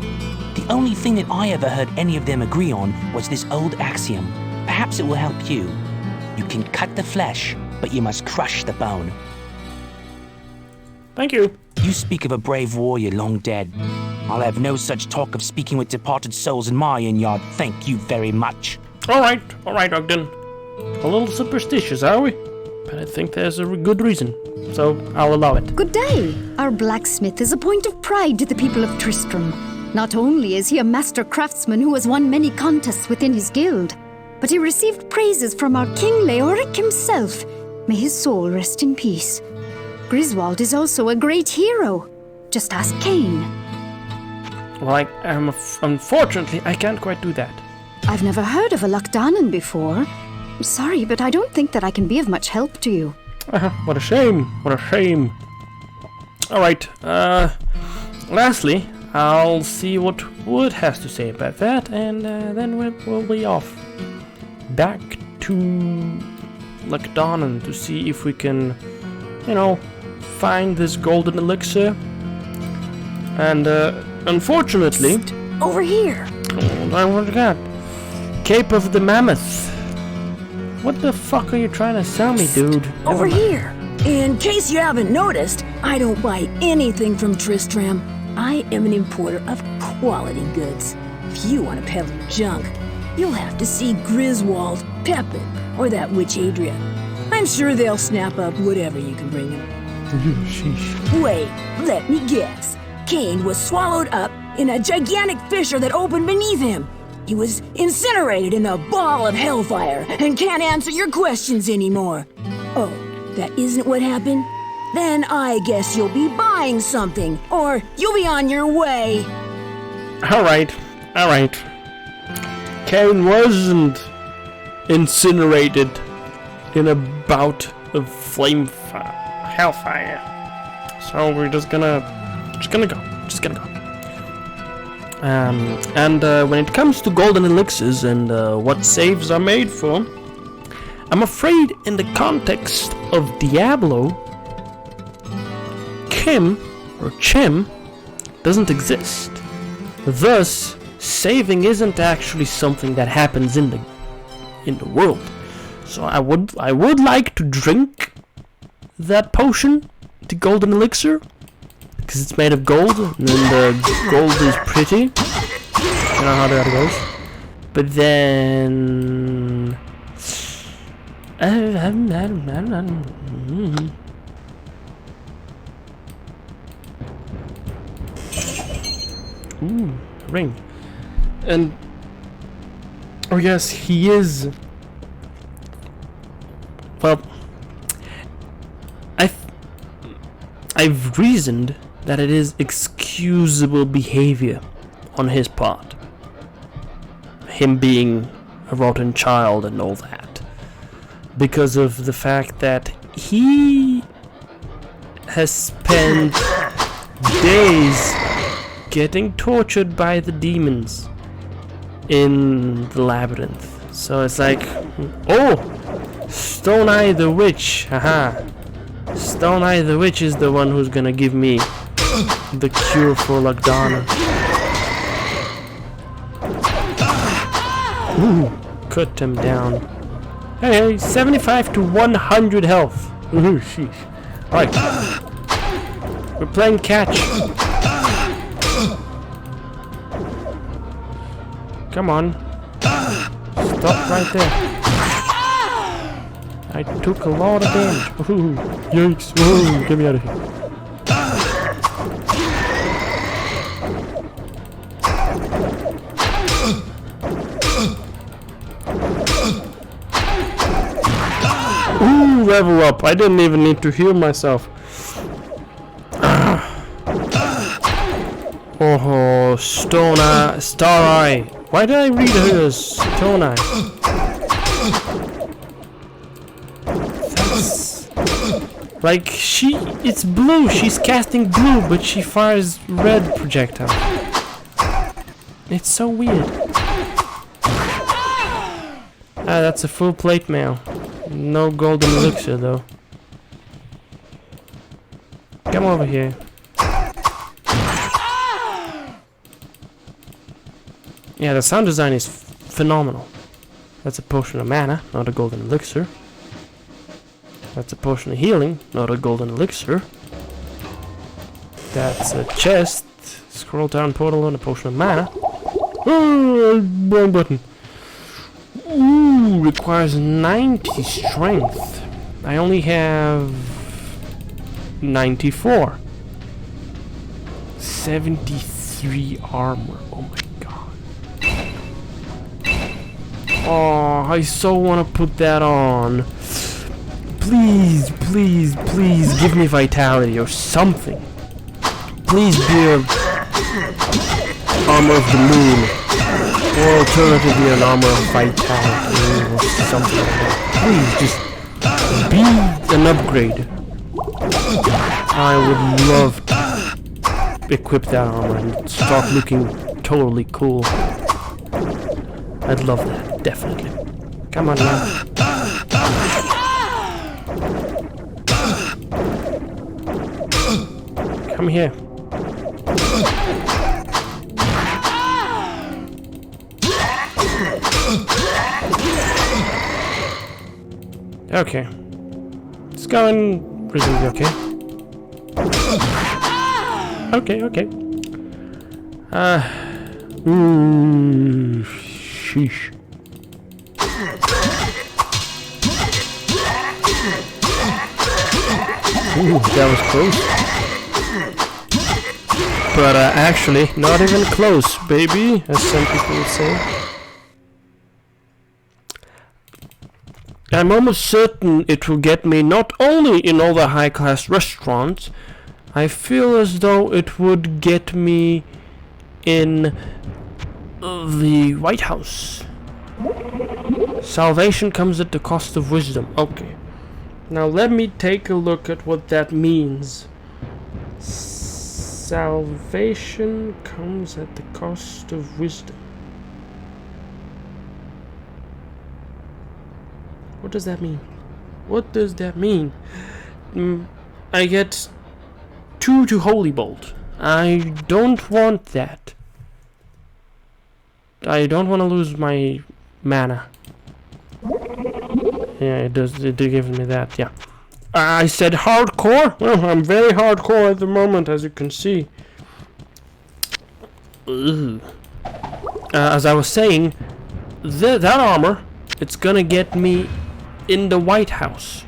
The only thing that I ever heard any of them agree on was this old axiom. Perhaps it will help you. You can cut the flesh, but you must crush the bone. Thank you. You speak of a brave warrior long dead. I'll have no such talk of speaking with departed souls in my inn yard. Thank you very much. All right, Ogden. A little superstitious, are we? But I think there's a good reason, so I'll allow it. Good day. Our blacksmith is a point of pride to the people of Tristram. Not only is he a master craftsman who has won many contests within his guild, but he received praises from our King Leoric himself. May his soul rest in peace. Griswold is also a great hero. Just ask Cain. Well, unfortunately, I can't quite do that. I've never heard of a Lochdonan before. Sorry, but I don't think that I can be of much help to you. What a shame. What a shame. Alright, lastly, I'll see what Wood has to say about that, and then we'll be off. Back to Lochdonan to see if we can, find this golden elixir. And, unfortunately... Psst, over here! Oh, I forgot. Cape of the Mammoth. What the fuck are you trying to sell me, dude? Over here. In case you haven't noticed, I don't buy anything from Tristram. I am an importer of quality goods. If you want to peddle junk, you'll have to see Griswold, Pepin, or that witch Adria. I'm sure they'll snap up whatever you can bring them. Sheesh. Wait, let me guess. Cain was swallowed up in a gigantic fissure that opened beneath him. He was incinerated in a ball of hellfire and can't answer your questions anymore. Oh, that isn't what happened? Then I guess you'll be buying something, or you'll be on your way. Alright. Cain wasn't incinerated in a bout of hellfire. So we're just gonna go. When it comes to golden elixirs and what saves are made for, I'm afraid in the context of Diablo, Chim doesn't exist. Thus, saving isn't actually something that happens in the world. So I would like to drink that potion, the golden elixir, because it's made of gold, and then the gold is pretty. You know how that goes. But then... Ooh, ring. And... Oh yes, he is... Well... I've reasoned that it is excusable behavior on his part. Him being a rotten child and all that. Because of the fact that he has spent days getting tortured by the demons in the labyrinth. So it's like, oh, Stone Eye the Witch, haha. Stone Eye the Witch is the one who's gonna give me the cure for Lagdana. Ooh, cut him down. Hey, 75 to 100 health. Ooh, sheesh. Alright. We're playing catch. Come on. Stop right there. I took a lot of damage. Ooh, yikes. Whoa, get me out of here. Ooh, level up. I didn't even need to heal myself. Oh, Stone Eye, Star Eye. Why did I read her as Stone Eye? That's like it's blue. She's casting blue, but she fires red projectile. It's so weird. Ah, that's a full plate mail. No golden elixir though. Come over here. Yeah, the sound design is phenomenal. That's a potion of mana, not a golden elixir. That's a potion of healing, not a golden elixir. That's a chest, scroll down portal, and a potion of mana. Oh, wrong button. Ooh, requires 90 strength. I only have 94. 73 armor. Oh my god. Oh, I so want to put that on. Please, please, please give me vitality or something. Please be a armor of the moon. Or alternatively an armor of vitality or something like that. Please, just be an upgrade. I would love to equip that armor and start looking totally cool. I'd love that, definitely. Come on now. Come here. Okay. It's going reasonably okay. Okay. Sheesh. Ooh, that was close. But actually, not even close, baby, as some people would say. I'm almost certain it will get me not only in all the high-class restaurants, I feel as though it would get me in the White House. Salvation comes at the cost of wisdom. Okay. Now let me take a look at what that means. Salvation comes at the cost of wisdom. What does that mean? What does that mean? I get 2 to Holy Bolt. I don't want that. I don't want to lose my mana. Yeah, it does. It did give me that. Yeah. I said hardcore. Well, I'm very hardcore at the moment, as you can see. As I was saying, that armor, it's gonna get me in the White House.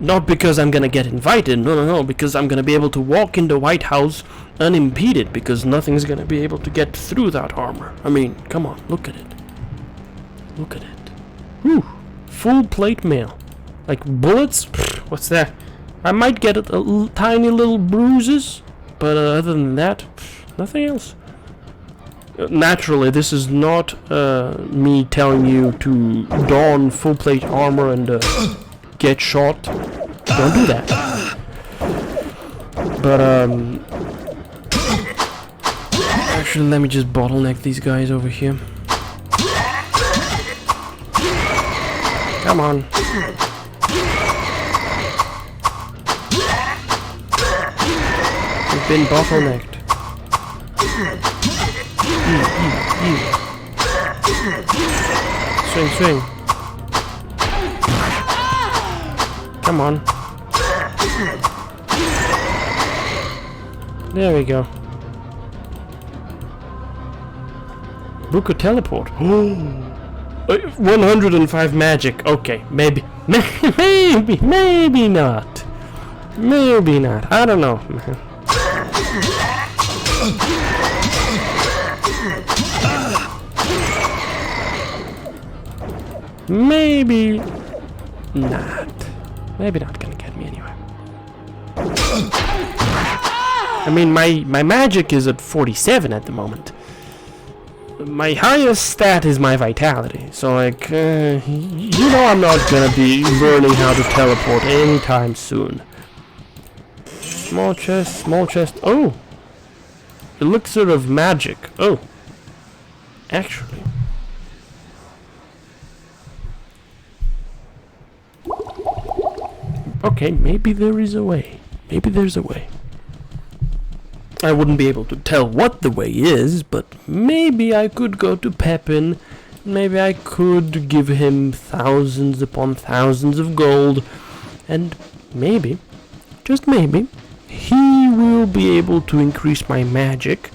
Not because I'm gonna get invited, no, because I'm gonna be able to walk in the White House unimpeded, because nothing's gonna be able to get through that armor. I mean, come on, look at it. Look at it. Whew. Full plate mail. Like bullets? Pfft, what's that? I might get tiny little bruises, but other than that, pfft, nothing else. Naturally, this is not me telling you to don full plate armor and get shot. Don't do that. But actually, let me just bottleneck these guys over here. Come on. We've been bottlenecked. Swing, swing. Come on. There we go. Book a teleport. 105 magic. Okay, maybe not. Maybe not. I don't know. Maybe not. Maybe not gonna get me anywhere. I mean, my magic is at 47 at the moment. My highest stat is my vitality. So, like, you know I'm not gonna be learning how to teleport anytime soon. Small chest, small chest. Oh! Elixir of magic. Oh. Actually. Okay, maybe there is a way. Maybe there's a way. I wouldn't be able to tell what the way is, but maybe I could go to Pepin. Maybe I could give him thousands upon thousands of gold. And maybe, just maybe, he will be able to increase my magic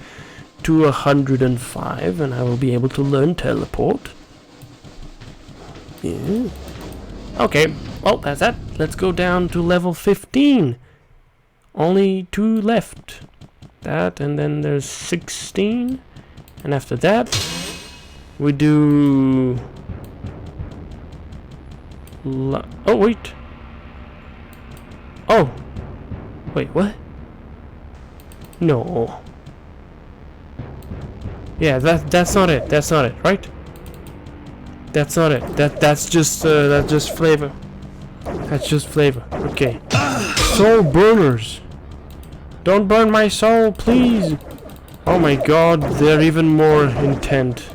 to 105, and I will be able to learn teleport. Yeah. Okay, well, that's that. Let's go down to level 15. Only 2 left. That, and then there's 16. And after that, we do... oh, wait. Oh. Wait, what? No. Yeah, that's not it. That's not it, right? That's not it. That's just flavor. That's just flavor. Okay. Soul burners. Don't burn my soul, please. Oh my god, they're even more intent.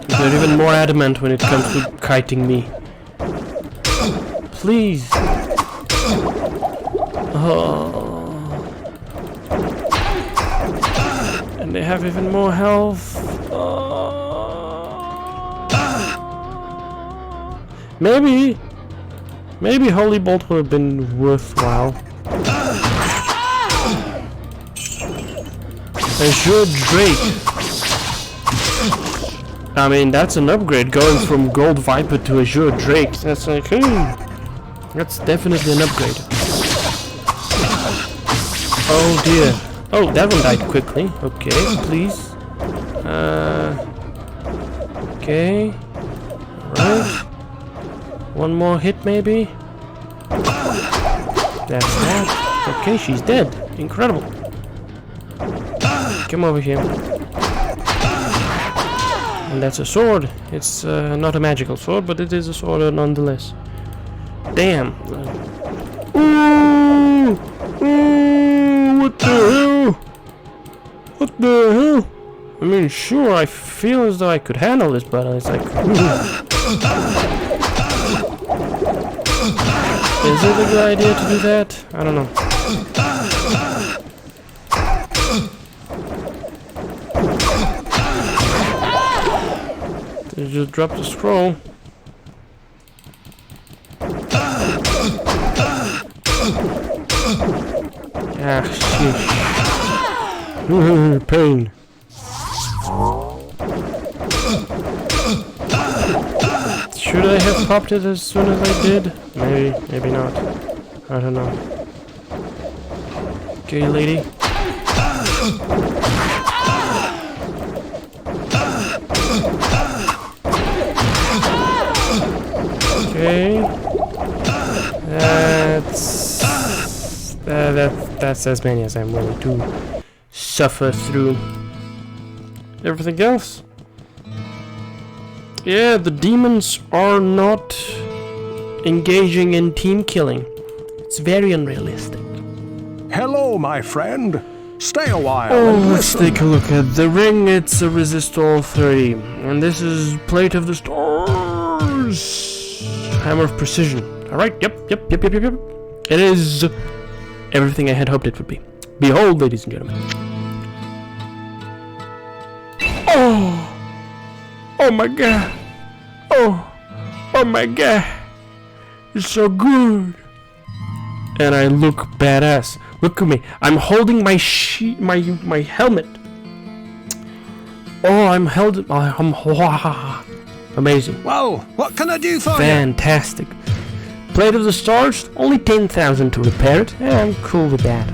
They're even more adamant when it comes to kiting me. Please. Oh. And they have even more health. Maybe Holy Bolt would have been worthwhile. Azure Drake. I mean, that's an upgrade going from Gold Viper to Azure Drake. That's like, that's definitely an upgrade. Oh dear. Oh, that one died quickly. Okay, please. Okay. Alright. One more hit, maybe? That's that. Okay, she's dead. Incredible. Come over here. And that's a sword. It's not a magical sword, but it is a sword nonetheless. Damn. Ooh! Ooh! What the hell? What the hell? I mean, sure, I feel as though I could handle this, but it's like... Is it a good idea to do that? I don't know. They just dropped the scroll. Ah, sheesh. Pain. Should I have popped it as soon as I did? Maybe, maybe not. I don't know. Okay, lady. Okay. That's as many as I'm willing to suffer through. Everything else? Yeah, the demons are not engaging in team killing. It's very unrealistic. Hello, my friend. Stay a while Oh, and let's listen. take a look at the ring. It's a resist all 3. And this is Plate of the Stars. Hammer of Precision. Alright, yep. It is everything I had hoped it would be. Behold, ladies and gentlemen. Oh my god. Oh my god. It's so good. And I look badass. Look at me. I'm holding my my helmet. Oh, I'm amazing. Whoa, what can I do for you? Fantastic. Plate of the Stars, only 10,000 to repair it. Yeah, I'm cool with that.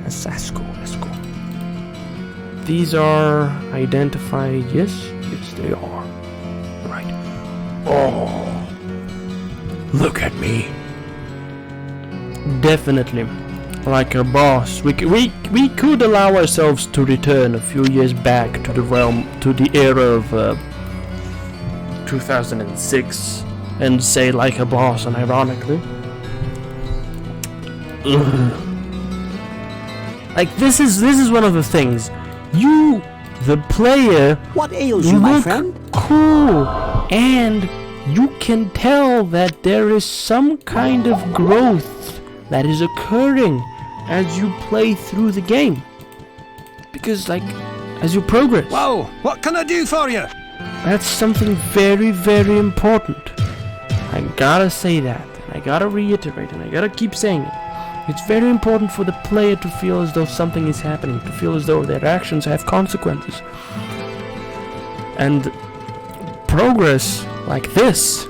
That's cool. These are identified. Yes, they are. Right. Oh, look at me. Definitely, like a boss. We could allow ourselves to return a few years back to the era of 2006, and say like a boss, and ironically, like this is one of the things. You, the player, What ails you, my friend? cool, and you can tell that there is some kind of growth that is occurring as you play through the game. Because, like, as you progress. Whoa, what can I do for you? That's something very, very important. I gotta say that, and I gotta reiterate, and I gotta keep saying it. It's very important for the player to feel as though something is happening, to feel as though their actions have consequences. And progress like this,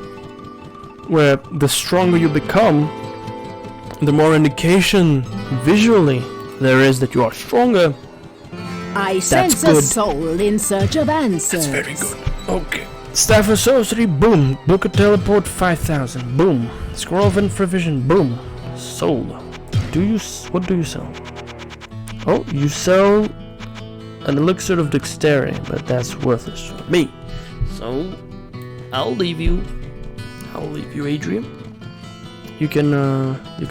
where the stronger you become, the more indication visually there is that you are stronger. I sense a soul in search of answers. That's very good. Okay. Staff of Sorcery, boom. Book of Teleport, 5,000, boom. Scroll of Infravision, boom. Soul. What do you sell? Oh, you sell an elixir of dexterity, but that's worthless for me. So, I'll leave you, Adrian. You can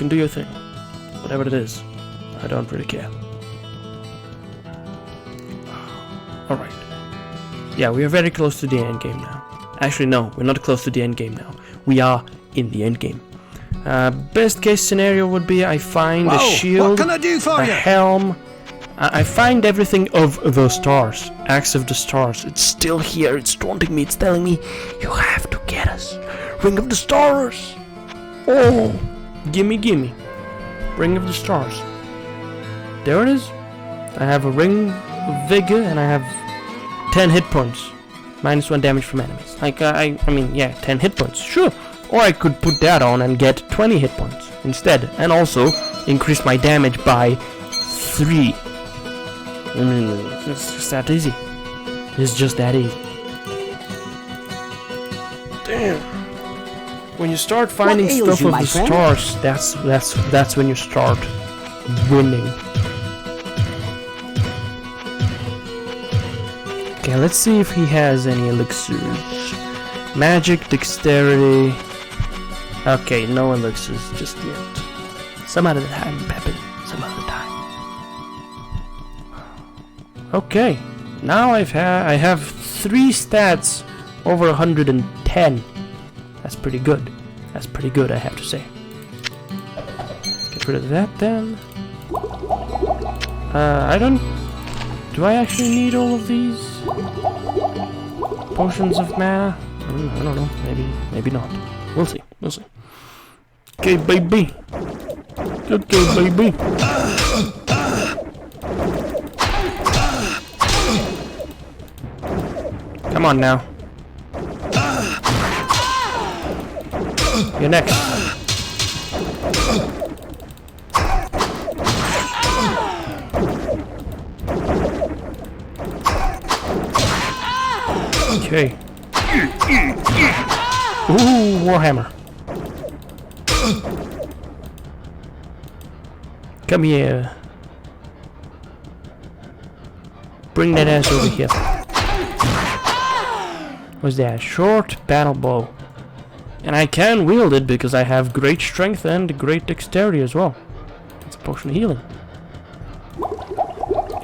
do your thing. Whatever it is. I don't really care. Alright. Yeah, we are very close to the end game now. Actually, no, we're not close to the end game now. We are in the end game. Best case scenario would be I find a shield, what can I do for a you? helm. I find everything of the stars. Axe of the Stars. It's still here. It's taunting me. It's telling me, you have to get us. Ring of the Stars. Oh, gimme. Ring of the Stars. There it is. I have a ring of vigor and I have 10 hit points. -1 damage from enemies. Like, I mean, yeah, 10 hit points. Sure. Or I could put that on and get 20 hit points instead. And also increase my damage by 3. I mean, it's just that easy. It's just that easy. Damn. When you start finding stuff of the stars, that's when you start winning. Okay, let's see if he has any elixirs. Magic, dexterity. Okay, no elixirs just yet. Some other time, Peppin. Some other time. Okay, now I have 3 stats over 110. That's pretty good. That's pretty good, I have to say. Get rid of that then. Do I actually need all of these potions of mana? I don't know. Maybe not. We'll see. Okay, baby. Okay, baby. Come on now. You're next. Okay. Ooh, Warhammer. Come here. Bring that ass over here. What's that? Short battle bow. And I can wield it because I have great strength and great dexterity as well. It's a potion of healing.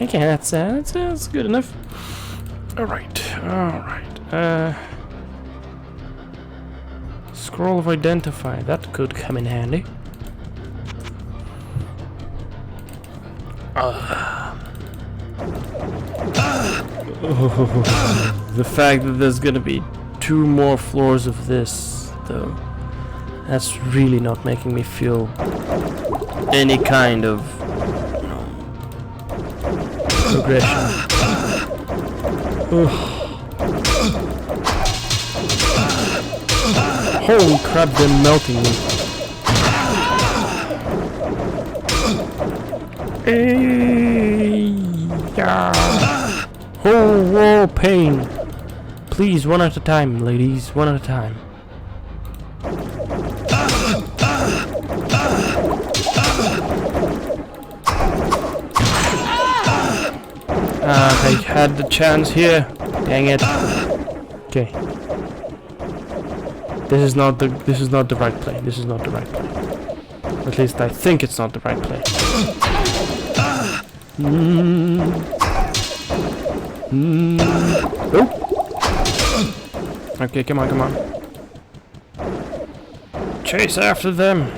Okay, that's good enough. Alright. Scroll of Identify. That could come in handy. The fact that there's gonna be 2 more floors of this, though, that's really not making me feel any kind of progression. Holy crap, they're melting me. Oh, whoa, pain. Please, one at a time, ladies. One at a time. I had the chance here. Dang it. Okay. This is not the right play. This is not the right play. At least I think it's not the right play. Oh. Okay, come on. Chase after them.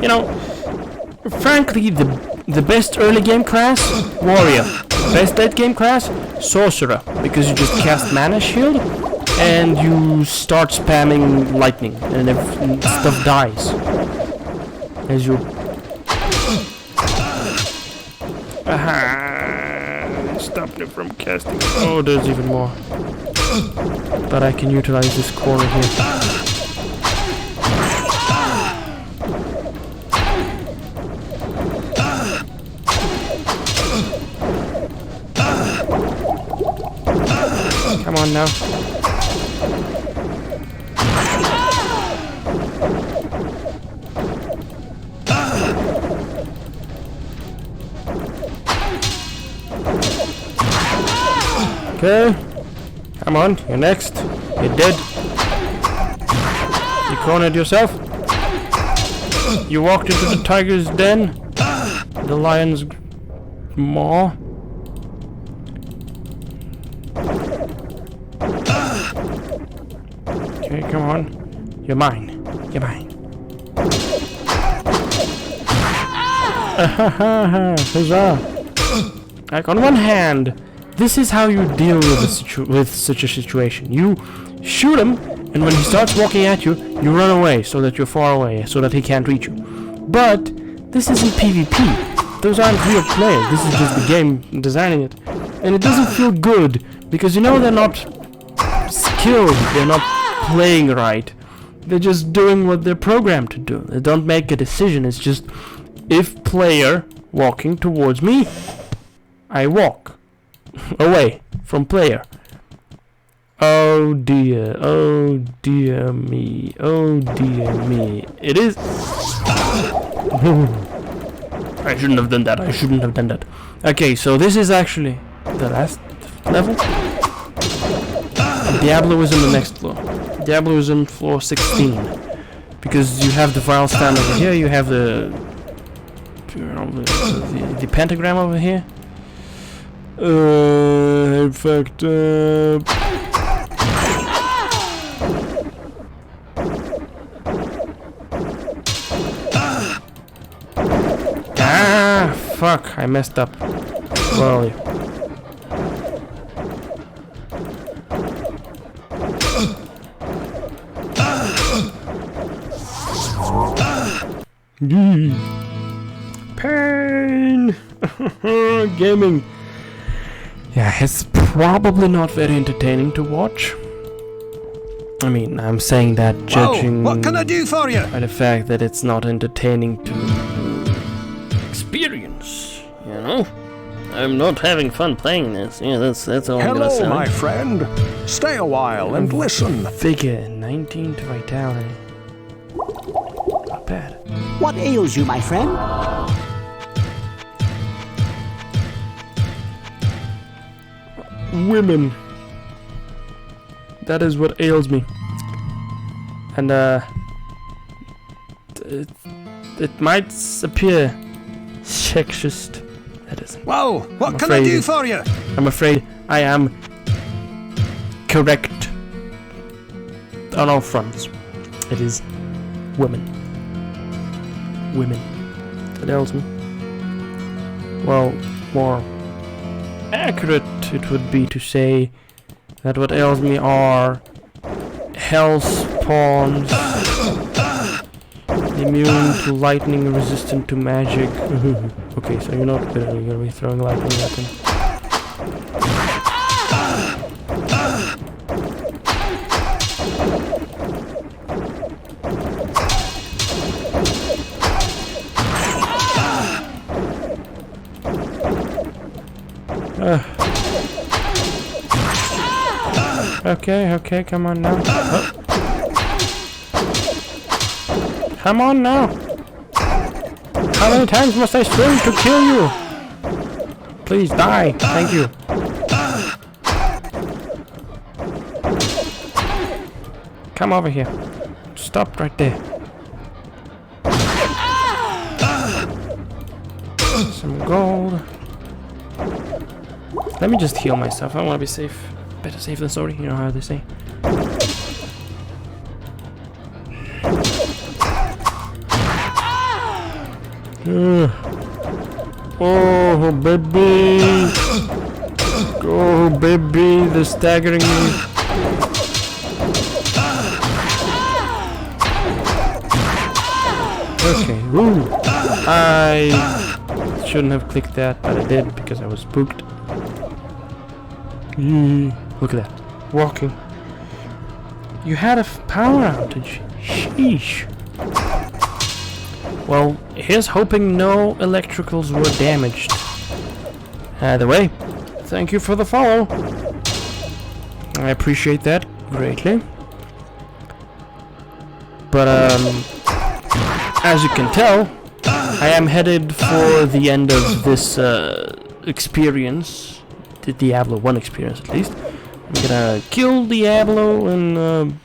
You know, frankly, the best early game class, warrior. Best late game class, sorcerer, because you just cast mana shield and you start spamming lightning and stuff dies as you. Stop me from casting. Oh, there's even more. But I can utilize this corner here. Come on now. Okay. Come on, you're next. You're dead. You cornered yourself. You walked into the tiger's den. The lion's maw. Okay, come on. You're mine. You're mine. Huzzah! Like on one hand, this is how you deal with such a situation. You shoot him, and when he starts walking at you, you run away so that you're far away, so that he can't reach you. But this isn't PvP. Those aren't real players. This is just the game designing it. And it doesn't feel good, because you know they're not skilled, they're not playing right. They're just doing what they're programmed to do. They don't make a decision. It's just, if player walking towards me, I walk away from player. Oh dear me, oh dear me. It is. I shouldn't have done that. Okay, so this is actually the last level. Diablo is in the next floor. Diablo is in floor 16. Because you have the vial stand over here, you have the pentagram over here. In fact, fuck, I messed up. Well, pain. Gaming. Yeah, it's probably not very entertaining to watch. I mean, I'm saying that judging what can I do for you? by the fact that it's not entertaining to experience, you know? I'm not having fun playing this. Yeah, that's all I'm gonna say. Hello, my friend. Stay a while and listen. Vigor, 19 to vitality. Not bad. What ails you, my friend? women. That is what ails me. And it might appear sexist. That isn't. Well, what can I do for you? I'm afraid I am correct on all fronts. It is women. Women. That ails me. Well, more accurate it would be to say that what ails me are hell spawns, immune to lightning, resistant to magic. Okay, so you're not gonna be throwing lightning at him. Okay, come on now. Oh. Come on now. How many times must I swim to kill you? Please die. Thank you. Come over here. Stop right there. Some gold. Let me just heal myself. I want to be safe. Better safe than sorry. You know how they say. Oh, baby. Oh, baby. They're staggering me. Okay. Ooh. I shouldn't have clicked that, but I did because I was spooked. Look at that. Walking. You had a power outage. Sheesh. Well, here's hoping no electricals were damaged. Either way, thank you for the follow. I appreciate that greatly. But, as you can tell, I am headed for the end of this, experience. The Diablo 1 experience, at least. I'm gonna kill Diablo in,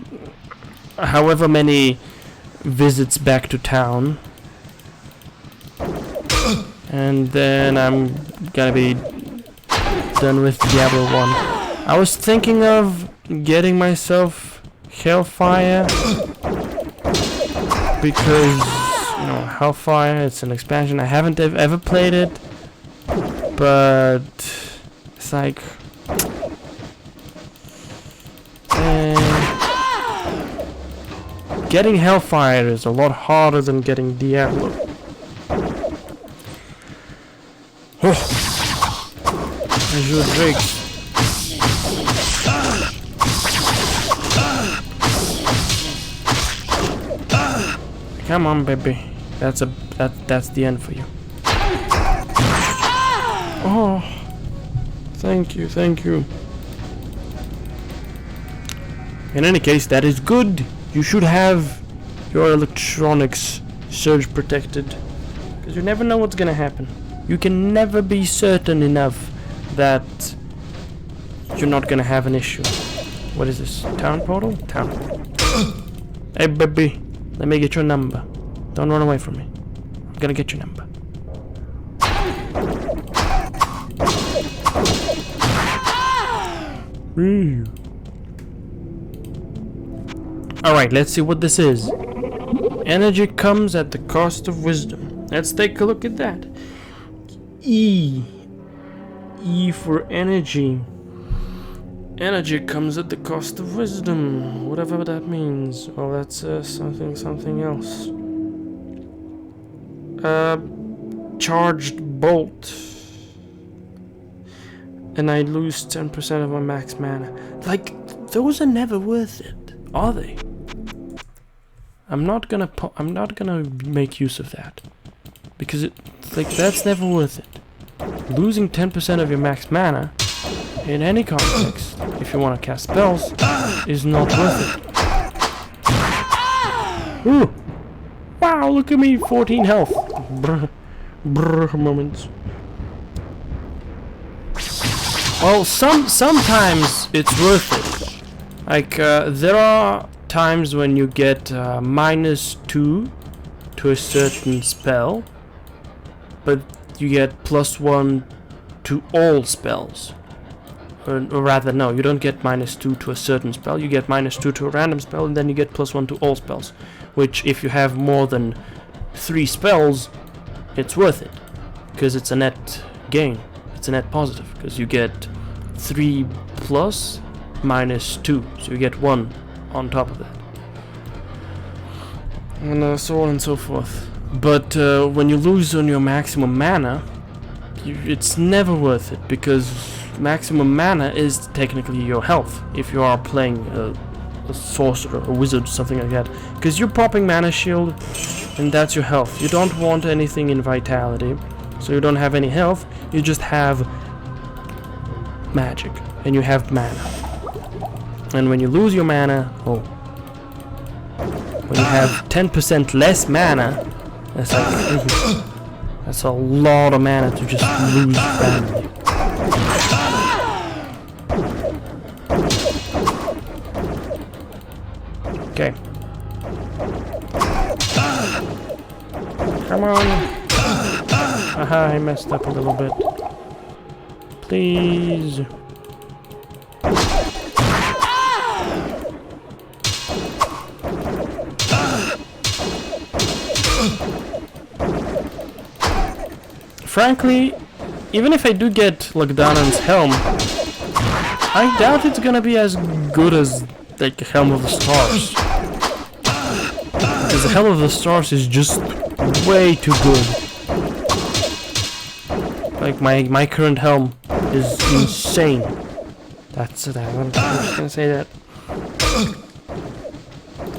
however many visits back to town. And then I'm gonna be done with Diablo 1. I was thinking of getting myself Hellfire because, you know, Hellfire, it's an expansion. I haven't ever played it, but it's like getting Hellfire is a lot harder than getting Diablo. Azure Drakes. Come on, baby. That's the end for you. Oh, thank you. In any case, that is good. You should have your electronics surge protected, because you never know what's gonna happen. You can never be certain enough that you're not gonna have an issue. What is this? Town portal? Town portal. Hey, baby. Let me get your number. Don't run away from me. I'm gonna get your number. Alright, let's see what this is. Energy comes at the cost of wisdom. Let's take a look at that. E for energy. Energy comes at the cost of wisdom. Whatever that means. Well, that's something else. Charged bolt. And I lose 10% of my max mana. Like, those are never worth it, are they? I'm not gonna make use of that. Because that's never worth it. Losing 10% of your max mana in any context, if you want to cast spells, is not worth it. Ooh! Wow, look at me, 14 health. Brr moments. Well, sometimes it's worth it. Like, there are times when you get -2 to a certain spell, but you get +1 to all spells. Or rather, no, you don't get -2 to a certain spell, you get -2 to a random spell, and then you get +1 to all spells. Which, if you have more than 3 spells, it's worth it. Because it's a net gain. It's a net positive. Because you get 3 plus -2. So you get 1 on top of that. And so on and so forth. But when you lose on your maximum mana, it's never worth it. Because maximum mana is technically your health. If you are playing a sorcerer, a wizard, something like that. Because you're popping mana shield, and that's your health. You don't want anything in vitality. So you don't have any health, you just have magic, and you have mana. And when you lose your mana, when you have 10% less mana, that's like, that's a lot of mana to just lose randomly. Okay. Come on. Aha, I messed up a little bit. Please. Frankly, even if I do get Lagdanan's helm, I doubt it's gonna be as good as like the Helm of the Stars. Because the Helm of the Stars is just way too good. Like my current helm is insane. That's it. I'm just gonna say that.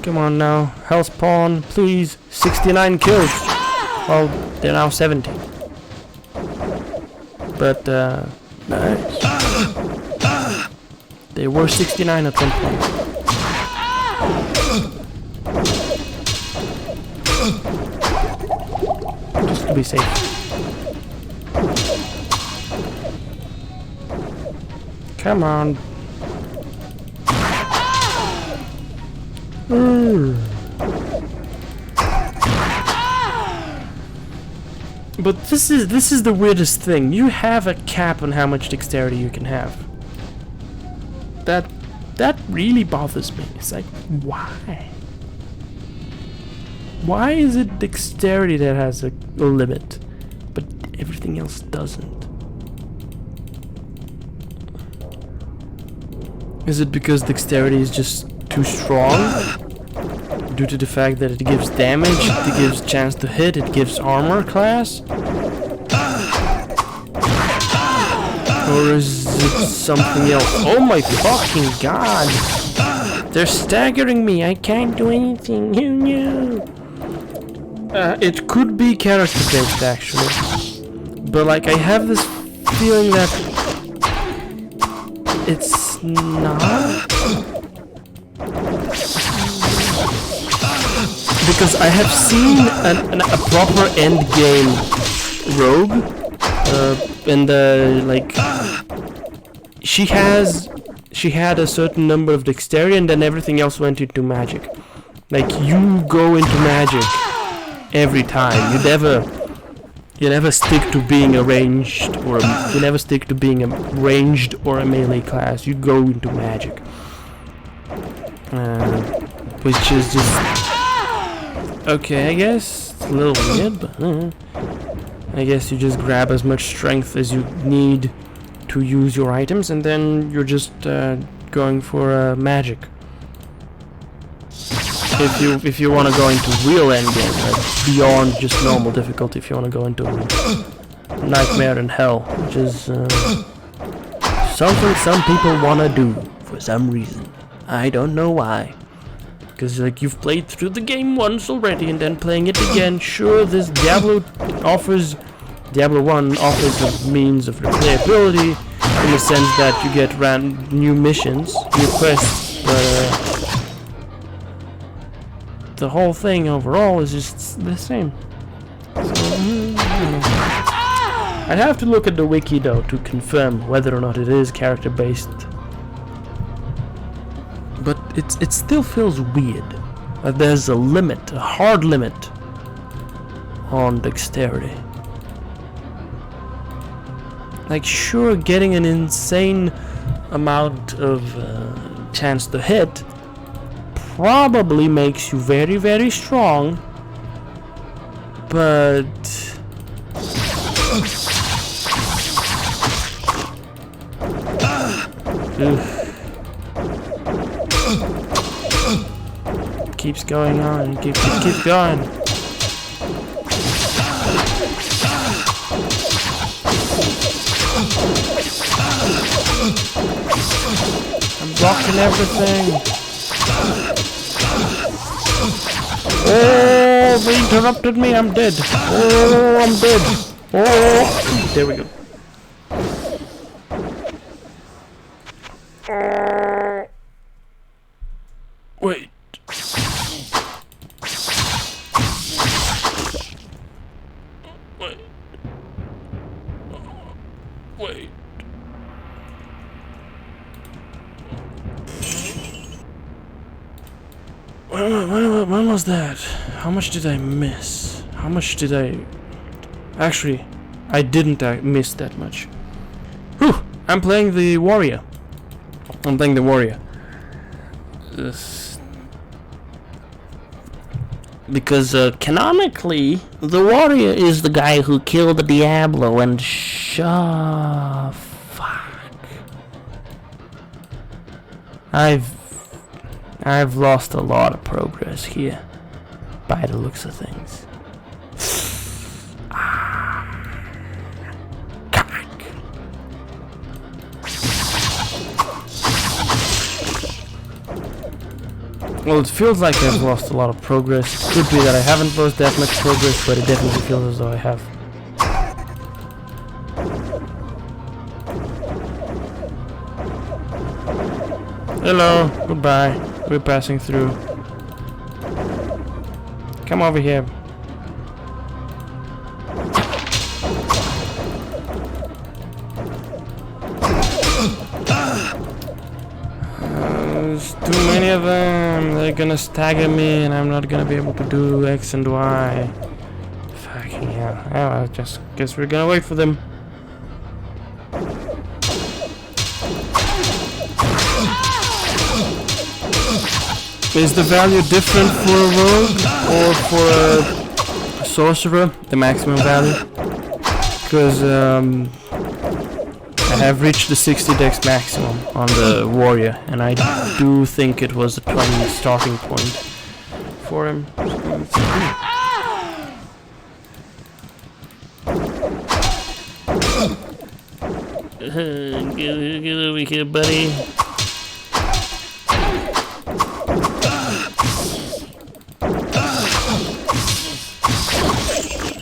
Come on now, health pawn, please. 69 kills. Well, they're now 70. But nice. They were 69 at one point. Just to be safe. Come on. But this is the weirdest thing. You have a cap on how much dexterity you can have. That really bothers me. It's like, why? Why is it dexterity that has a limit, but everything else doesn't? Is it because dexterity is just too strong? Due to the fact that it gives damage, it gives chance to hit, it gives armor class? Or is it something else? Oh my fucking god! They're staggering me, I can't do anything, it could be character based actually. But like, I have this feeling that it's not? Because I have seen a proper end game rogue, and like she had a certain number of dexterity, and then everything else went into magic. Like, you go into magic every time. You never stick to being a ranged or you never stick to being a ranged or a melee class. You go into magic, which is just okay. I guess it's a little weird, but I guess you just grab as much strength as you need to use your items, and then you're just going for magic. If you want to go into real endgame, like beyond just normal difficulty, if you want to go into Nightmare in Hell, which is something some people want to do for some reason. I don't know why. Because like, you've played through the game once already, and then playing it again. Sure, this Diablo 1 offers the means of replayability in the sense that you get new missions, new quests, but the whole thing overall is just the same. So, I don't know. I'd have to look at the wiki though to confirm whether or not it is character based. But it still feels weird. Like there's a limit, a hard limit on dexterity. Like sure, getting an insane amount of chance to hit probably makes you very, very strong, but keeps going on, keep going. I'm blocking everything. Oh, they interrupted me. I'm dead. Oh, I'm dead. Oh, there we go. Wait. Wait. When was that? How much did I miss? How much did I... Actually, I didn't miss that much. Whew! I'm playing the warrior. Because canonically, the warrior is the guy who killed the Diablo and fuck. I've lost a lot of progress here, by the looks of things. Well, it feels like I've lost a lot of progress. Could be that I haven't lost that much progress, but it definitely feels as though I have. Hello, goodbye. We're passing through. Come over here. There's too many of them. They're gonna stagger me, and I'm not gonna be able to do X and Y. Fucking hell. Well, I just guess we're gonna wait for them. Is the value different for a rogue or for a sorcerer? The maximum value? Because I have reached the 60 dex maximum on the warrior, and I do think it was a 20 starting point for him. Get over here, buddy.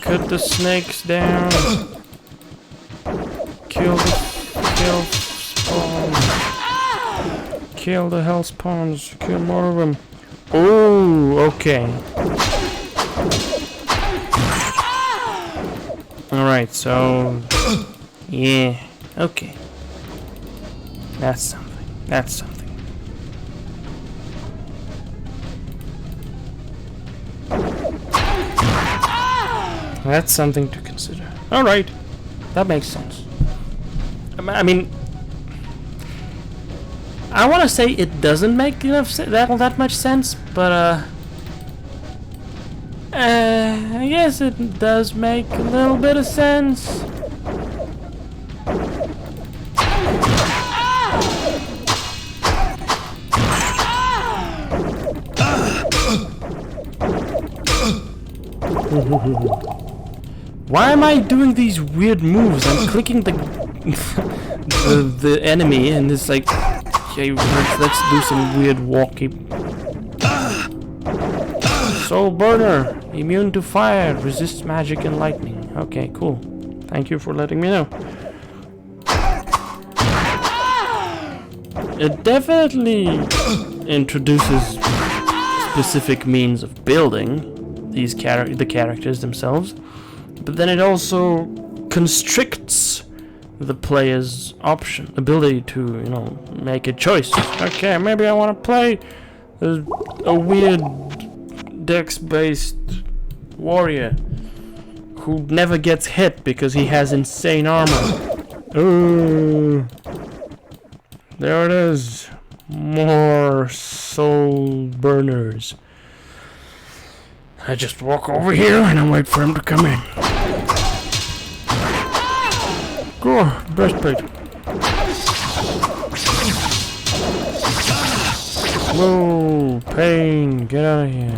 Cut the snakes down. Kill spawn. Kill the hell spawns. Kill more of them. Oh, okay. Alright, so... Yeah, okay. That's something. That's something. That's something to consider. Alright, that makes sense. I mean, I want to say it doesn't make that much sense, but I guess it does make a little bit of sense. Why am I doing these weird moves? I'm clicking the enemy, and it's like, okay, let's do some weird walkie. Soul burner, immune to fire, resists magic and lightning. Okay, cool. Thank you for letting me know. It definitely introduces specific means of building these the characters themselves. but then it also constricts the player's ability to, you know, make a choice. Okay, maybe I want to play a weird dex-based warrior who never gets hit because he has insane armor. There it is. More soul burners. I just walk over here and I wait for him to come in. Go, breastplate. Whoa, pain, get out of here.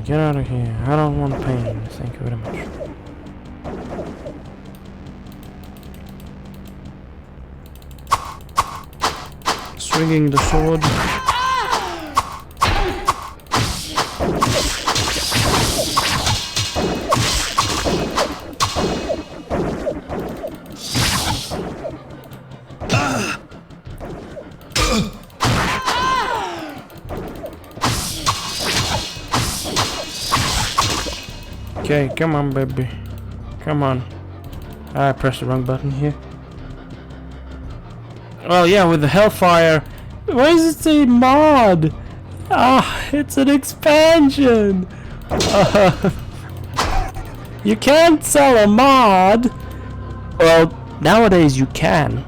Get out of here. I don't want pain. Thank you very much. Swinging the sword. Okay, come on, baby. Come on. I pressed the wrong button here. Well, yeah, with the Hellfire. Why does it say mod? Ah, it's an expansion. You can't sell a mod. Well, nowadays you can.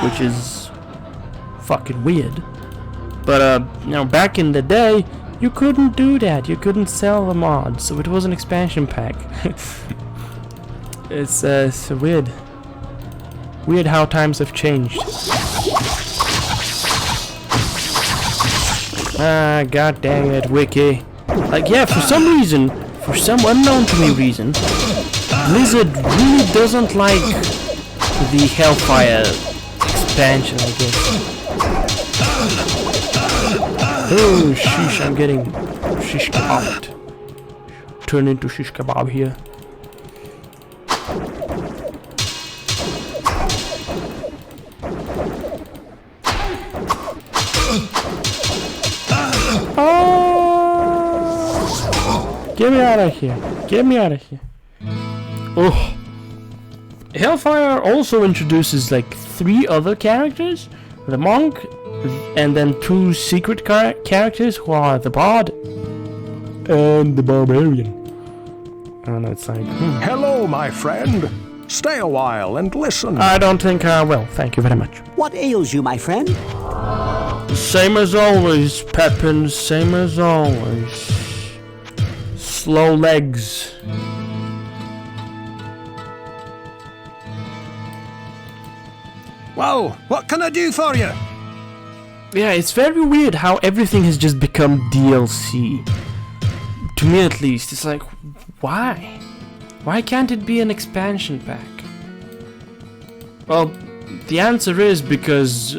Which is fucking weird. But, you know, back in the day, you couldn't do that. You couldn't sell a mod, so it was an expansion pack. It's weird. Weird how times have changed. Ah, god dang it, Wiki. Like, yeah, for some reason, for some unknown to me reason, Blizzard really doesn't like the Hellfire expansion, I guess. Oh, sheesh, I'm getting shish kebabbed. Turn into shish kebab here. Get me out of here. Get me out of here. Oh. Hellfire also introduces like 3 other characters. The monk, and then 2 secret characters who are the bard and the barbarian. And it's like, Hello, my friend. Stay a while and listen. I don't think I will. Thank you very much. What ails you, my friend? Same as always, Pepin. Same as always. Slow legs. Well, what can I do for you? Yeah, it's very weird how everything has just become DLC. To me at least, it's like, why? Why can't it be an expansion pack? Well, the answer is because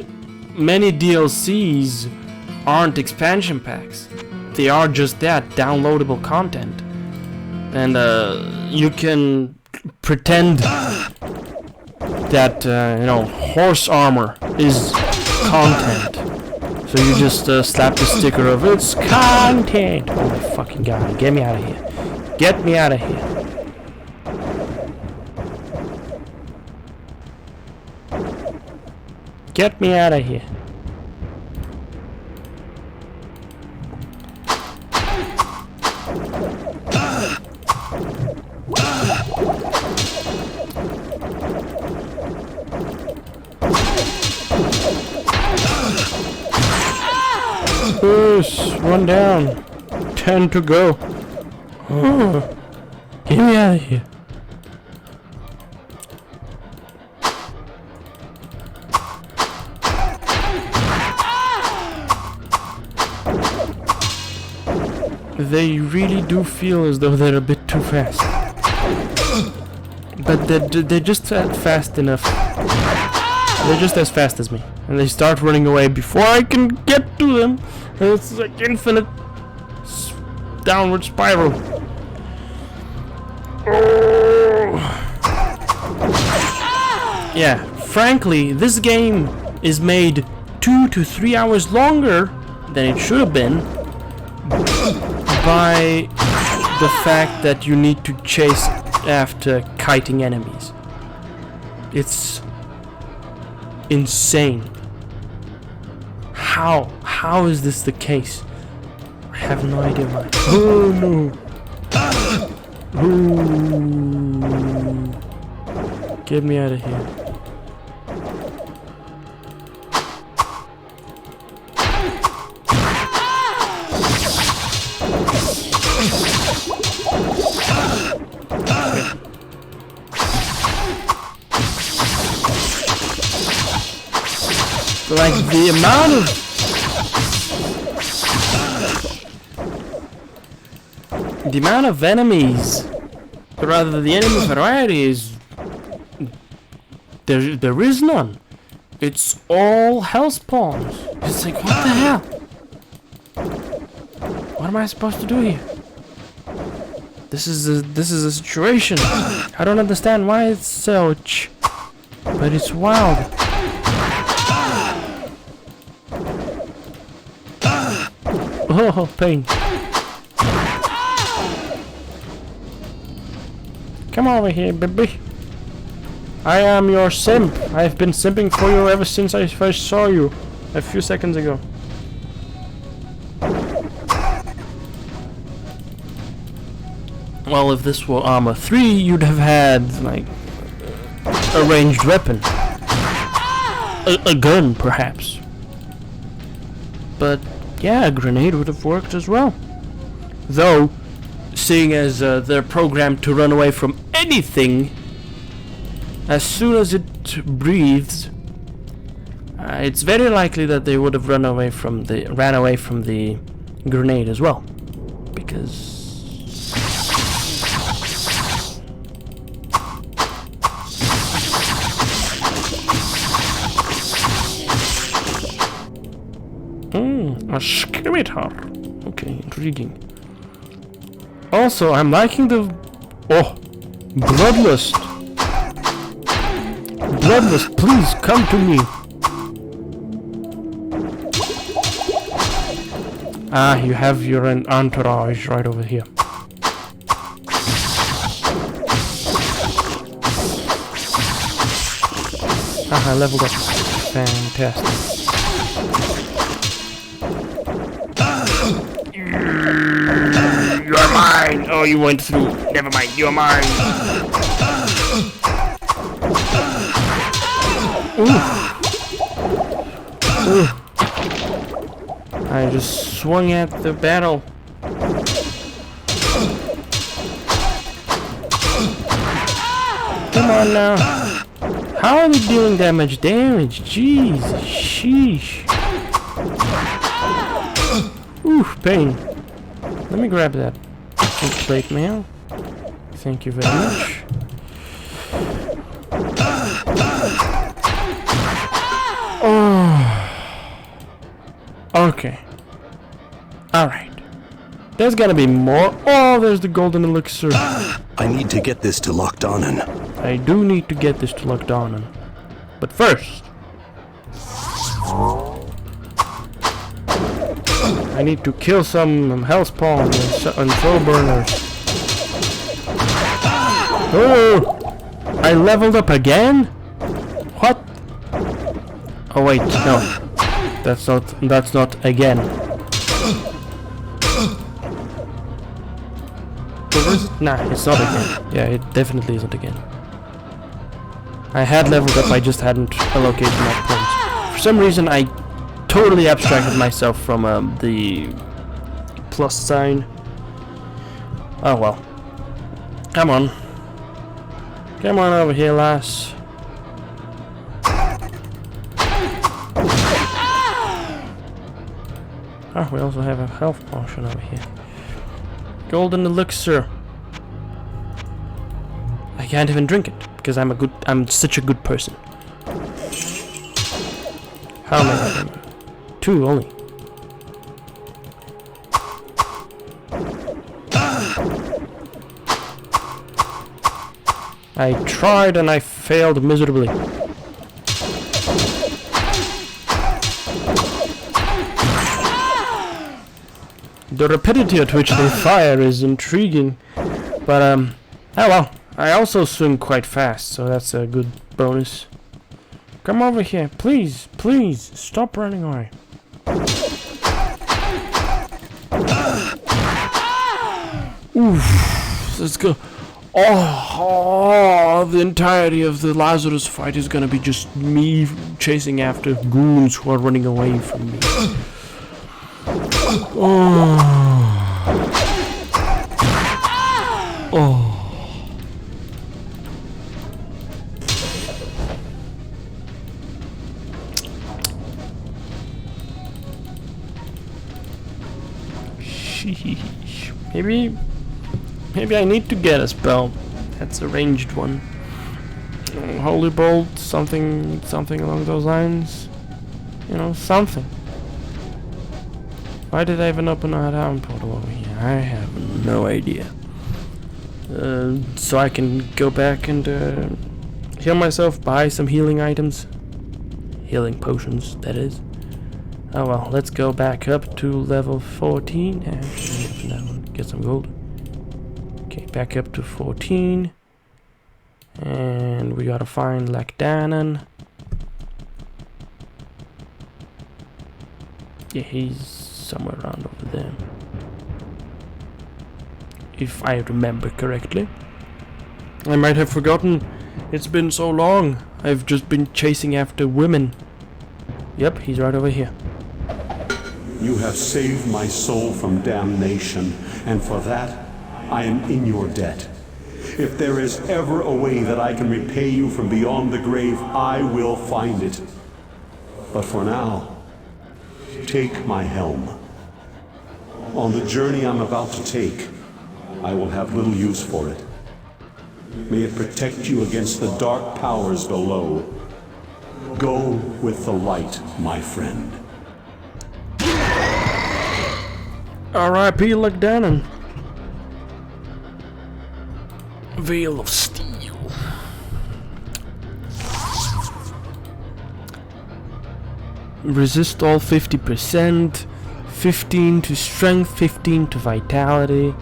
many DLCs aren't expansion packs. They are just that, downloadable content. And you can pretend that, you know, horse armor is content. So you just slap the sticker of it's content. Oh my fucking god, get me out of here. Get me out of here. Get me out of here. Push, 1 down. 10 to go. Oh, get me out of here. They really do feel as though they're a bit too fast. But they're just fast enough. They're just as fast as me. And they start running away before I can get to them. And it's like infinite downward spiral. Oh. Yeah, frankly, this game is made 2 to 3 hours longer than it should have been by the fact that you need to chase after kiting enemies. It's insane. How is this the case? I have no idea why. Oh no. Ooh. Get me out of here. Like the amount of enemies, or rather the enemy variety is there is none. It's all hell spawns. It's like, what the hell? What am I supposed to do here? This is a situation. I don't understand why it's such, but it's wild. Oh, pain. Come over here, baby. I am your simp. I have been simping for you ever since I first saw you a few seconds ago. Well, if this were Armor 3, you'd have had, like, a ranged weapon. A gun, perhaps. But, yeah, a grenade would have worked as well. Though, seeing as they're programmed to run away from anything as soon as it breathes, it's very likely that they would have ran away from the grenade as well, because a scimitar. Okay, intriguing. Also, I'm liking the Bloodlust. Bloodlust, please come to me. Ah, you have your entourage right over here. Ah, I leveled up. Fantastic. You're mine! Oh, you went through. Never mind, you're mine. Ooh. Ooh. I just swung at the battle. Come on now. How are they dealing that much damage? Jeez. Sheesh. Ooh, pain. Let me grab that plate mail. Thank you very much. Oh. Okay. Alright. There's gotta be more. Oh, there's the golden elixir. I need to get this to Lochdonnen. I do need to get this to Lochdonnen. But first, I need to kill some hellspawn and soul burners. Oh! I leveled up again? What? Oh wait, no. That's not again. Nah, it's not again. Yeah, it definitely isn't again. I had leveled up, I just hadn't allocated my points. For some reason, I totally abstracted myself from the plus sign. Oh well. Come on. Come on over here, lass. Oh, we also have a health potion over here. Golden elixir. I can't even drink it because I'm such a good person. How many of them? 2 only. I tried and I failed miserably. The rapidity at which they fire is intriguing, but oh well. I also swim quite fast, so that's a good bonus. Come over here, please, please, stop running away. Oof, let's go. Oh, the entirety of the Lazarus fight is gonna be just me chasing after goons who are running away from me. Oh. Oh. Sheesh. Maybe I need to get a spell. That's a ranged one. Holy Bolt, something along those lines. You know, something. Why did I even open a down portal over here? I have no idea. So I can go back and heal myself, buy some healing items. Healing potions, that is. Oh well, let's go back up to level 14. Actually, no, get some gold. Okay, back up to 14. And we gotta find Lacdanon. Yeah, he's somewhere around over there. If I remember correctly. I might have forgotten. It's been so long. I've just been chasing after women. Yep, he's right over here. You have saved my soul from damnation, and for that, I am in your debt. If there is ever a way that I can repay you from beyond the grave, I will find it. But for now, take my helm. On the journey I'm about to take, I will have little use for it. May it protect you against the dark powers below. Go with the light, my friend. R.I.P. Lacdanon. Veil of Steel. Resist all 50%, 15 to strength, 15 to vitality.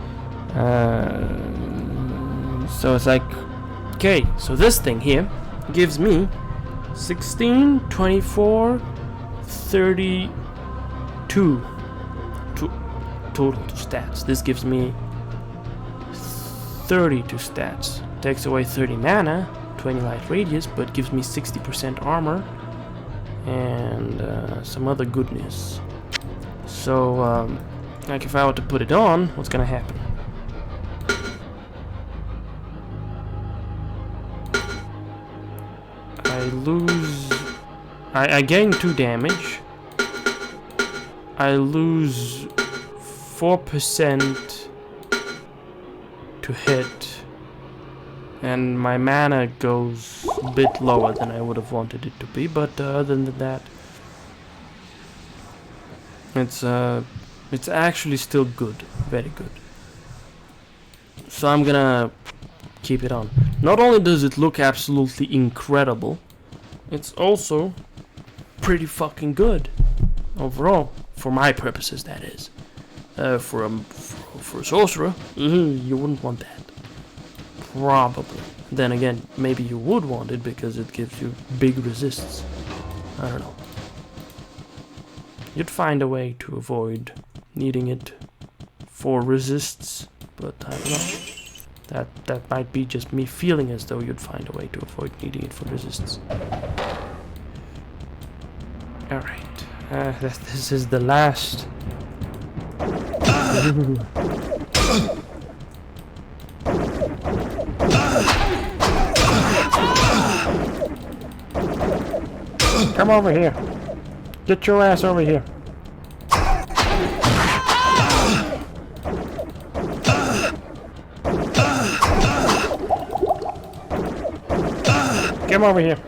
So it's like, okay, so this thing here gives me 16, 24, 32 total to stats. This gives me 30 to stats. Takes away 30 mana, 20 light radius, but gives me 60% armor and some other goodness. So, like if I were to put it on, what's gonna happen? I gain 2 damage. I lose 4% to hit, and my mana goes a bit lower than I would have wanted it to be, but other than that, it's actually still good, very good. So I'm gonna keep it on. Not only does it look absolutely incredible, it's also pretty fucking good overall, for my purposes, that is. For a sorcerer, you wouldn't want that. Probably. Then again, maybe you would want it because it gives you big resists. I don't know. You'd find a way to avoid needing it for resists, but I don't know. That might be just me feeling as though you'd find a way to avoid needing it for resists. Alright. This is the last. Come over here. Get your ass over here. Come over here.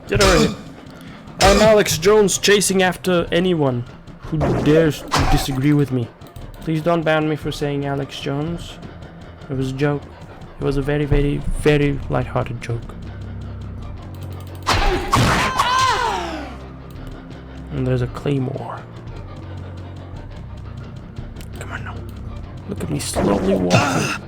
Get over here. I'm Alex Jones, chasing after anyone who dares to disagree with me. Please don't ban me for saying Alex Jones. It was a joke. It was a very, very, very lighthearted joke. And there's a claymore. Look at me slowly walking.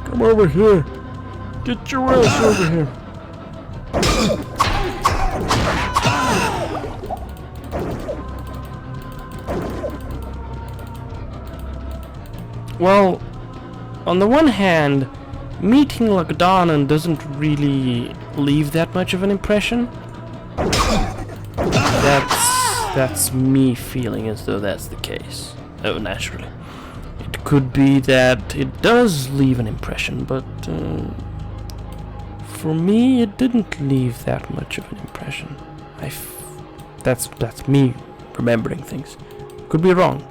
Come over here. Get your ass over here. Well, on the one hand, meeting Lagdanan doesn't really leave that much of an impression. That's me feeling as though that's the case. Oh, naturally. It could be that it does leave an impression, but for me, it didn't leave that much of an impression. That's me remembering things. Could be wrong.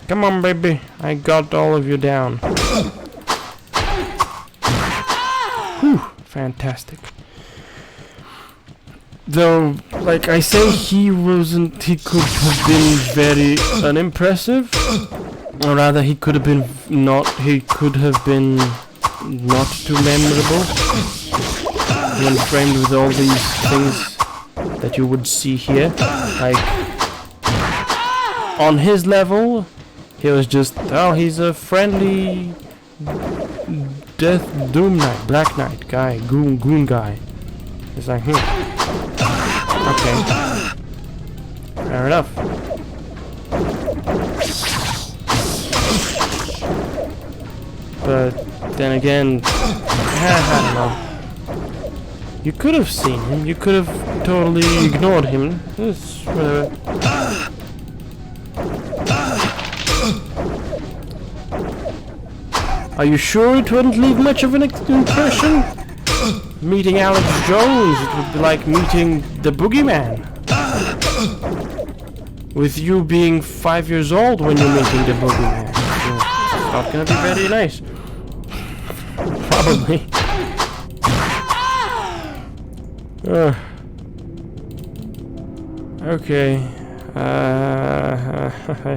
Come on, baby. I got all of you down. Whew, fantastic. Though, like I say, he could have been very unimpressive. Or rather, he could have been not too memorable. When framed with all these things that you would see here. Like, on his level, he was just, oh, he's a friendly Doom Knight, Black Knight guy, goon guy. It's like, okay. Fair enough. But then again, I don't know. You could have seen him, you could have totally ignored him. It's whatever. Are you sure it wouldn't leave much of an impression? Meeting Alex Jones, it would be like meeting the Boogeyman. With you being 5 years old when you're meeting the Boogeyman. It's not gonna be very nice. Probably. Okay. I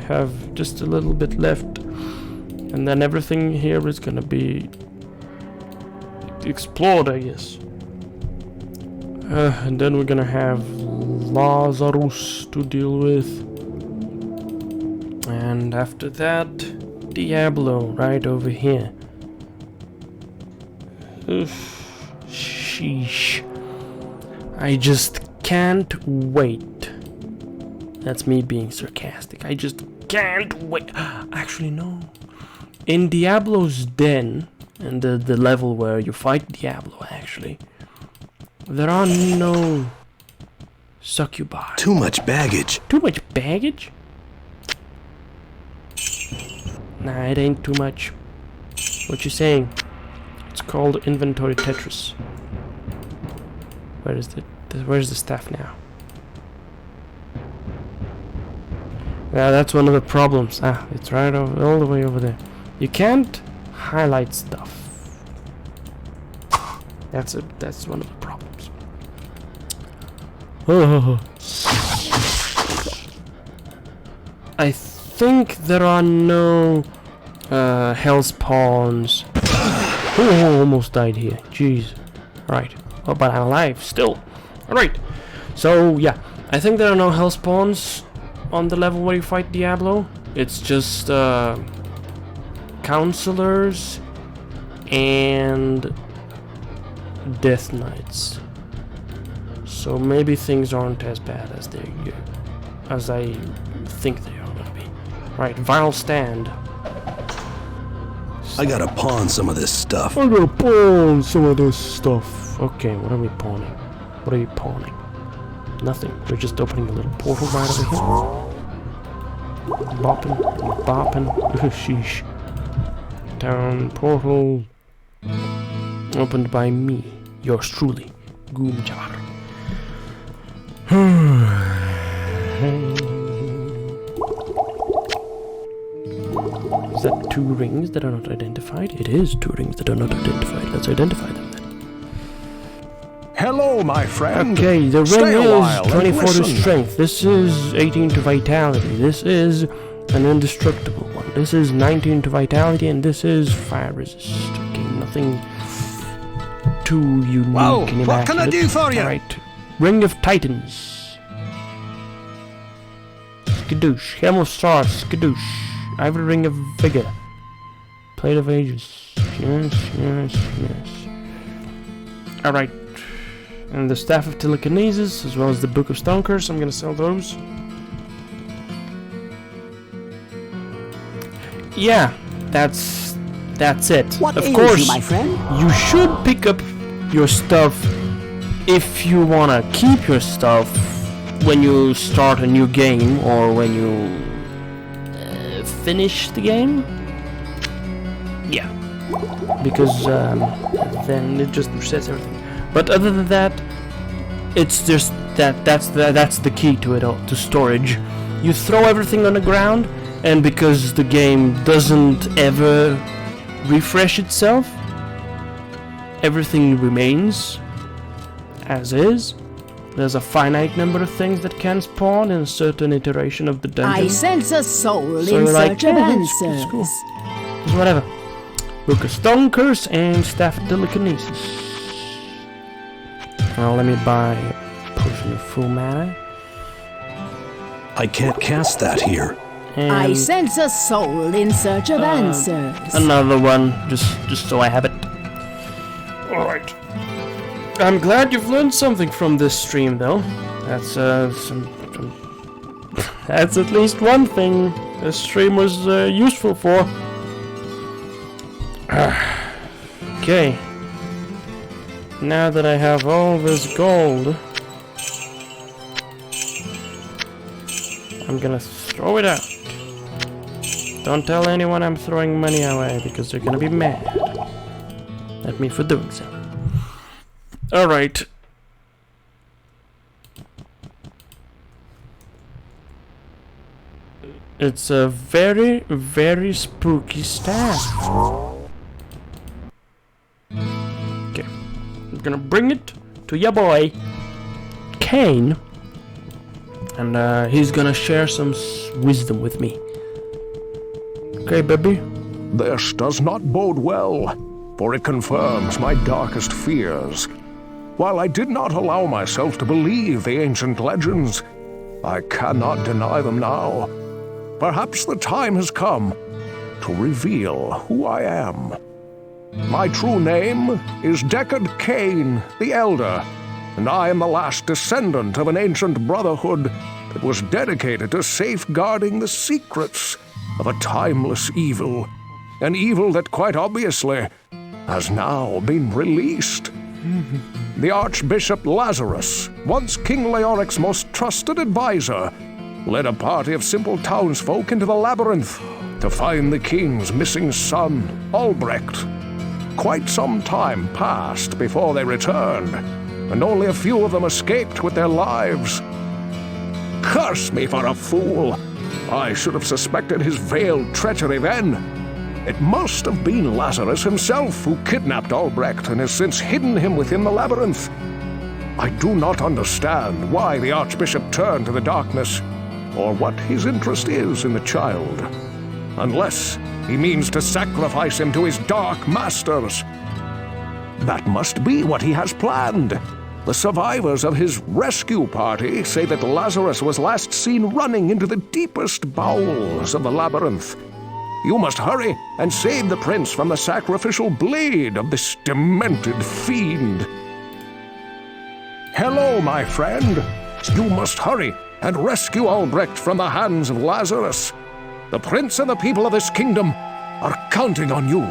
have just a little bit left. And then everything here is gonna be explored, I guess. And then we're gonna have Lazarus to deal with. And after that, Diablo right over here. Sheesh. I just can't wait. That's me being sarcastic. I just can't wait. Actually, no. In Diablo's den, and the level where you fight Diablo, actually, there are no succubi. Too much baggage. Too much baggage? Nah, it ain't too much. What you saying? It's called inventory Tetris. Where's the staff now? Yeah, that's one of the problems. Ah, it's right over, all the way over there. You can't highlight stuff. That's one of the problems. I think there are no hell spawns. Oh, almost died here. Jeez. Right. Oh, but I'm alive still. Alright. So yeah, I think there are no hell spawns on the level where you fight Diablo. It's just counselors and death knights. So maybe things aren't as bad as I think they are gonna be. Right, vial stand. I gotta pawn some of this stuff. I gotta pawn some of this stuff. Okay, what are we pawning? What are you pawning? Nothing. We're just opening a little portal right over here. Bopping, bopping. Sheesh. Down portal. Opened by me, yours truly, Goomjar. Is that 2 rings that are not identified? It is 2 rings that are not identified. Let's identify them then. Hello Hello, my friend. Okay, the Stay a ring while is and 24 to listen. strength. This is 18 to vitality. This is an indestructible one. This is 19 to vitality, and this is fire resist. Okay, nothing too unique. Well, and what can I immaculate. do for you? Alright. Ring of Titans. Skadoosh. Helm of Stars. Skadoosh. Ivory Ring of Vigor. Plate of Ages. Yes. Alright. And the Staff of Telekinesis, as well as the Book of Stone Curse. I'm gonna sell those. Yeah, that's it. What of ails course, you, my friend? you should pick up your stuff if you wanna keep your stuff when you start a new game or when you finish the game. Yeah, because then it just resets everything. But other than that, it's just that's the key to it all, to storage. You throw everything on the ground, and because the game doesn't ever refresh itself, everything remains as is. There's a finite number of things that can spawn in a certain iteration of the dungeon. I sense a soul So in you're like, search of yeah, answers. it's cool. It's whatever. Book of Stone Curse and Staff of Telekinesis. Well, let me buy a potion of full mana. I can't cast that here. And I sense a soul in search of answers. another one, just so I have it. Alright. I'm glad you've learned something from this stream, though. That's that's at least one thing this stream was useful for. Okay. Now that I have all this gold, I'm gonna throw it out. Don't tell anyone I'm throwing money away because they're gonna be mad at me for doing so. Alright. It's a very, very spooky staff. Okay. I'm gonna bring it to your boy, Kane. And he's gonna share some wisdom with me. Okay, baby? This does not bode well, for it confirms my darkest fears. While I did not allow myself to believe the ancient legends, I cannot deny them now. Perhaps the time has come to reveal who I am. My true name is Deckard Cain the Elder, and I am the last descendant of an ancient brotherhood that was dedicated to safeguarding the secrets of a timeless evil, an evil that quite obviously has now been released. The Archbishop Lazarus, once King Leoric's most trusted advisor, led a party of simple townsfolk into the labyrinth to find the king's missing son, Albrecht. Quite some time passed before they returned, and only a few of them escaped with their lives. Curse me for a fool! I should have suspected his veiled treachery then. It must have been Lazarus himself who kidnapped Albrecht and has since hidden him within the labyrinth. I do not understand why the Archbishop turned to the darkness, or what his interest is in the child, unless he means to sacrifice him to his dark masters. That must be what he has planned. The survivors of his rescue party say that Lazarus was last seen running into the deepest bowels of the labyrinth. You must hurry and save the prince from the sacrificial blade of this demented fiend. Hello, my friend. You must hurry and rescue Albrecht from the hands of Lazarus. The prince and the people of this kingdom are counting on you.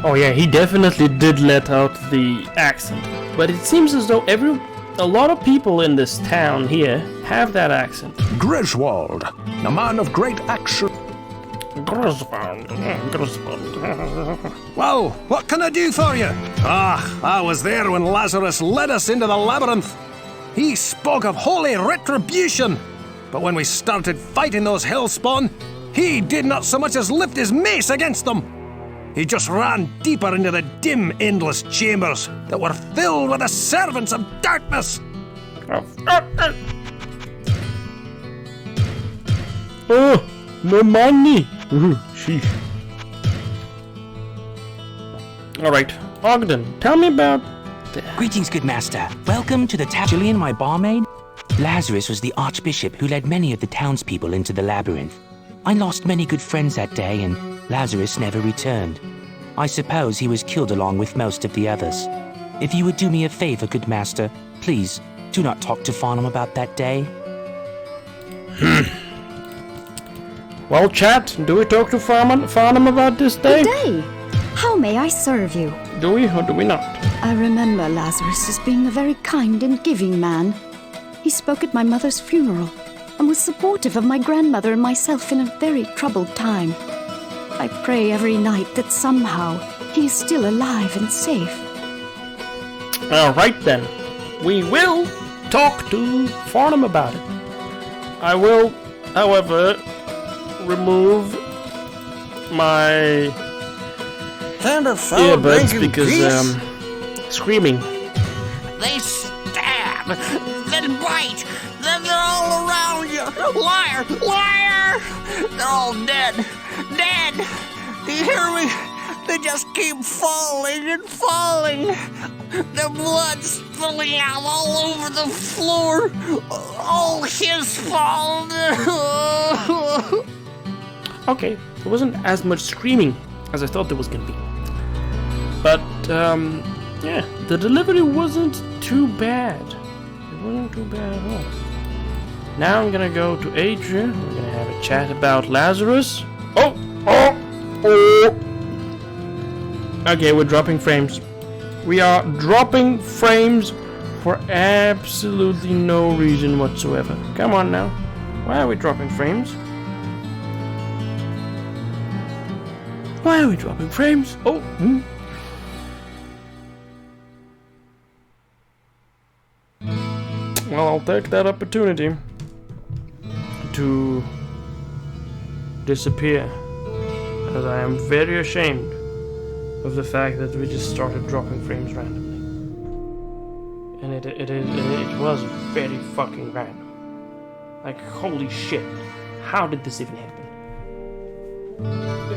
Oh yeah, he definitely did let out the accent. But it seems as though a lot of people in this town here have that accent. Griswold, a man of great action. Griswold. Well, what can I do for you? I was there when Lazarus led us into the labyrinth. He spoke of holy retribution. But when we started fighting those hellspawn, he did not so much as lift his mace against them. He just ran deeper into the dim, endless chambers that were filled with the servants of darkness. Oh, more money. Sheesh. Alright, Ogden, tell me about... Greetings, good master. Welcome to the Jillian, my barmaid. Lazarus was the archbishop who led many of the townspeople into the labyrinth. I lost many good friends that day, and Lazarus never returned. I suppose he was killed along with most of the others. If you would do me a favor, good master, please do not talk to Farnham about that day. Well, chat, do we talk to Farnham about this day? Good day. How may I serve you? Do we or do we not? I remember Lazarus as being a very kind and giving man. He spoke at my mother's funeral and was supportive of my grandmother and myself in a very troubled time. I pray every night that somehow he is still alive and safe. Alright then. We will talk to Farnham about it. I will, however, remove my earbuds because screaming. They stab, then bite, then they're all around you. Liar, liar! They're all dead, dead. Do you hear me? They just keep falling and falling. The blood spilling out all over the floor. All his fault. Okay, there wasn't as much screaming as I thought there was gonna be. But, yeah, the delivery wasn't too bad. It wasn't too bad at all. Now I'm gonna go to Adrian. We're gonna have a chat about Lazarus. Oh! Okay, we're dropping frames. We are dropping frames for absolutely no reason whatsoever. Come on now. Why are we dropping frames? Why are we dropping frames? Oh, Well, I'll take that opportunity to disappear, as I am very ashamed of the fact that we just started dropping frames randomly. And it was very fucking random. Like, holy shit, how did this even happen?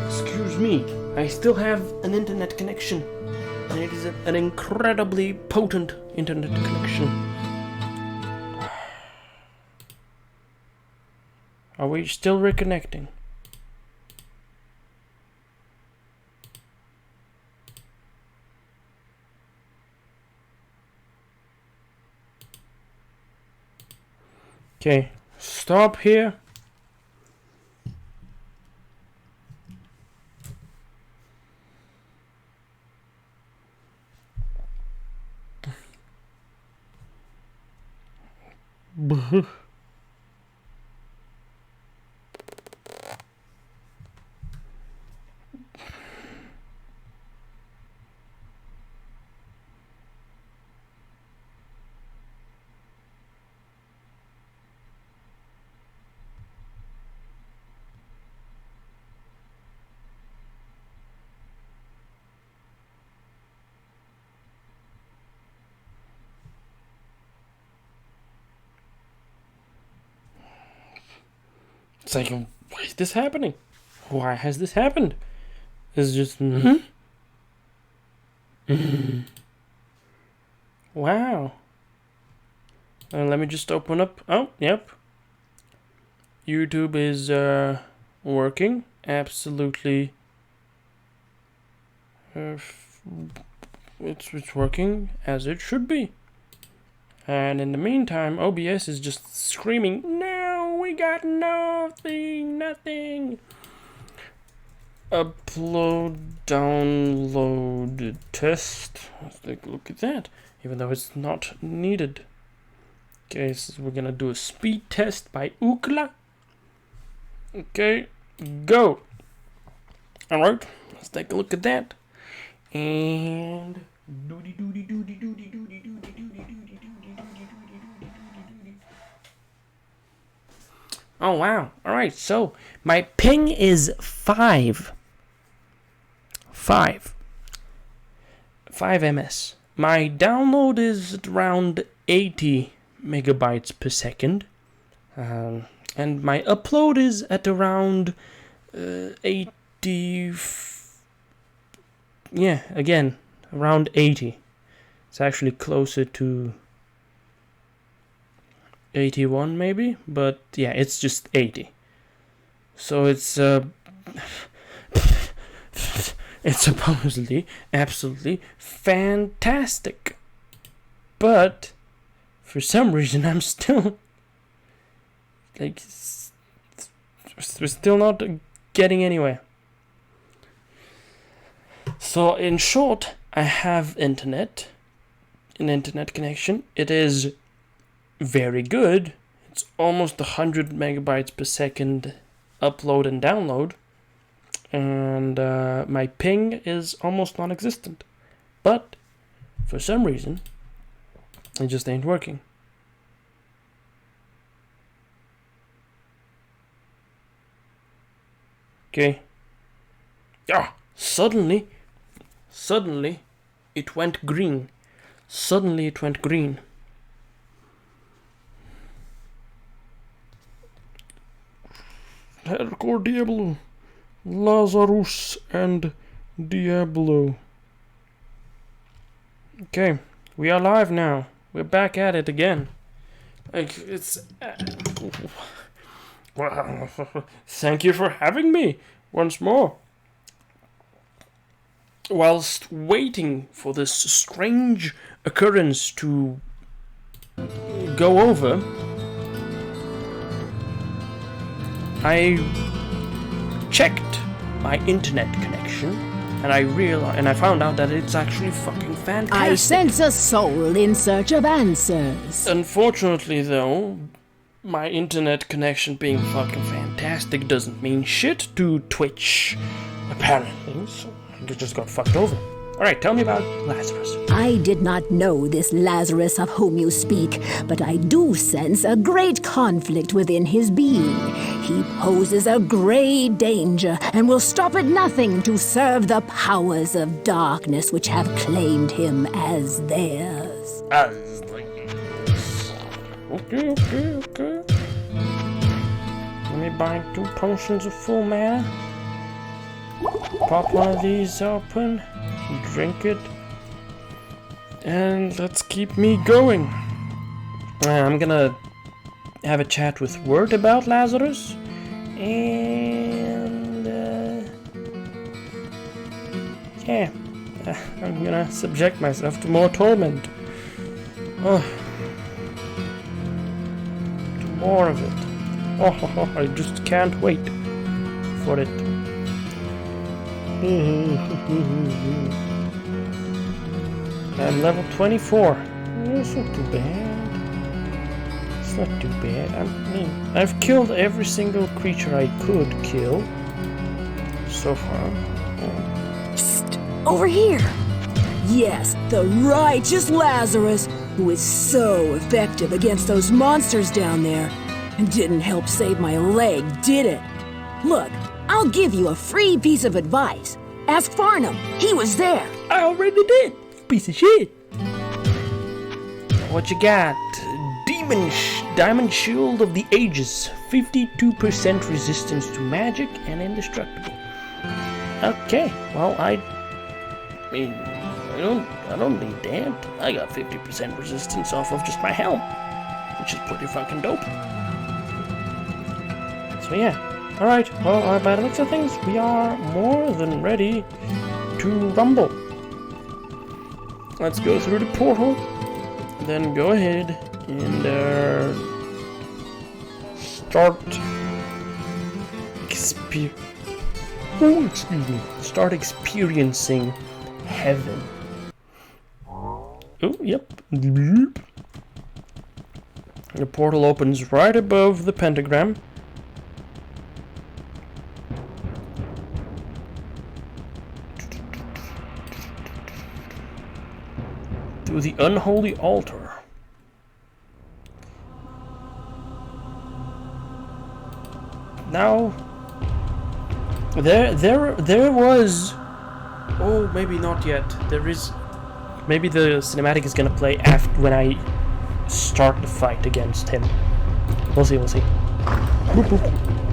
Excuse me, I still have an internet connection, and it is an incredibly potent internet connection. Are we still reconnecting? Okay, stop here. It's like, why is this happening? Why has this happened? It's just, Wow. Let me just open up. Oh, yep. YouTube is working. Absolutely. It's working as it should be. And in the meantime, OBS is just screaming, no, we got nothing. Upload, download, test. Let's take a look at that, even though it's not needed. Okay, so we're gonna do a speed test by Ookla. Okay, go. Alright, let's take a look at that. And oh wow. Alright, so my ping is 5. 5 ms. My download is at around 80 megabytes per second, and my upload is at around 80. Yeah, again, around 80. It's actually closer to 81 maybe, but yeah, it's just 80. So it's it's supposedly absolutely fantastic. But for some reason I'm still like we're still not getting anywhere. So in short, I have an internet connection. It is very good. It's almost 100 megabytes per second upload and download. And my ping is almost non-existent. But for some reason, it just ain't working. Okay. Ah, suddenly it went green. Suddenly it went green. Hardcore Diablo. Lazarus and Diablo. Okay, we are live now. We're back at it again. Like, it's... Well, thank you for having me once more. Whilst waiting for this strange occurrence to go over, I checked my internet connection, and I found out that it's actually fucking fantastic. I sense a soul in search of answers. Unfortunately, though, my internet connection being fucking fantastic doesn't mean shit to Twitch, apparently, so I just got fucked over. Alright, tell me about Lazarus. I did not know this Lazarus of whom you speak, but I do sense a great conflict within his being. He poses a great danger and will stop at nothing to serve the powers of darkness which have claimed him as theirs. Okay. Let me buy 2 potions of full mana. Pop one of these open, drink it, and let's keep me going. I'm gonna have a chat with Word about Lazarus, and yeah, I'm gonna subject myself to more torment. Oh, to more of it. Oh, I just can't wait for it. I'm level 24. That's not too bad. It's not too bad. I mean, I've killed every single creature I could kill so far. Psst! Over here! Yes, the righteous Lazarus, who is so effective against those monsters down there. And didn't help save my leg, did it? Look, I'll give you a free piece of advice. Ask Farnham. He was there. I already did. Piece of shit. What you got? Diamond Shield of the Ages. 52% resistance to magic and indestructible. Okay, well, I mean, I don't need that. I got 50% resistance off of just my helm, which is pretty fucking dope. So yeah. Alright, well, by the looks of things, we are more than ready to rumble. Let's go through the portal, then go ahead and start experiencing heaven. Oh, yep. The portal opens right above the pentagram. To the unholy altar. Now, there was Oh, maybe not yet. There is... Maybe the cinematic is gonna play after when I start the fight against him. We'll see, we'll see. Boop, boop.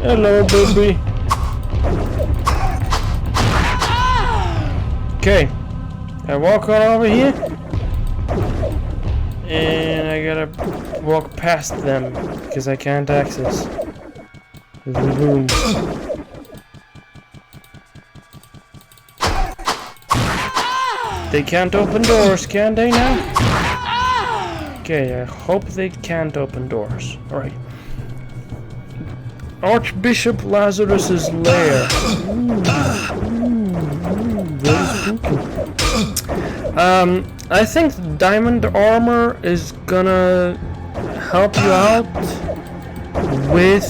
Hello, baby. Okay. I walk on over here. And I gotta walk past them because I can't access the rooms. They can't open doors, can they now? Okay, I hope they can't open doors. Alright. Archbishop Lazarus's lair. Very spooky. I think diamond armor is gonna help you out with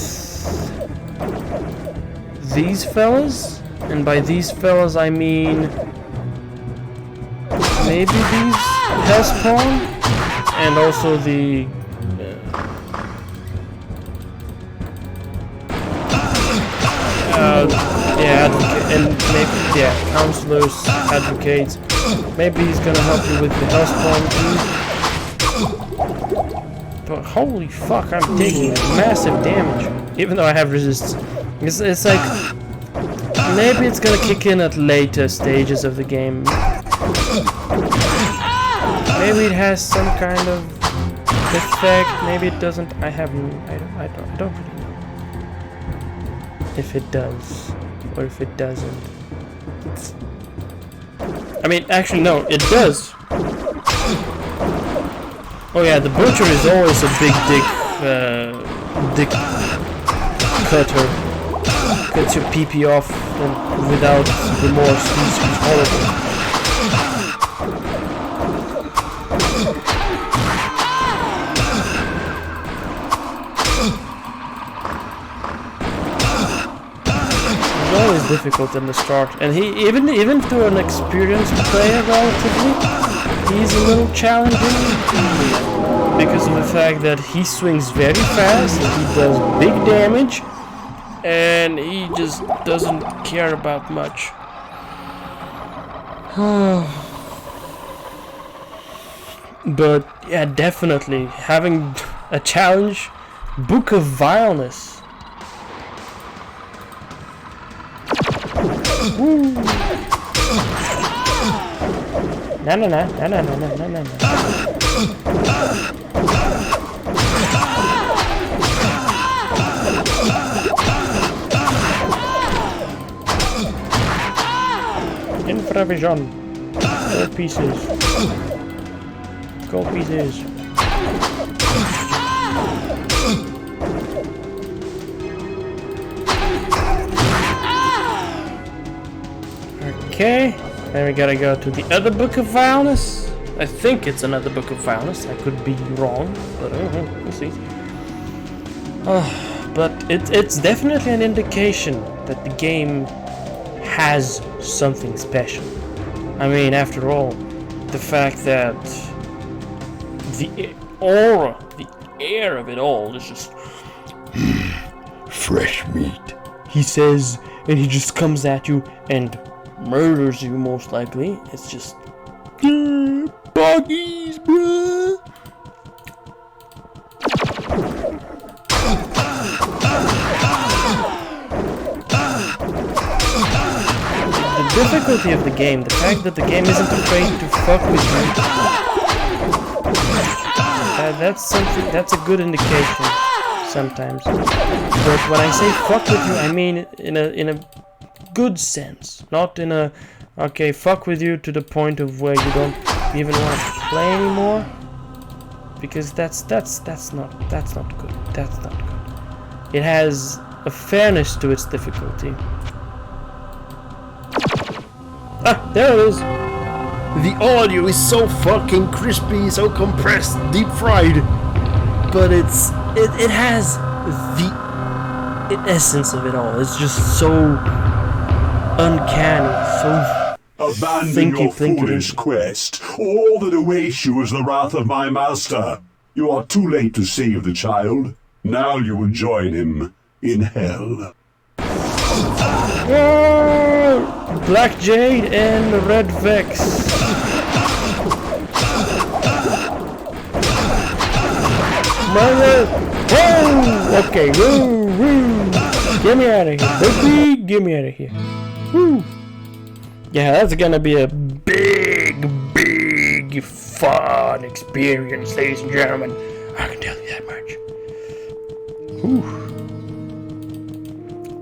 these fellas. And by these fellas I mean maybe these Hellspawn and also the and maybe counselors, advocates. Maybe he's gonna help you with the Hellspawn too. But holy fuck, I'm taking massive damage, even though I have resist. It's like maybe it's gonna kick in at later stages of the game. Maybe it has some kind of effect. Maybe it doesn't. I don't really know if it does or if it doesn't. I mean, actually, no, it does. Oh yeah, the butcher is always a big dick cutter. Cuts your pee off and without remorse. He's horrible. Always difficult in the start, and he even to an experienced player relatively, he's a little challenging because of the fact that he swings very fast, he does big damage, and he just doesn't care about much. But yeah, definitely having a challenge, Book of Vileness. No. Infravision. Gold pieces. Gold pieces. Okay, then we gotta go to the other Book of Vileness. I think it's another Book of Vileness. I could be wrong, but we'll see. But it's definitely an indication that the game has something special. I mean, after all, the fact that the aura, the air of it all is just fresh meat, he says, and he just comes at you and murders you most likely. It's just buggies, bruh. The difficulty of the game, the fact that the game isn't afraid to fuck with you, that's something, that's a good indication sometimes. But when I say fuck with you, I mean in a good sense, not in a okay fuck with you to the point of where you don't even want to play anymore, because that's not good. That's not good. It has a fairness to its difficulty. Ah, there it is. The audio is so fucking crispy, so compressed, deep fried, but it has the essence of it all. It's just so uncanny, so abandon your foolish quest. All that awaits you is the wrath of my master. You are too late to save the child. Now you will join him in hell. Whoa! Black Jade and Red Vex. Mother! Whoa! Okay, woo, woo! Get me out of here, baby! Get me out of here. Woo! Yeah, that's gonna be a big fun experience, ladies and gentlemen. I can tell you that much. Whew.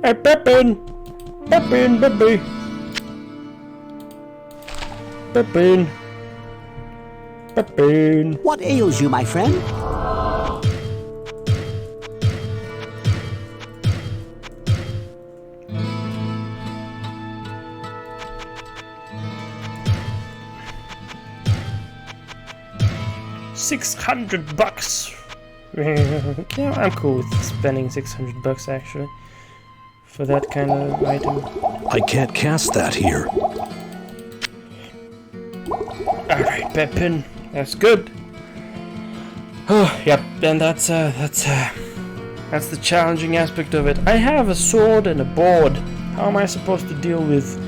Hey, Pepin! Pepin, baby! Pepin! Pepin! What ails you, my friend? $600. Yeah, I'm cool with spending $600 actually for that kind of item. I can't cast that here. Alright, Pepin, that's good. Oh, yep, and that's the challenging aspect of it. I have a sword and a board. How am I supposed to deal with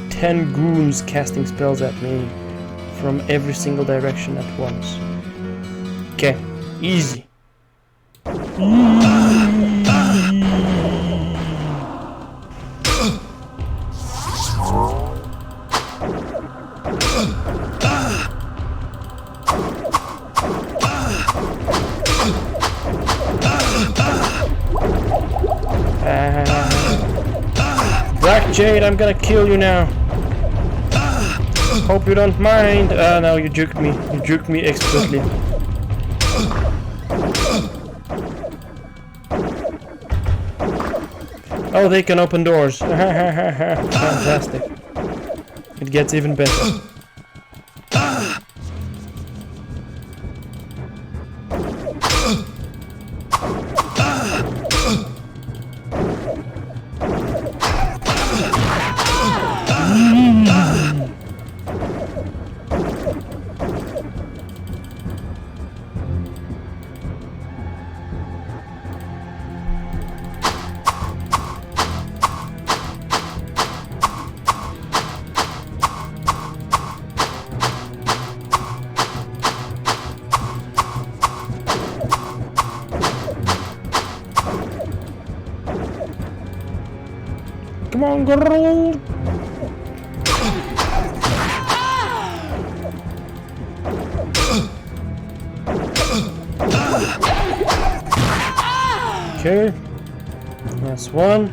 10 goons casting spells at me from every single direction at once? Okay, easy. Black Jade, I'm gonna kill you now. Hope you don't mind. No, you juked me. You juked me expertly. Oh, they can open doors. Fantastic. It gets even better. Come on, girl! Okay, that's one.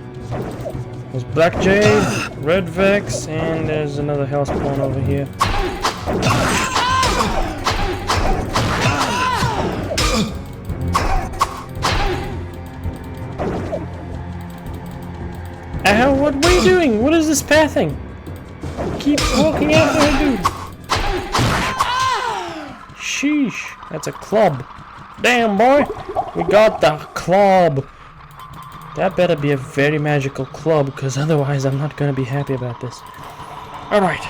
There's Black Jade, Red Vex, and there's another hell spawn over here. Ow, what are you doing? What is this pathing? Keep walking after her, dude. Sheesh, that's a club. Damn, boy, we got the club. That better be a very magical club, because otherwise I'm not gonna be happy about this. Alright,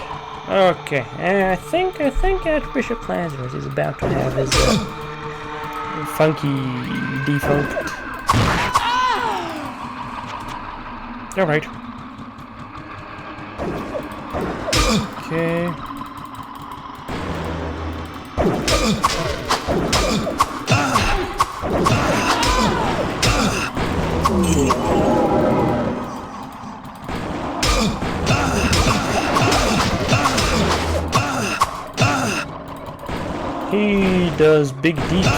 okay, I think Archbishop Lazarus is about to have his funky defunct. Alright. Okay. He does big deeds.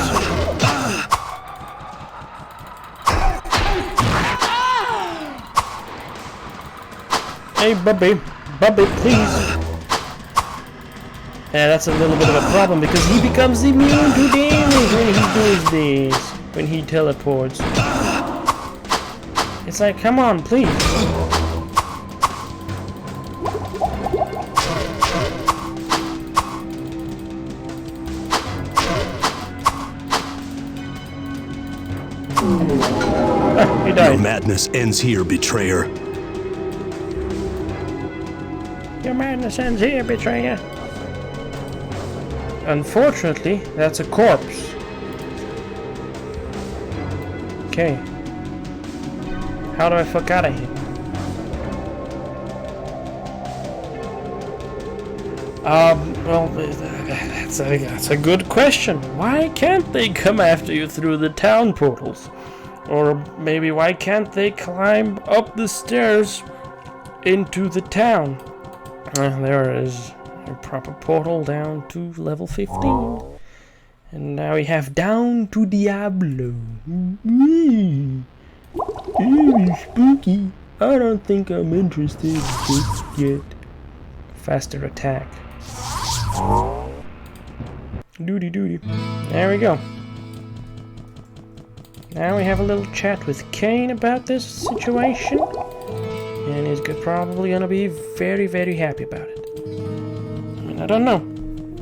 Hey, Bubby, please. Yeah, that's a little bit of a problem because he becomes immune to damage when he does this. When he teleports. It's like, come on, please. Ah, he died. Your madness ends here, betrayer. Your madness ends here, betrayer. Unfortunately, that's a corpse. Okay. How do I fuck out of here? Well, that's a good question. Why can't they come after you through the town portals? Or maybe why can't they climb up the stairs into the town? There is a proper portal down to level 15. And now we have down to Diablo. Spooky. I don't think I'm interested just yet. Faster attack. Doody. There we go. Now we have a little chat with Kane about this situation. And he's probably gonna be very, very happy about it. I don't know.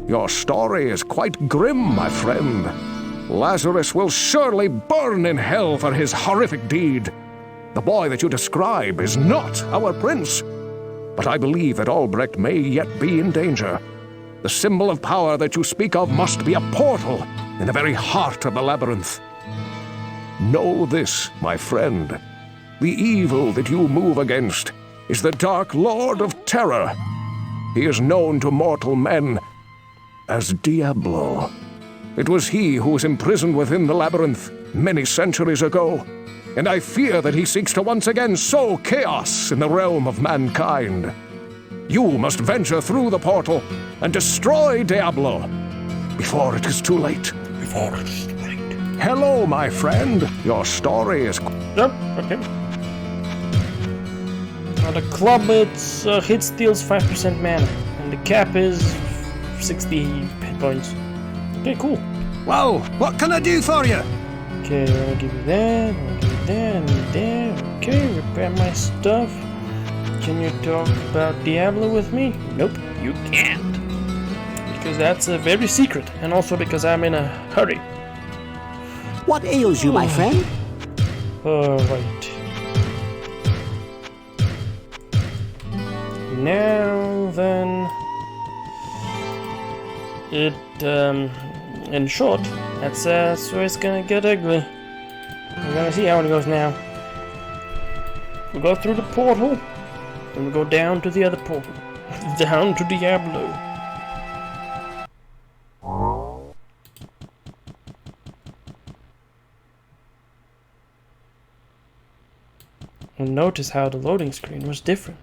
Your story is quite grim, my friend. Lazarus will surely burn in hell for his horrific deed. The boy that you describe is not our prince. But I believe that Albrecht may yet be in danger. The symbol of power that you speak of must be a portal in the very heart of the labyrinth. Know this, my friend. The evil that you move against is the Dark Lord of Terror. He is known to mortal men as Diablo. It was he who was imprisoned within the labyrinth many centuries ago, and I fear that he seeks to once again sow chaos in the realm of mankind. You must venture through the portal and destroy Diablo before it is too late. Hello, my friend. Your story is... Yep, okay. The club, its hit steals 5% mana, and the cap is 60 hit points. Okay, cool. Well, what can I do for you? Okay, I'm gonna give you that, I'm gonna give you that, and that. Okay, repair my stuff. Can you talk about Diablo with me? Nope, you can't. Because that's very secret, and also because I'm in a hurry. What ails you, my friend? Alright. Now then, in short, that's where it's gonna get ugly. We're gonna see how it goes now. We'll go through the portal, and we'll go down to the other portal. Down to Diablo. And notice how the loading screen was different.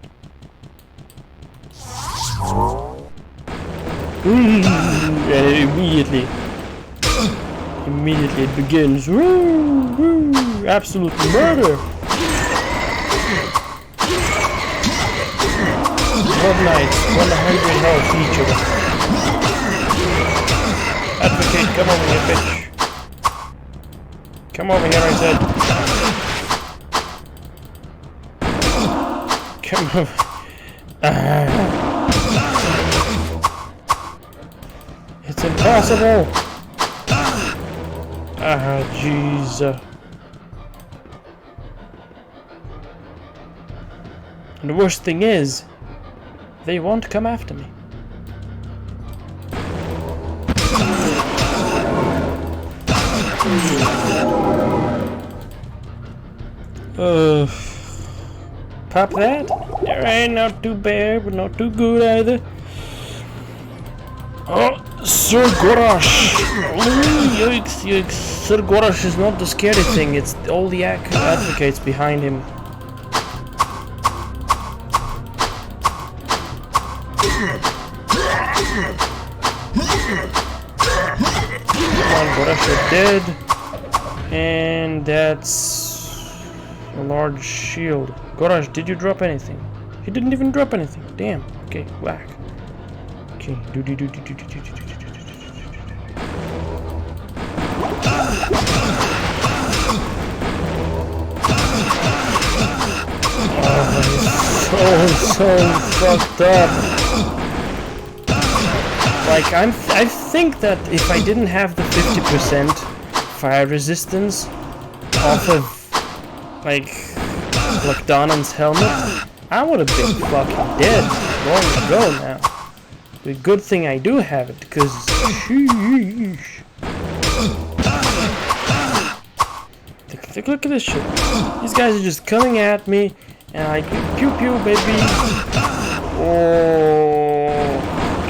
And immediately it begins. Absolute murder. Blood Knights, 100 health each of them. Advocate, come over here, bitch. Come over here, I said. Come over. It's impossible! Jeez. And the worst thing is, they won't come after me. Pop that? Alright, not too bad, but not too good either. Oh, Sir Gordoth! Yikes. Sir Gordoth is not the scary thing, it's all the advocates behind him. Come on, Gordoth, you're dead. And that's a large shield. Gordoth, did you drop anything? He didn't even drop anything. Damn. Okay, whack. Okay, do. Oh, so fucked up. Like, I think that if I didn't have the 50% fire resistance off of, like Donan's helmet, I would have been fucking dead long ago now. The good thing I do have it, because sheesh. Look at this shit. These guys are just coming at me, and I pew pew baby. Oh,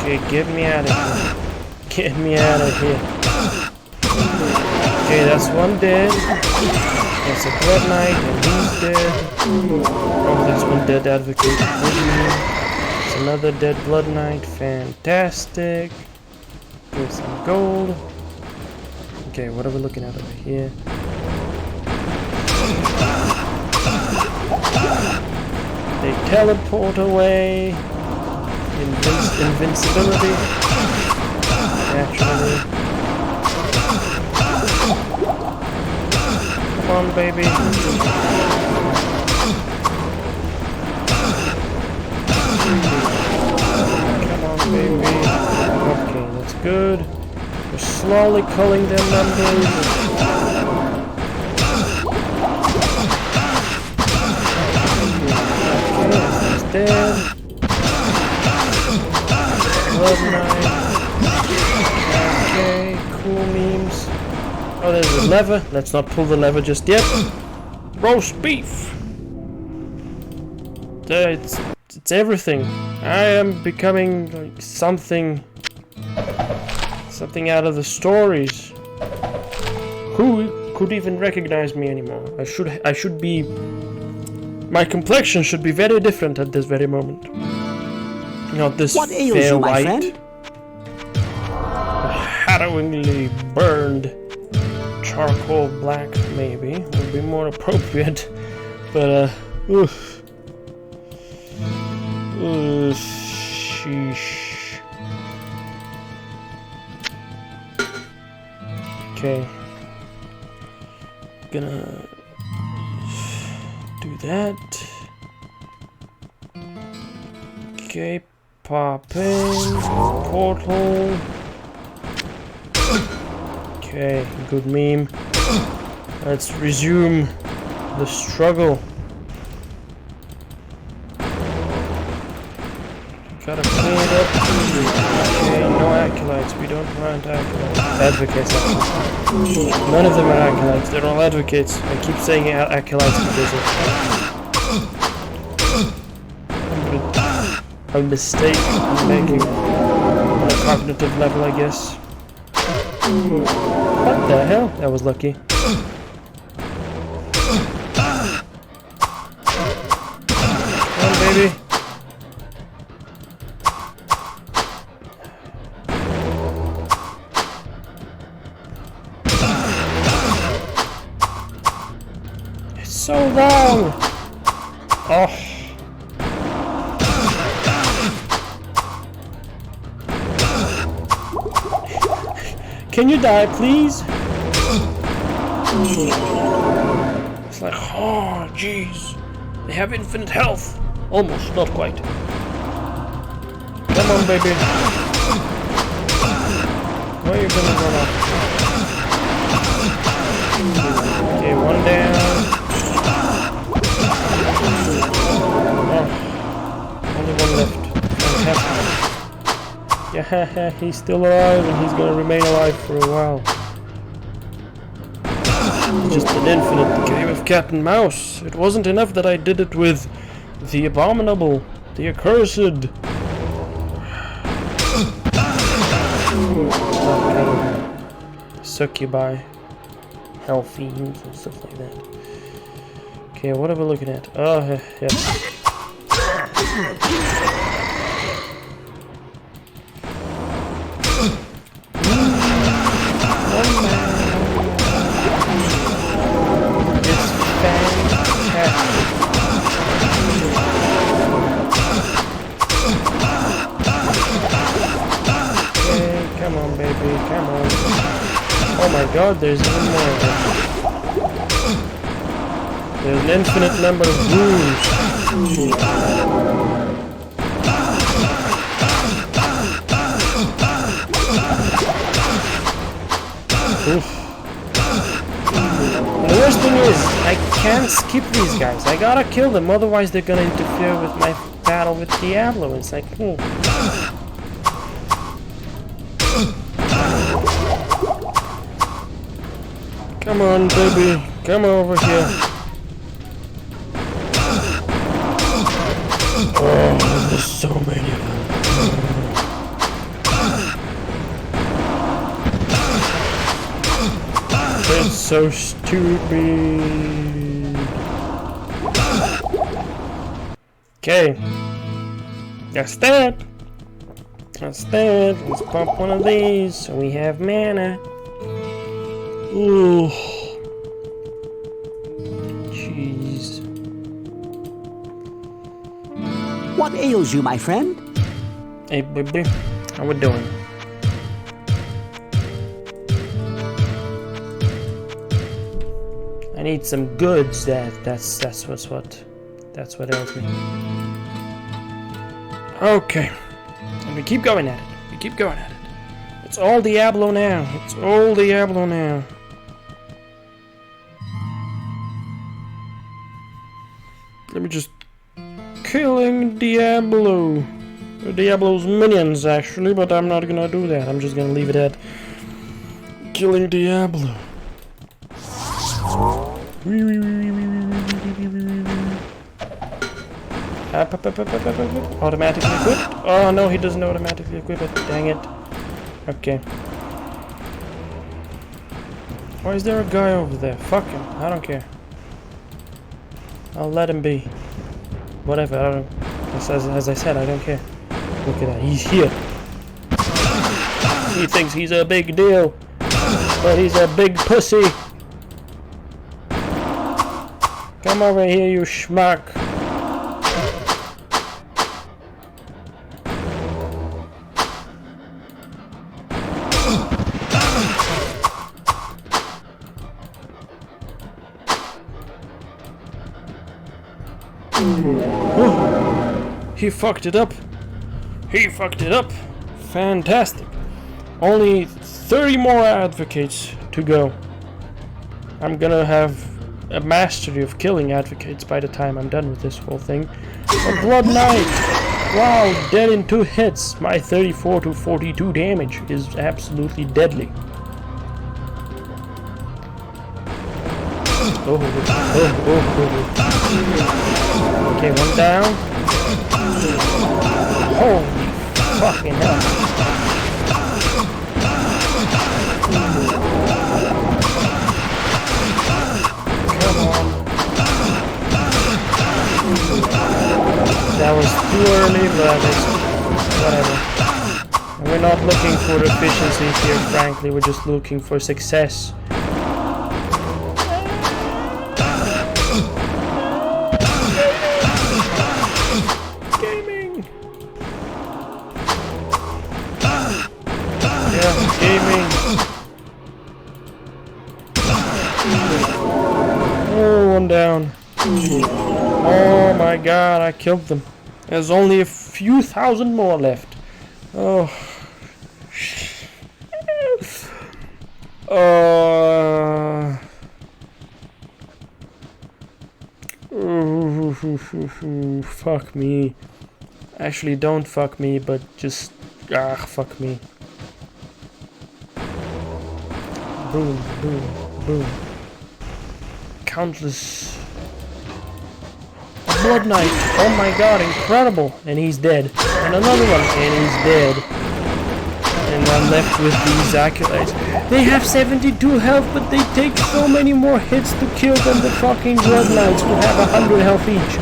Okay, get me out of here. Get me out of here. Okay, that's one dead. That's a Blood Knight, and he's dead. Oh, that's one dead Advocate. It's another dead Blood Knight. Fantastic. Get some gold. Okay, what are we looking at over here? They teleport away. Invincibility. Naturally. Come on, baby. Come on, baby. Okay, that's good. We're slowly culling their numbers. Okay, he's dead. Blood Knight. Okay, cool memes. Oh, there's a lever. Let's not pull the lever just yet. Roast beef. It's everything. I am becoming like something out of the stories. Who could even recognize me anymore? I should be. My complexion should be very different at this very moment. Not this what ails fair you, my white. friend? Harrowingly burned charcoal black, maybe would be more appropriate, but oof. Sheesh. Okay, gonna do that. Okay, pop in portal. Okay, good meme. Let's resume the struggle. Gotta clean it up. Okay, no acolytes. We don't want acolytes. Advocates. None of them are acolytes. They're all advocates. I keep saying acolytes because of a mistake I'm making on a cognitive level, I guess. What the hell? That was lucky. Come on, baby. It's so long. Oh. Can you die, please? It's like, oh, jeez. They have infinite health. Almost, not quite. Come on, baby. Where are you gonna run off? Okay, one down. Oh, only one left. Fantastic. Yeah, he's still alive and he's gonna remain alive for a while. It's just an infinite game of cat and mouse. It wasn't enough that I did it with the abominable, the accursed. Succubi, hell fiends and stuff like that. Okay, what are we looking at? Oh, yeah. Come on, baby, come on. Oh my god, there's even more of them. There's an infinite number of wounds. Oof. The worst thing is, I can't skip these guys. I gotta kill them, otherwise they're gonna interfere with my battle with Diablo. It's like, Come on, baby. Come over here. Oh, there's so many of them. so stupid. Okay. That's that. That's that. Let's pump one of these so we have mana. Ooh. Jeez. What ails you, my friend? Hey, baby. How we doing? I need some goods. That's what ails me. Okay. And we keep going at it. We keep going at it. It's all Diablo now. It's all Diablo now. Let me just... Killing Diablo. Diablo's minions, actually, but I'm not gonna do that. I'm just gonna leave it at... Killing Diablo. Automatically equipped? Oh no, he doesn't automatically equip it. Dang it. Okay. Why is there a guy over there? Fuck him. I don't care. I'll let him be. Whatever. I don't. As I said, I don't care. Look at that. He's here. He thinks he's a big deal, but he's a big pussy. Come over here, you schmuck. He fucked it up. He fucked it up. Fantastic. Only 30 more advocates to go. I'm gonna have a mastery of killing advocates by the time I'm done with this whole thing. A Blood Knight! Wow, dead in 2 hits. My 34 to 42 damage is absolutely deadly. Okay, one down. Holy fucking hell. Come on. That was too early, but whatever. We're not looking for efficiency here, frankly. We're just looking for success. Gaming. Oh, one down. Oh my god, I killed them. There's only a few thousand more left. Oh. Fuck me. Actually, don't fuck me, but just... fuck me. Boom, boom, boom. Countless... Blood Knight! Oh my god, incredible! And he's dead. And another one, and he's dead. And I'm left with these acolytes. They have 72 health, but they take so many more hits to kill than the fucking Blood Knights who have 100 health each.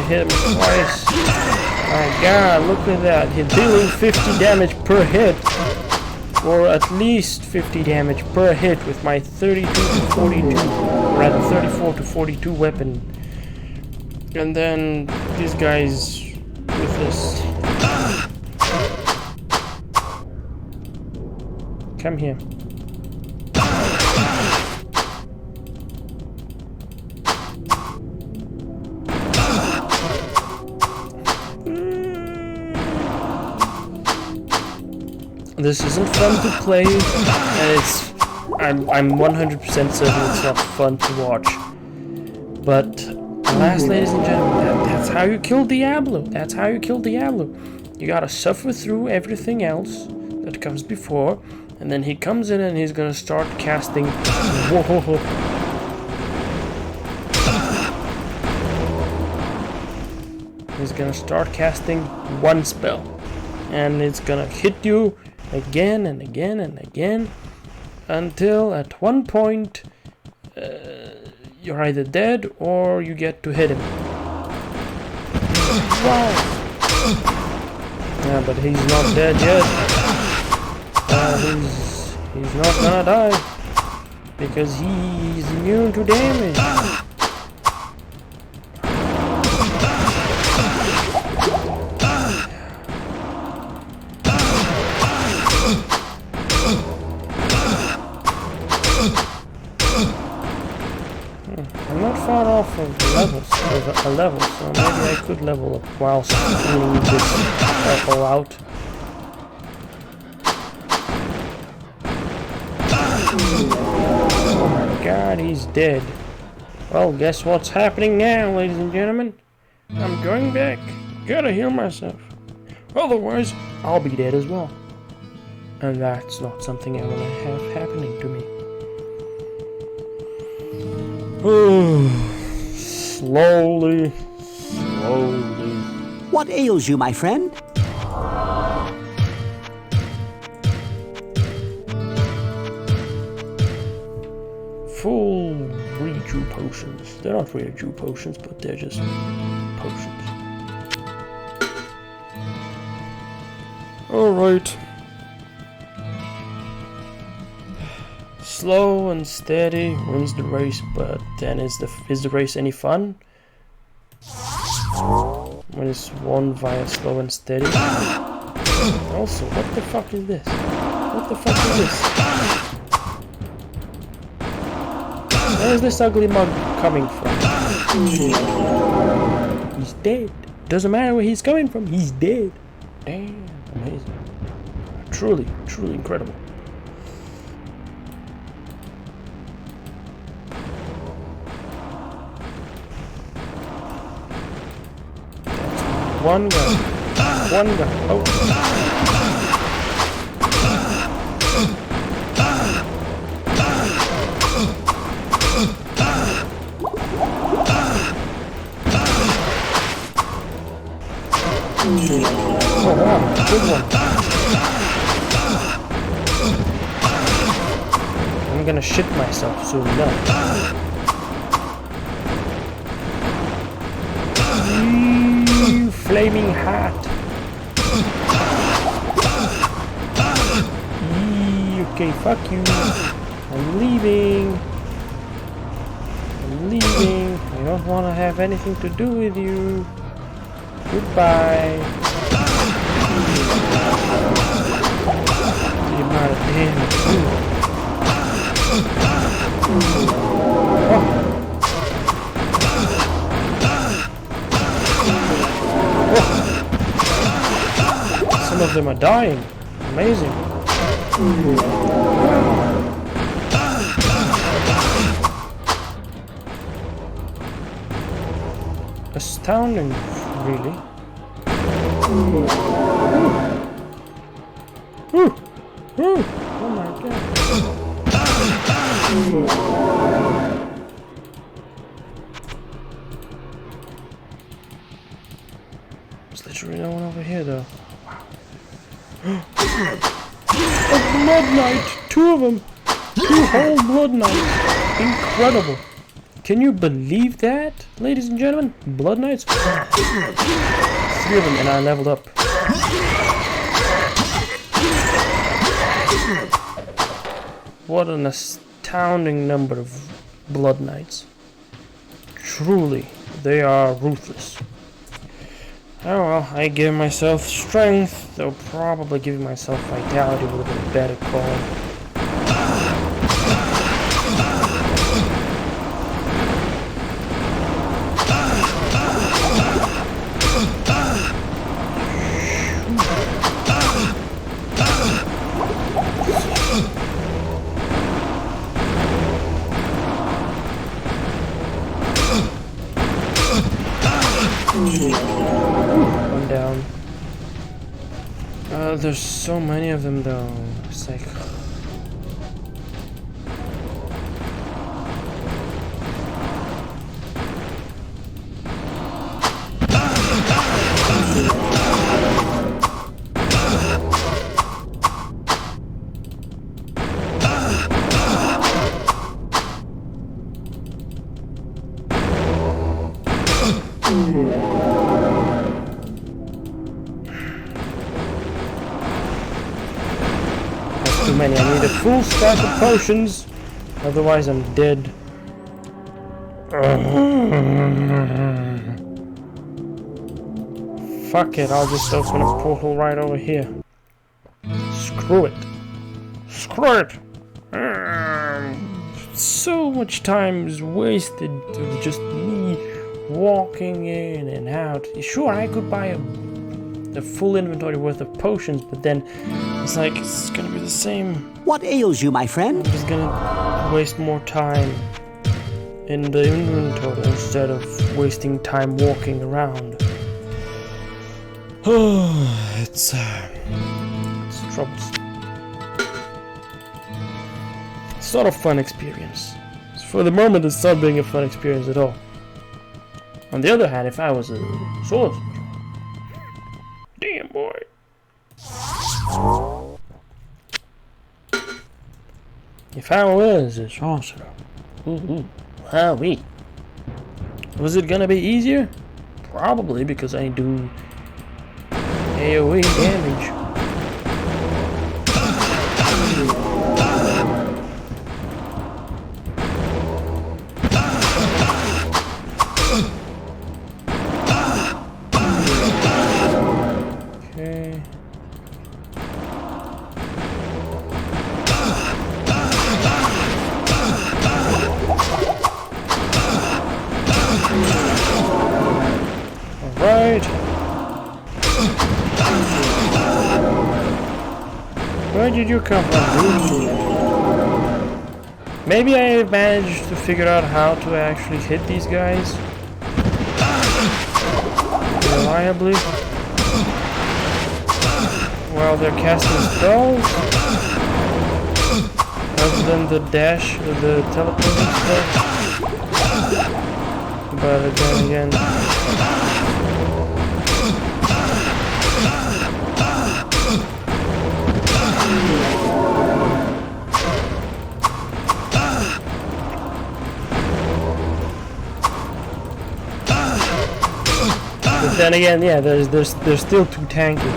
Hit him twice. My god, look at that. He's dealing 50 damage per hit. Or at least 50 damage per hit with my 32 to 42, rather 34 to 42 weapon. And then these guys with this. Come here. This isn't fun to play, and I'm 100% certain it's not fun to watch. But alas, ladies and gentlemen, that's how you kill Diablo. That's how you kill Diablo. You gotta suffer through everything else that comes before, and then he comes in and he's gonna start casting. Whoa. he's gonna start casting one spell. And it's gonna hit you again and again and again until at one point you're either dead or you get to hit him. Wow! Yeah, but he's not dead yet. He's not gonna die because he's immune to damage. I'm not far off of a level, so maybe I could level up while cleaning this all out. Oh my god, he's dead. Well, guess what's happening now, ladies and gentlemen? I'm going back. Gotta heal myself. Otherwise, I'll be dead as well. And that's not something I want to have happening to me. Slowly. What ails you, my friend? Full rejuve potions. They're not rejuve potions, but they're just potions. Alright. Slow and steady wins the race, but then is the race any fun? When it's won via slow and steady? Also, what the fuck is this? What the fuck is this? Where's this ugly mug coming from? He's dead. Doesn't matter where he's coming from, he's dead. Damn, amazing. Truly, truly incredible. One guy. Oh. Oh wow, good one. I'm gonna shit myself soon enough. Flaming hot. Okay, fuck you. I'm leaving. I don't want to have anything to do with you. Goodbye. The amount of damage. Oh. Some of them are dying. Amazing. Astounding, really. Oh my god. There's literally no one over here though. A blood knight! 2 of them! 2 whole blood knights! Incredible! Can you believe that, ladies and gentlemen? Blood knights? 3 of them and I leveled up. What an astounding number of blood knights. Truly, they are ruthless. Oh well, I give myself strength, though probably giving myself vitality would have been a better call. One down. There's so many of them though. It's like... many. I need a full stack of potions. Otherwise, I'm dead. Fuck it, I'll just open a portal right over here. Screw it. Screw it! So much time is wasted to just me walking in and out. Sure, I could buy a full inventory worth of potions, but then it's like, it's gonna be the same. What ails you, my friend? I'm just gonna waste more time in the inventory instead of wasting time walking around. Oh, it's troubles. It's not a fun experience. For the moment, it's not being a fun experience at all. On the other hand, if I was a sorcerer, damn boy. If I was a sorcerer, was it gonna be easier? Probably, because I do AoE damage. Okay. All right. Where did you come from? Maybe I managed to figure out how to actually hit these guys reliably while they're casting spells, other than the dash or the teleporting stuff. But then again, yeah, they're still too tanky.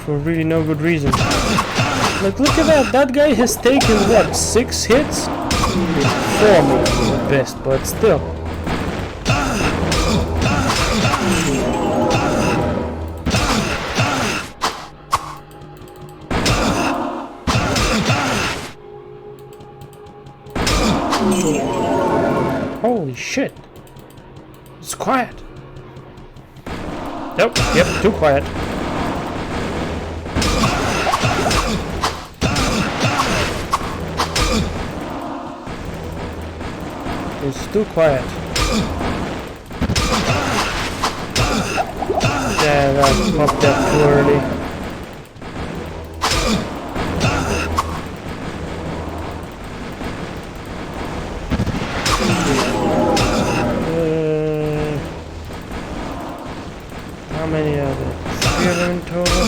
For really no good reason. Like, look at that. That guy has taken, what, 6 hits? 4 maybe at best, but still. Holy shit. It's quiet. Nope, yep, too quiet. It's too quiet. Yeah, I popped that too early. How many are there? 3 of them in total?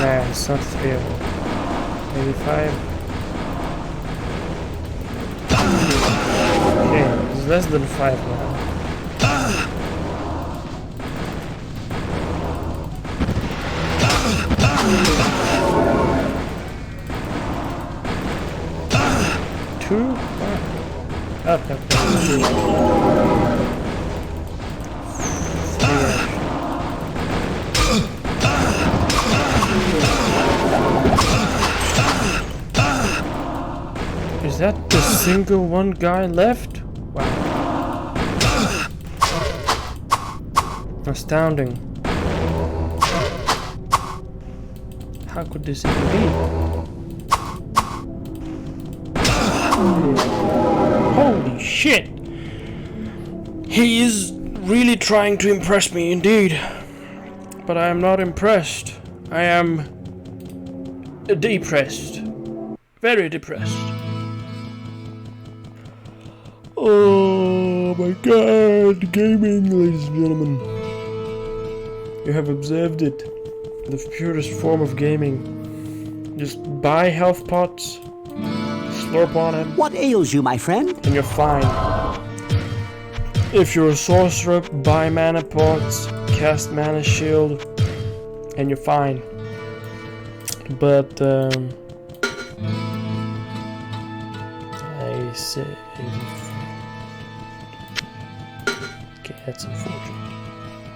Nah, it's not 3 of them. Maybe 5. Okay, it's less than 5 now. Up. Is that the single one guy left? Wow. Astounding. How could this even be? Holy shit! He is really trying to impress me indeed. But I am not impressed. I am depressed. Very depressed. Oh my god, gaming, ladies and gentlemen. You have observed it. The purest form of gaming. Just buy health pots, slurp on him. What ails you, my friend? And you're fine. If you're a sorcerer, buy mana pots, cast mana shield, and you're fine. But I say, okay, that's unfortunate,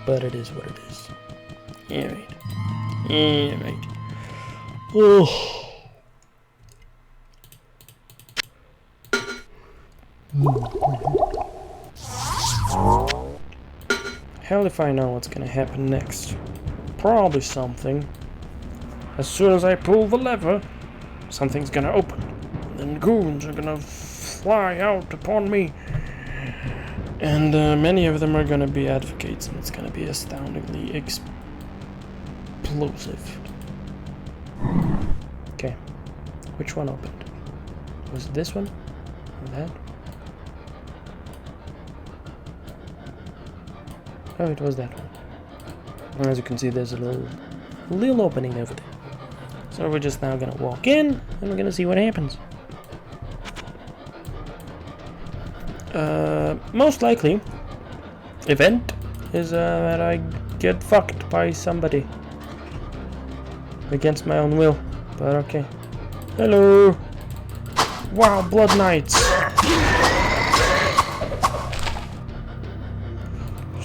but it is what it is. Alright. Alright. Oh. Hell if I know what's gonna happen next. Probably something. As soon as I pull the lever, something's gonna open. Then goons are gonna fly out upon me. And many of them are gonna be advocates, and it's gonna be astoundingly explosive. Okay. Which one opened? Was it this one? Or that? Oh, it was that one. And as you can see, there's a little opening over there. So we're just now gonna walk in, and we're gonna see what happens. Most likely, event is that I get fucked by somebody against my own will. But okay. Hello. Wow, Blood Knights.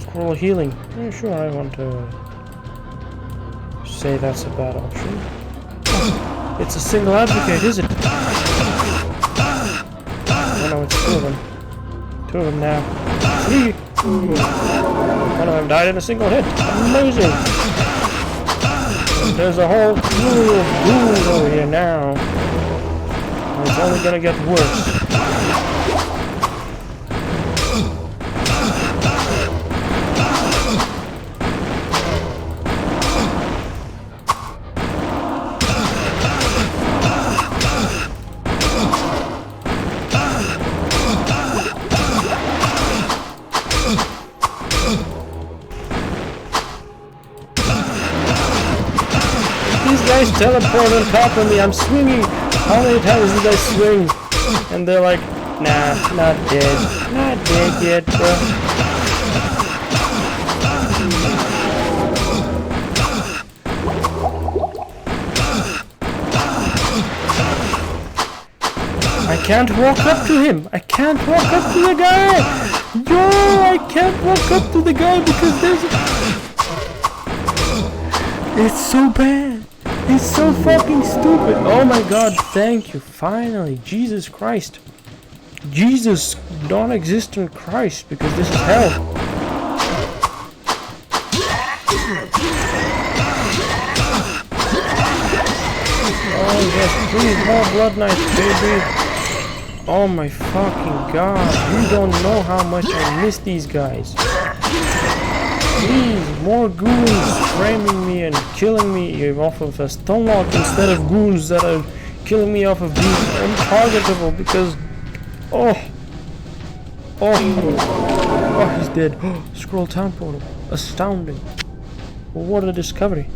Scroll of healing. Yeah, sure, I want to say that's a bad option. It's a single advocate, is it? Oh no, it's two of them. Two of them now. Three! One of them died in a single hit. Amazing! There's a whole crew of ghouls over here now. And it's only gonna get worse. Teleport on top of me. I'm swinging. How many times did I swing? And they're like, nah, not dead. Not dead yet, bro. I can't walk up to him. I can't walk up to the guy. Yo, I can't walk up to the guy because there's It's so bad. It's so fucking stupid. Oh my god, thank you. Finally. Jesus Christ. Jesus non-existent Christ, because this is hell. Oh yes, please, more Blood Knights, baby. Oh my fucking god. You don't know how much I miss these guys. Please, more goons framing me and killing me off of a stonewall instead of goons that are killing me off of being untargetable because... Oh, he's dead. Scroll town portal. Astounding. Well, what a discovery.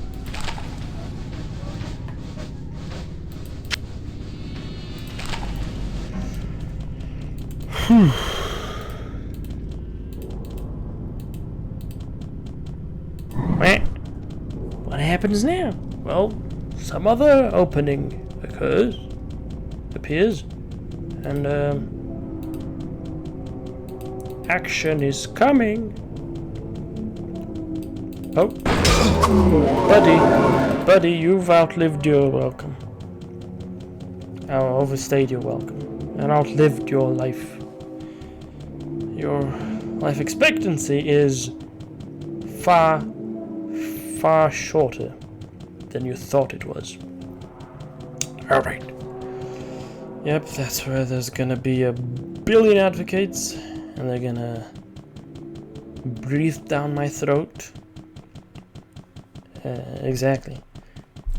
What happens now? Well, some other opening appears, and action is coming. Oh, buddy, you've outlived your welcome. Overstayed your welcome, and outlived your life. Your life expectancy is far shorter than you thought it was. Alright. Yep, that's where there's gonna be a billion advocates, and they're gonna breathe down my throat. Exactly.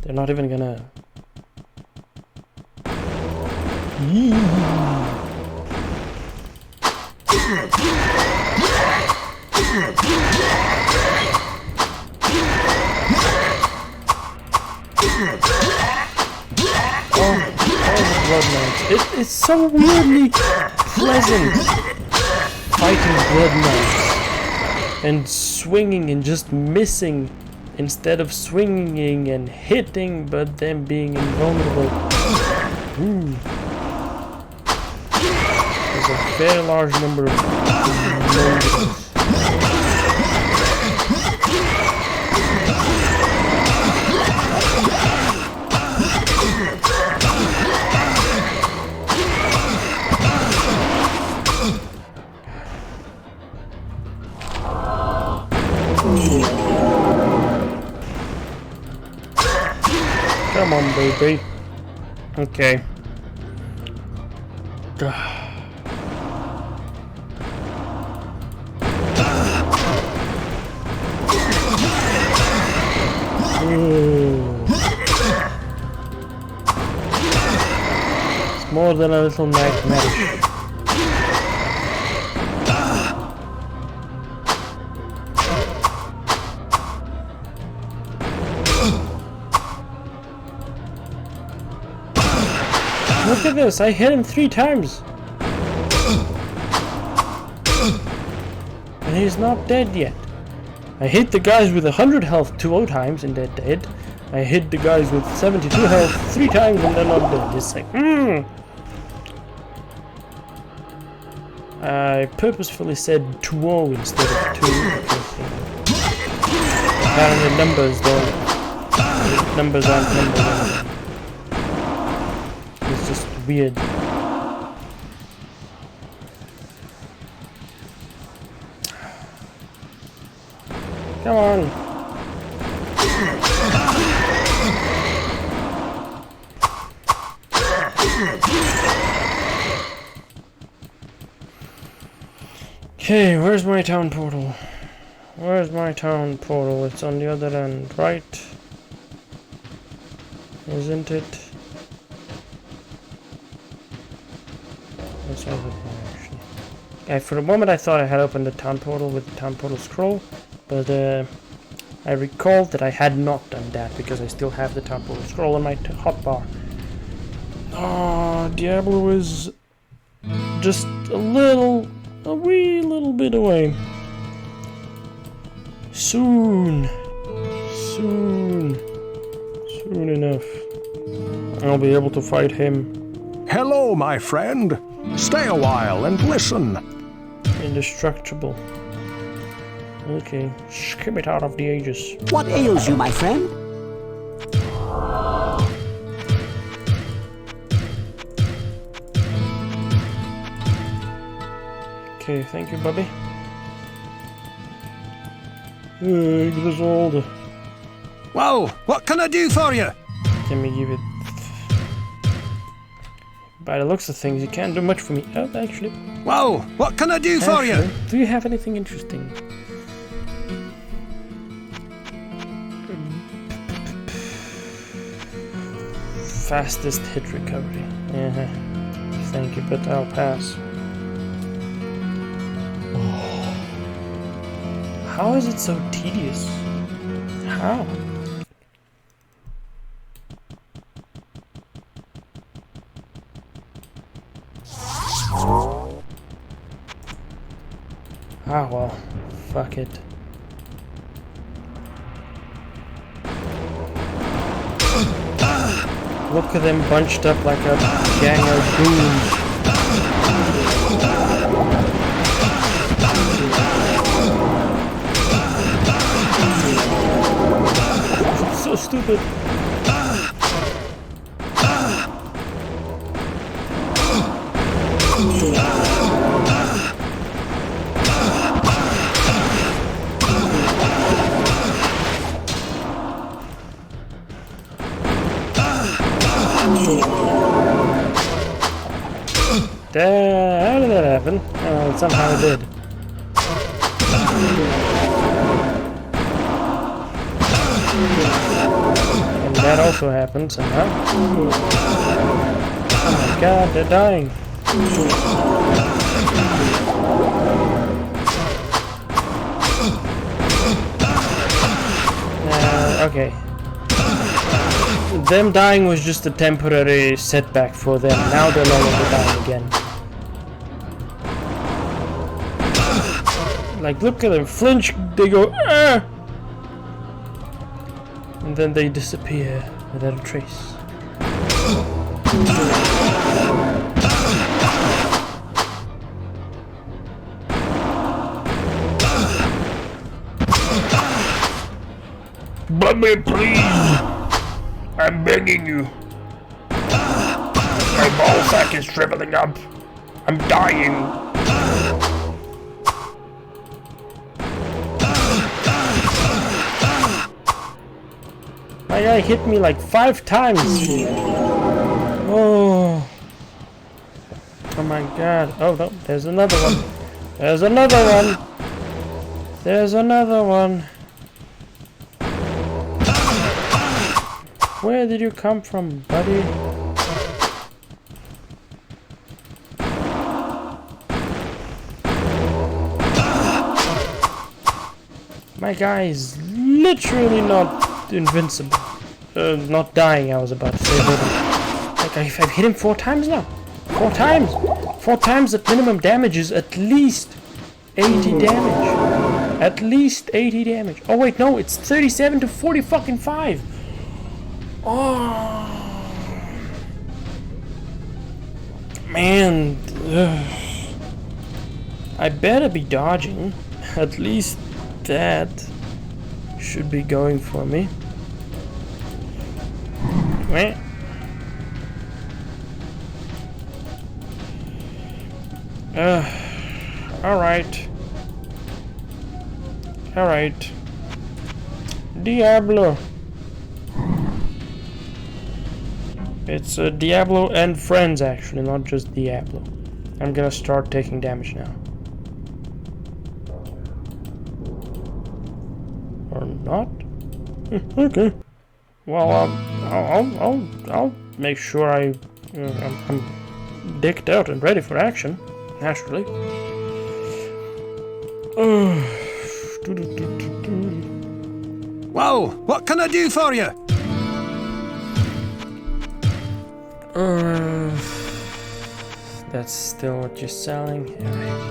They're not even gonna... Oh Blood Knights. It's so weirdly pleasant fighting Blood Knights and swinging and just missing instead of swinging and hitting but them being invulnerable. Ooh. There's a very large number of invulnerables. Come on, baby. Okay. It's more than a little nightmare. Look at this, I hit him 3 times. And he's not dead yet. I hit the guys with 100 health 2 times and they're dead. I hit the guys with 72 health 3 times and they're not dead. It's like, I purposefully said 2-0 instead of 2 because, apparently numbers aren't numbers. It's just weird. Come on. Okay, where's my town portal? Where's my town portal? It's on the other end, right? Isn't it? Let's open it actually. For a moment I thought I had opened the town portal with the town portal scroll, but I recalled that I had not done that because I still have the town portal scroll on my hotbar. Oh, Diablo is just a wee little bit away. Soon enough, I'll be able to fight him. Hello, my friend. Stay a while and listen. Indestructible. Okay, skip it out of the ages. What ails you, my friend? Okay, thank you, Bubby. Grizzled. Well, what can I do for you? Let me give it. By the looks of things, you can't do much for me. Oh, actually. Well, what can I do for you? Do you have anything interesting? Fastest hit recovery. Thank you, but I'll pass. How is it so tedious? How? Ah, well, fuck it. Look at them bunched up like a gang of goons. So stupid. How did that happen? Somehow it did. And that also happened somehow. Oh my god, they're dying. Okay. them dying was just a temporary setback for them. Now they're no longer dying again. Like, look at them flinch, they go, ah! And then they disappear without a trace. Bummy, please! I'm begging you. My ball sack is shriveling up. I'm dying. My guy hit me like 5 times. Oh. Oh my god. Oh no, there's another one. There's another one. There's another one. Where did you come from, buddy? My guy is literally not invincible. Not dying, I was about to say. Like, I've hit him 4 times now. 4 times! 4 times at minimum damage is at least 80 damage. At least 80 damage. Oh wait, no, it's 37 to 40 fucking 5. Oh. Man. Ugh. I better be dodging. At least that should be going for me. Wait. Alright. Alright. Diablo. It's Diablo and friends, actually, not just Diablo. I'm gonna start taking damage now. Or not? Okay. Well, I'll make sure I'm decked out and ready for action. Naturally. Well, what can I do for you? That's still what you're selling? Alright.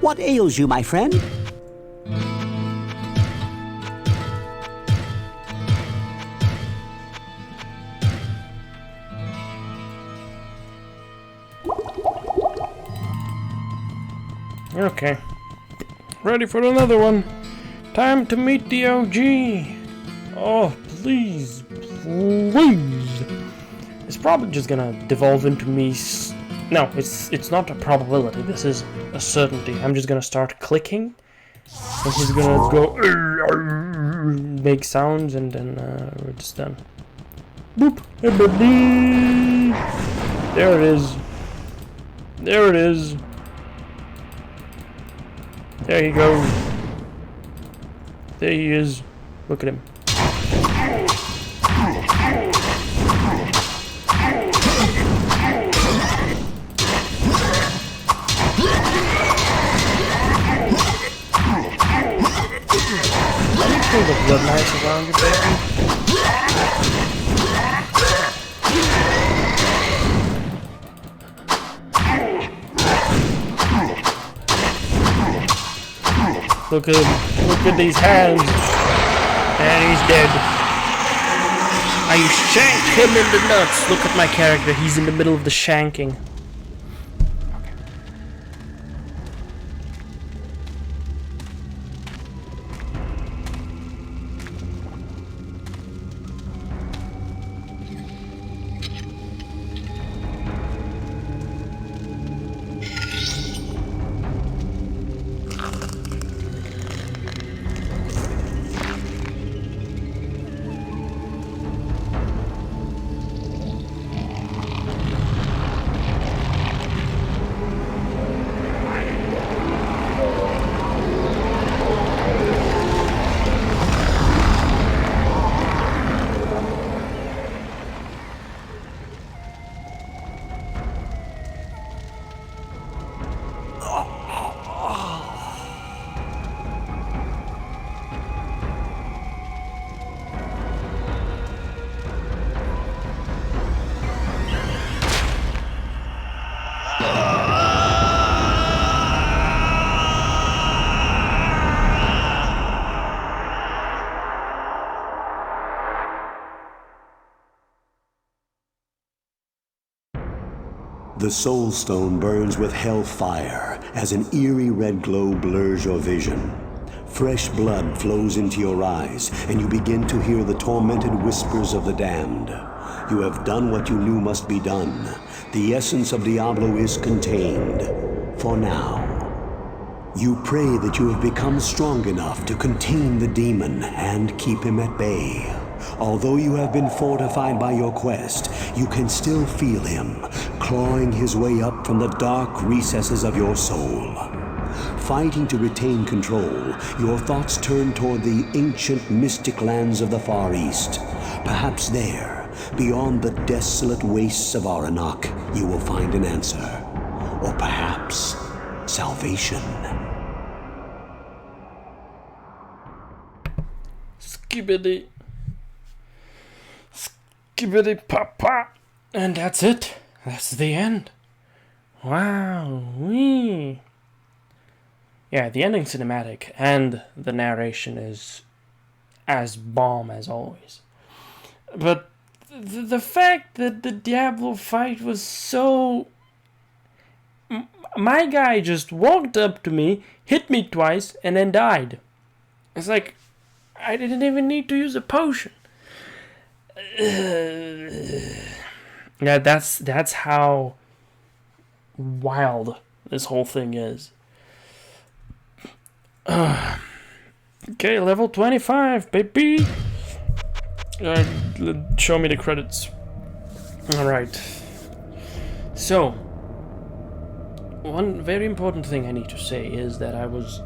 What ails you, my friend? Okay. Ready for another one. Time to meet the OG. Oh, please. Please. It's probably just gonna devolve into me. No, it's not a probability. This is a certainty. I'm just gonna start clicking. And he's gonna go make sounds, and then we're just done. Boop. Hey, baby. There it is. There it is. There he goes. There he is. Look at him. Let me pull the blood knives around you, baby. Look at him. Look at these hands. And he's dead. I shanked him in the nuts. Look at my character. He's in the middle of the shanking. The soul stone burns with hell fire as an eerie red glow blurs your vision. Fresh blood flows into your eyes, and you begin to hear the tormented whispers of the damned. You have done what you knew must be done. The essence of Diablo is contained. For now. You pray that you have become strong enough to contain the demon and keep him at bay. Although you have been fortified by your quest, you can still feel him, clawing his way up from the dark recesses of your soul. Fighting to retain control, your thoughts turn toward the ancient mystic lands of the Far East. Perhaps there, beyond the desolate wastes of Aranok, you will find an answer. Or perhaps salvation. Skibbity. Skibbity papa. And that's it. That's the end. Wow. Wee. Yeah, the ending cinematic and the narration is as bomb as always. But the fact that the Diablo fight was so... My guy just walked up to me, hit me twice, and then died. It's like, I didn't even need to use a potion. Yeah, that's how wild this whole thing is. Okay, level 25, baby. Show me the credits. Alright. So, one very important thing I need to say is that I was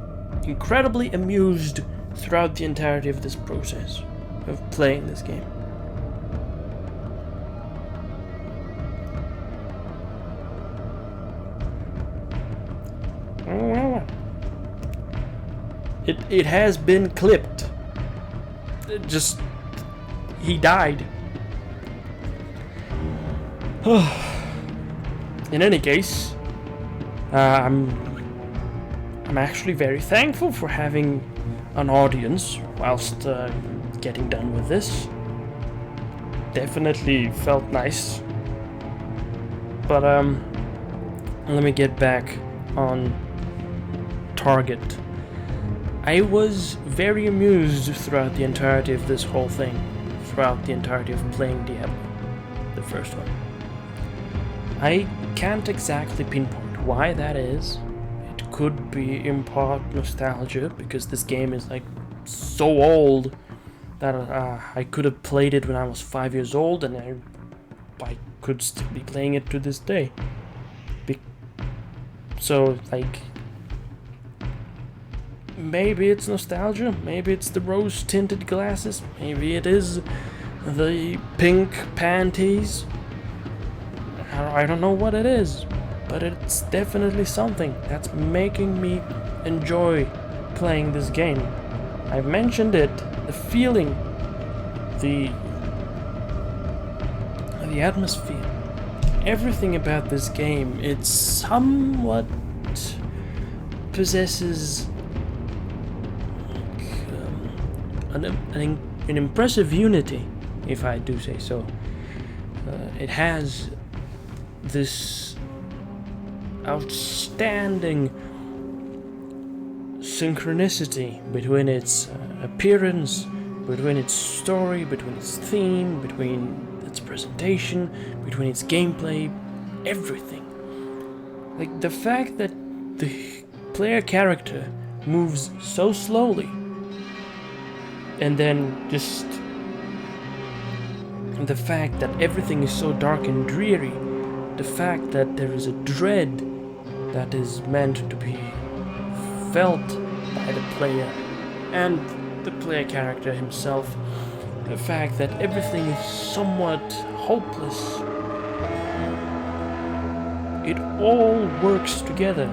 incredibly amused throughout the entirety of this process of playing this game. It has been clipped. He died. In any case, I'm actually very thankful for having an audience whilst getting done with this. Definitely felt nice. But let me get back on target. I was very amused throughout the entirety of this whole thing, throughout the entirety of playing Diablo, the first one. I can't exactly pinpoint why that is. It could be in part nostalgia, because this game is like so old that I could have played it when I was 5 years old, and I could still be playing it to this day. So, like, maybe it's nostalgia, maybe it's the rose-tinted glasses, maybe it is the pink panties. I don't know what it is, but it's definitely something that's making me enjoy playing this game. I've mentioned it, the feeling, the atmosphere, everything about this game, it somewhat possesses an impressive unity, if I do say so. It has this outstanding synchronicity between its appearance, between its story, between its theme, between its presentation, between its gameplay, everything. Like the fact that the player character moves so slowly, and then just the fact that everything is so dark and dreary, the fact that there is a dread that is meant to be felt by the player and the player character himself, the fact that everything is somewhat hopeless, it all works together.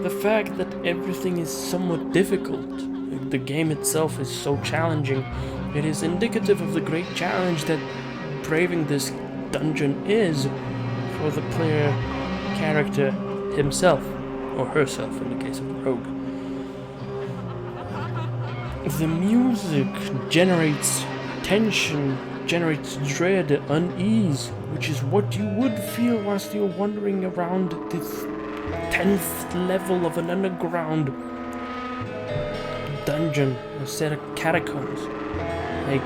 The fact that everything is somewhat difficult, the game itself is so challenging, it is indicative of the great challenge that braving this dungeon is for the player character himself, or herself in the case of the rogue. The music generates tension generates dread, unease, which is what you would feel whilst you're wandering around this 10th level of an underground dungeon, a set of catacombs. Like,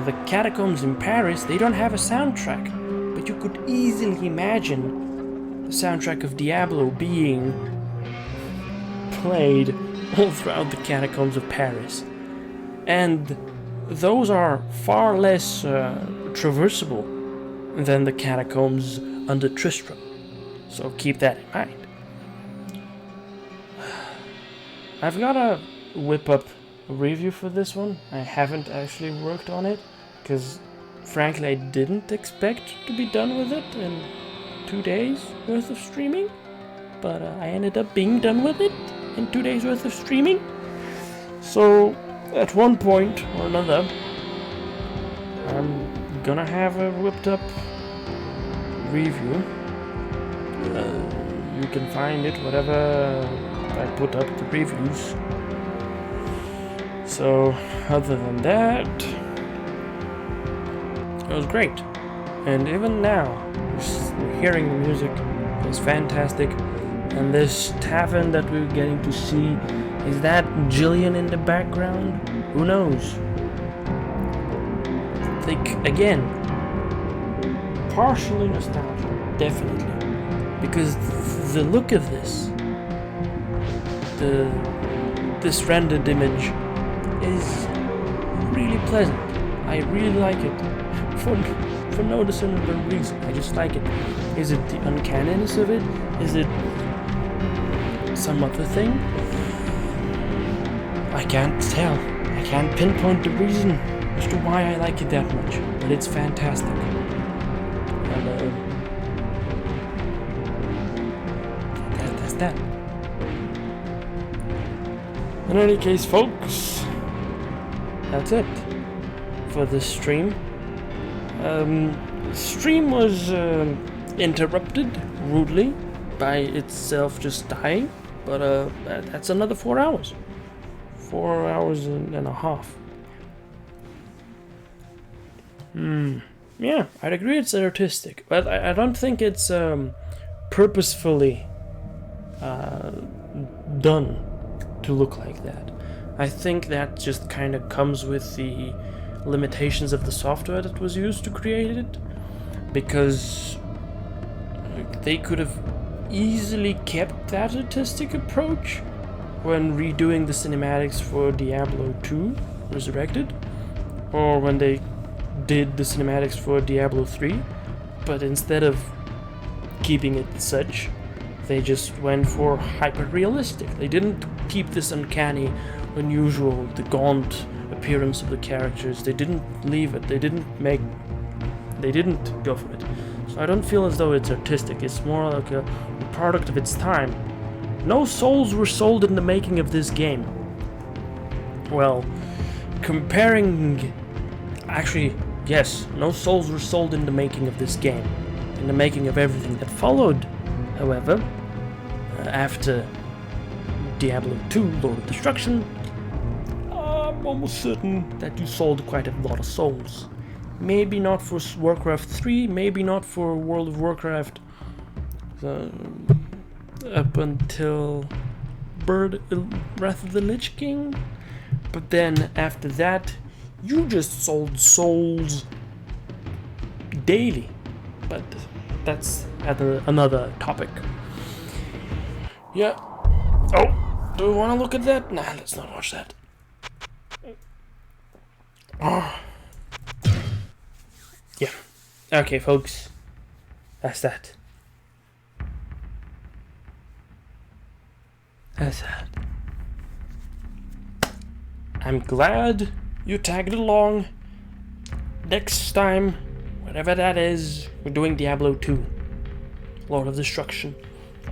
the catacombs in Paris, they don't have a soundtrack, but you could easily imagine the soundtrack of Diablo being played all throughout the catacombs of Paris. And those are far less traversable than the catacombs under Tristram. So keep that in mind. I've got to whip up a review for this one. I haven't actually worked on it, because frankly I didn't expect to be done with it in 2 days worth of streaming. But I ended up being done with it in 2 days worth of streaming. So at one point or another, I'm gonna have a whipped up review. You can find it whatever I put up the reviews. So other than that, it was great. And even now, just hearing the music is fantastic. And this tavern that we're getting to see, is that Jillian in the background? Who knows? Like, again, partially nostalgia, definitely. Because the look of this, this rendered image, is really pleasant. I really like it. For no discernible reason. I just like it. Is it the uncanniness of it? Is it some other thing? I can't tell. I can't pinpoint the reason as to why I like it that much, but it's fantastic. And that's that. In any case, folks, that's it for this stream. Stream was interrupted rudely by itself just dying, but that's another 4 hours. 4 hours and a half. Yeah, I'd agree it's artistic, but I don't think it's purposefully done to look like that. I think that just kind of comes with the limitations of the software that was used to create it, because they could have easily kept that artistic approach when redoing the cinematics for Diablo 2 Resurrected, or when they did the cinematics for Diablo 3, but instead of keeping it such, they just went for hyper-realistic. They didn't keep this uncanny, unusual, the gaunt appearance of the characters. They didn't leave it. They didn't go for it. So I don't feel as though it's artistic. It's more like a product of its time. No souls were sold in the making of this game. Well, comparing... Actually, yes, no souls were sold in the making of this game. In the making of everything that followed, however, after Diablo 2, Lord of Destruction, I'm almost certain that you sold quite a lot of souls. Maybe not for Warcraft 3, maybe not for World of Warcraft up until Wrath of the Lich King, but then after that, you just sold souls daily. But that's another topic. Yeah. Oh, do we want to look at that? Nah, let's not watch that. Oh. Yeah. Okay, folks. That's that. That's that. I'm glad you tagged along. Next time, whatever that is, we're doing Diablo 2, Lord of Destruction.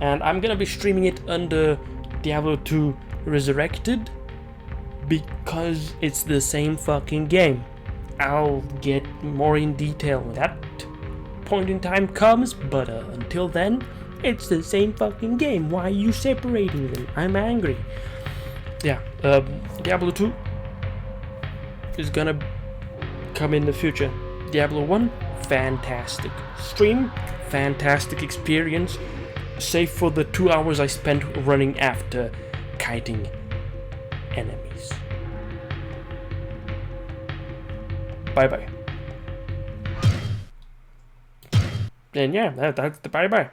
And I'm gonna be streaming it under Diablo 2 Resurrected, because it's the same fucking game. I'll get more in detail when that point in time comes, but until then, it's the same fucking game. Why are you separating them? I'm angry. Yeah, Diablo 2 is gonna come in the future. Diablo 1, fantastic. Stream, fantastic experience. Save for the 2 hours I spent running after kiting enemies. Bye-bye. And yeah, that's the bye-bye.